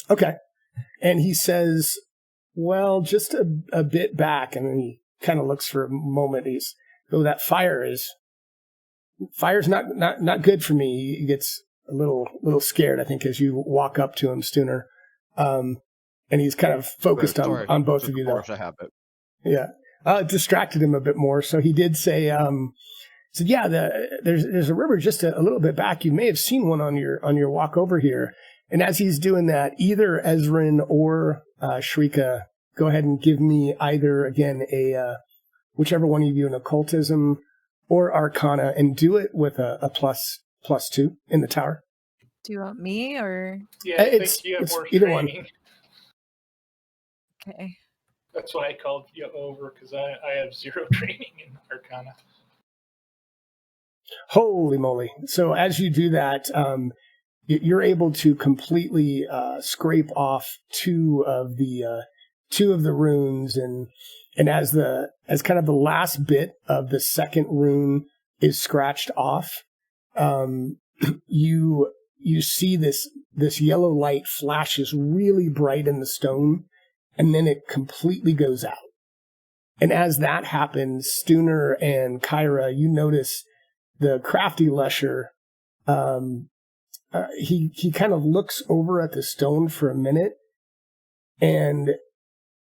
Okay. And he says, well, just a bit back, and then he kind of looks for a moment. That fire's not good for me. He gets a little scared, I think, as you walk up to him, Stooner. And he's kind of focused on both of you, though. I have it. Yeah. It distracted him a bit more. So he did say, yeah, there's a river just a little bit back. You may have seen one on your walk over here. And as he's doing that, either Ezrin or Shrika, go ahead and give me either, again, whichever one of you, an occultism or arcana, and do it with a +2 in the tower. Do you want me or? Yeah, I think you have more either training. one. Okay. That's why I called you over, because I have 0 training in Arcana. Holy moly. So as you do that, you're able to completely scrape off two of the runes, and as kind of the last bit of the second rune is scratched off, you see this yellow light flashes really bright in the stone, and then it completely goes out. And as that happens, Stooner and Kyra, you notice the crafty Lesher. He kind of looks over at the stone for a minute, and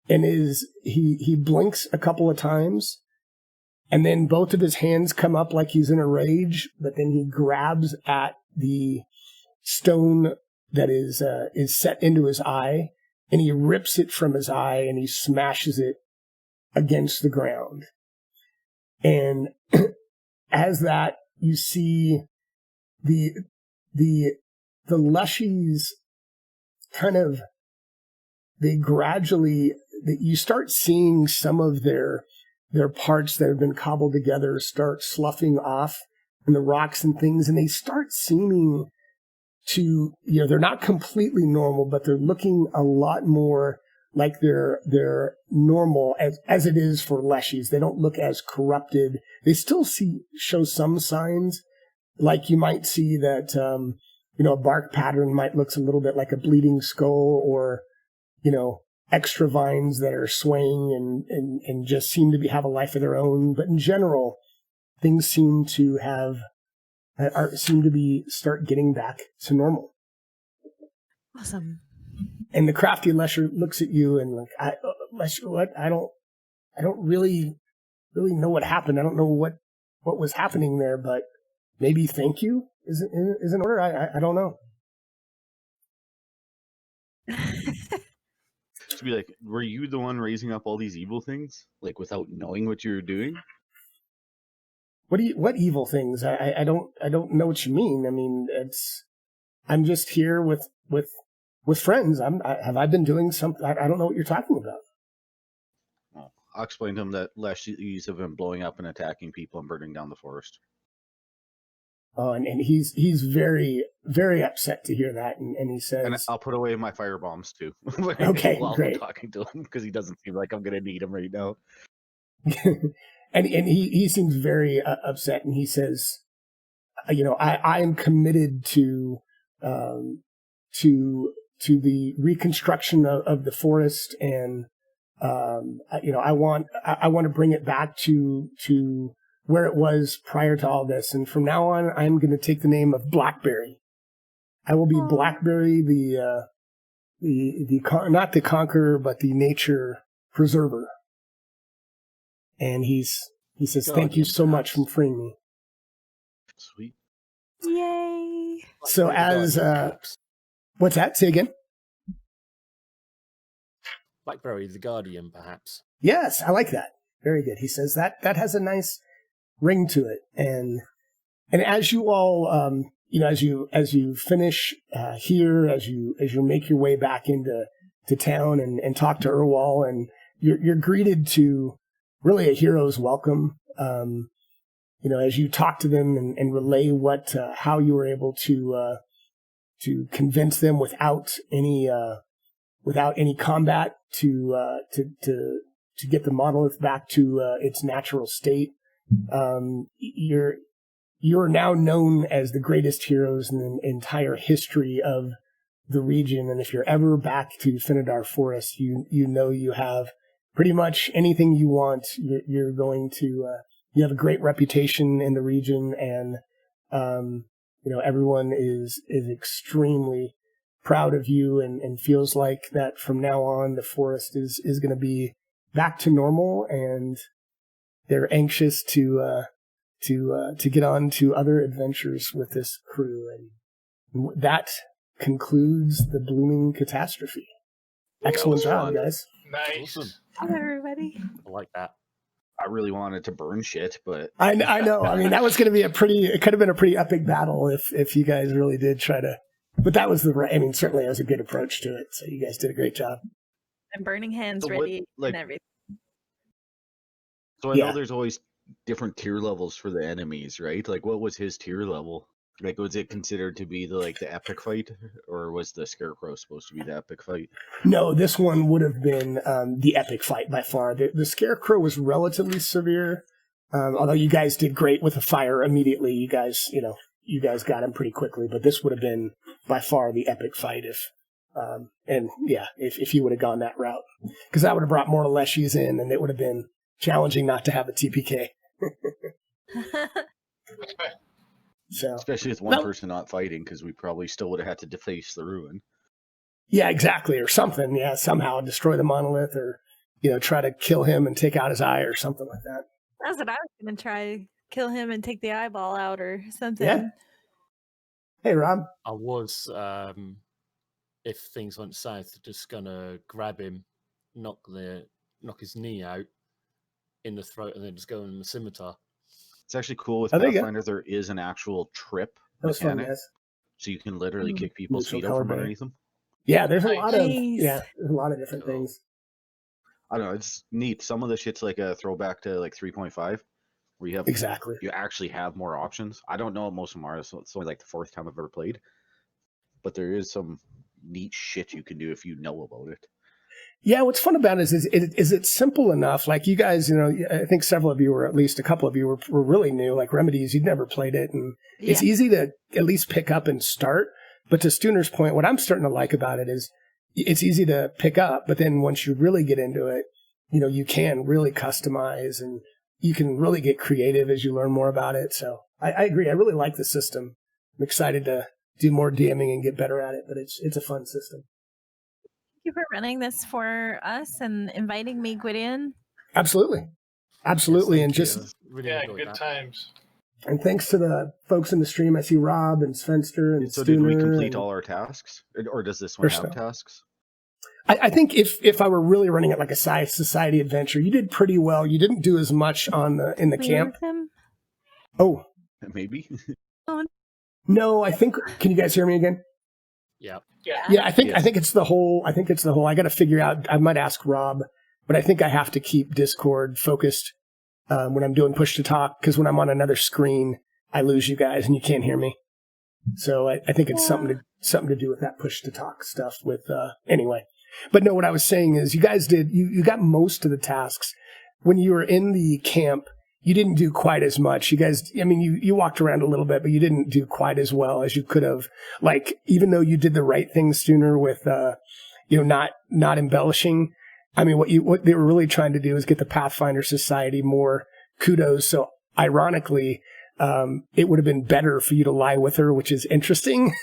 he blinks a couple of times, and then both of his hands come up like he's in a rage, but then he grabs at the stone that is set into his eye, and he rips it from his eye, and he smashes it against the ground. And as that, you see the leshies kind of, you start seeing some of their parts that have been cobbled together start sloughing off in the rocks and things, and they start seeming to, they're not completely normal, but they're looking a lot more like they're normal as it is for leshies. They don't look as corrupted. They still show some signs, like you might see that a bark pattern might look a little bit like a bleeding skull, or extra vines that are swaying and just seem to have a life of their own. But in general, things seem to start getting back to normal. Awesome. And the crafty Lesher looks at you and Lesher, what? I don't really know what happened. I don't know what was happening there, but maybe thank you is in order. I don't know. To be like, were you the one raising up all these evil things, like without knowing what you were doing? What evil things? I don't know what you mean. I mean, I'm just here with friends. Have I been doing something? I don't know what you're talking about. Well, I'll explain to him that leshies have been blowing up and attacking people and burning down the forest. Oh, and he's very, very upset to hear that, and he says, and I'll put away my fire bombs too. Okay, while great. I'm talking to him, because he doesn't seem like I'm going to need him right now. and he seems very upset, and he says, I am committed to the reconstruction of the forest, and I want to bring it back to where it was prior to all this. And from now on, I'm going to take the name of Blackberry. I will be Blackberry, not the conqueror, but the nature preserver. And he says, thank you so much for freeing me. Sweet. Yay! So as, what's that? Say again? Blackberry, the Guardian, perhaps. Yes, I like that. Very good. He says that has a nice ring to it. And as you all, as you finish here, as you make your way back into town and talk to Urwal, and you're greeted to really a hero's welcome. As you talk to them and relay how you were able to convince them without any combat to get the monolith back to its natural state. You're now known as the greatest heroes in the entire history of the region. And if you're ever back to Finidar Forest, you know you have pretty much anything you want. You're going to, you have a great reputation in the region, and, everyone is extremely proud of you and feels like that from now on the forest is going to be back to normal, and they're anxious to get on to other adventures with this crew. And that concludes the Blooming Catastrophe. Excellent job, guys. Nice. Awesome. Hi, everybody. I like that. I really wanted to burn shit, but I know. I mean, that was going to be it could have been a pretty epic battle if you guys really did try to, but that was certainly it was a good approach to it. So you guys did a great job. I'm burning hands So ready what, and everything. So I know there's always different tier levels for the enemies, right? Like, what was his tier level? Like, was it considered to be the epic fight, or was the Scarecrow supposed to be the epic fight? No, this one would have been the epic fight by far. The Scarecrow was relatively severe, although you guys did great with the fire immediately. You guys got him pretty quickly, but this would have been by far the epic fight if you would have gone that route, because that would have brought more Leshies in, and it would have been challenging not to have a TPK. So, especially with one person not fighting, because we probably still would have had to deface the ruin. Yeah, exactly, or something. Yeah, somehow destroy the monolith, or try to kill him and take out his eye, or something like that. That's what I was going to try. Kill him and take the eyeball out or something. Yeah. Hey, Rob. I was, if things went south, just gonna grab him, knock his knee out in the throat, and then just go in the scimitar. It's actually cool with Pathfinder. There is an actual trip mechanic, so you can literally kick people's feet out from underneath them. Yeah, there's a lot of different things. I don't know. It's neat. Some of the shit's like a throwback to 3.5, where you have you actually have more options. I don't know what most of them are. So it's only the fourth time I've ever played, but there is some neat shit you can do if you know about it. Yeah, what's fun about it is it's simple enough. Like, you guys, I think several of you, or at least a couple of you, were really new. Like Remedies, you'd never played it, and it's easy to at least pick up and start. But to Stooner's point, what I'm starting to like about it is it's easy to pick up, but then once you really get into it, you can really customize, and you can really get creative as you learn more about it. So I agree. I really like the system. I'm excited to do more DMing and get better at it, but it's a fun system. Thank you for running this for us and inviting me, Gwydion. Absolutely. Absolutely. Yes, and just really good times. And thanks to the folks in the stream. I see Rob and Svenster and so Stooner. Did we complete all our tasks? Or does this one have tasks? I think if I were really running it like a society adventure, you did pretty well. You didn't do as much in the camp. Oh. Maybe. No, I think, can you guys hear me again? Yeah. Yeah, I think it's the whole. I got to figure out. I might ask Rob, but I think I have to keep Discord focused when I'm doing push to talk, because when I'm on another screen, I lose you guys and you can't hear me. So I think it's something to do with that push to talk stuff. With anyway, but no, what I was saying is you guys did. You got most of the tasks when you were in the camp. You didn't do quite as much. You guys, I mean, you walked around a little bit, but you didn't do quite as well as you could have. Like, even though you did the right thing, Stooner, with, not embellishing. I mean, what they were really trying to do is get the Pathfinder Society more kudos. So ironically, it would have been better for you to lie with her, which is interesting.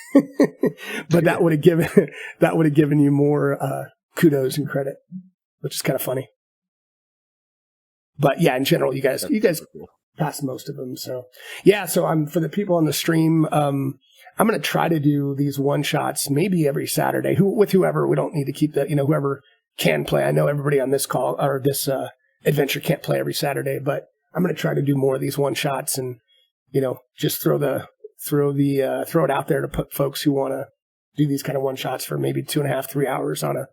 But that would have given you more kudos and credit, which is kind of funny. But yeah, in general, you guys passed most of them. So yeah, so for the people on the stream, I'm going to try to do these one shots maybe every Saturday with whoever. We don't need to keep that, whoever can play. I know everybody on this call or this adventure can't play every Saturday, but I'm going to try to do more of these one shots and, just throw it out there to folks who want to do these kind of one shots for maybe 2.5, 3 hours on a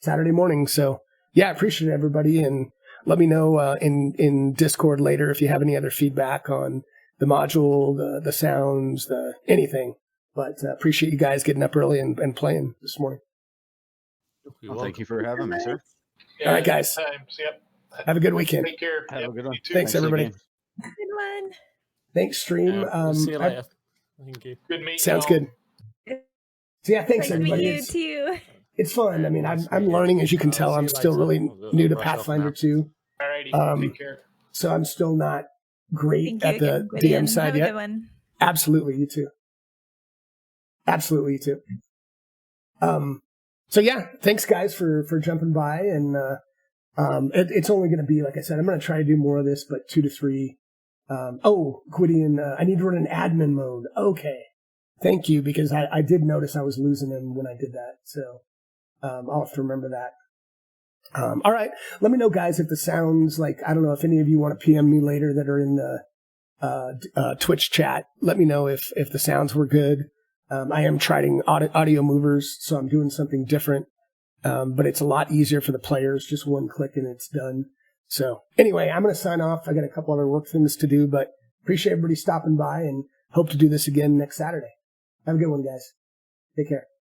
Saturday morning. So yeah, I appreciate everybody, and let me know in Discord later if you have any other feedback on the module, the sounds, anything. But appreciate you guys getting up early and playing this morning. Well, thank you for having me, sir. Yeah, all right, guys. Yep. Have a good weekend. Take care. Have a good one. You too. Thanks, everybody. again. Good one. Thanks, stream. We'll see you later. Thank you. Good meeting Sounds y'all. good. So yeah, thanks, Nice to meet everybody. you too. It's fun. I mean, I'm learning, as you can tell. I'm still really new to Pathfinder too. Alrighty, take care. So I'm still not great Thank at you the again, Gwydion. DM side Have a yet. good one. Absolutely, you too. Absolutely, you too. So yeah, thanks guys for jumping by, and it's only going to be, like I said, I'm going to try to do more of this, but 2 to 3. Gwydion, I need to run an admin mode. Okay, thank you, because I did notice I was losing him when I did that, so I'll have to remember that. All right, let me know, guys, if the sounds, like, I don't know if any of you want to PM me later that are in the Twitch chat. Let me know if the sounds were good. I am trying audio movers, so I'm doing something different, but it's a lot easier for the players. Just one click and it's done. So anyway, I'm going to sign off. I got a couple other work things to do, but appreciate everybody stopping by and hope to do this again next Saturday. Have a good one, guys. Take care.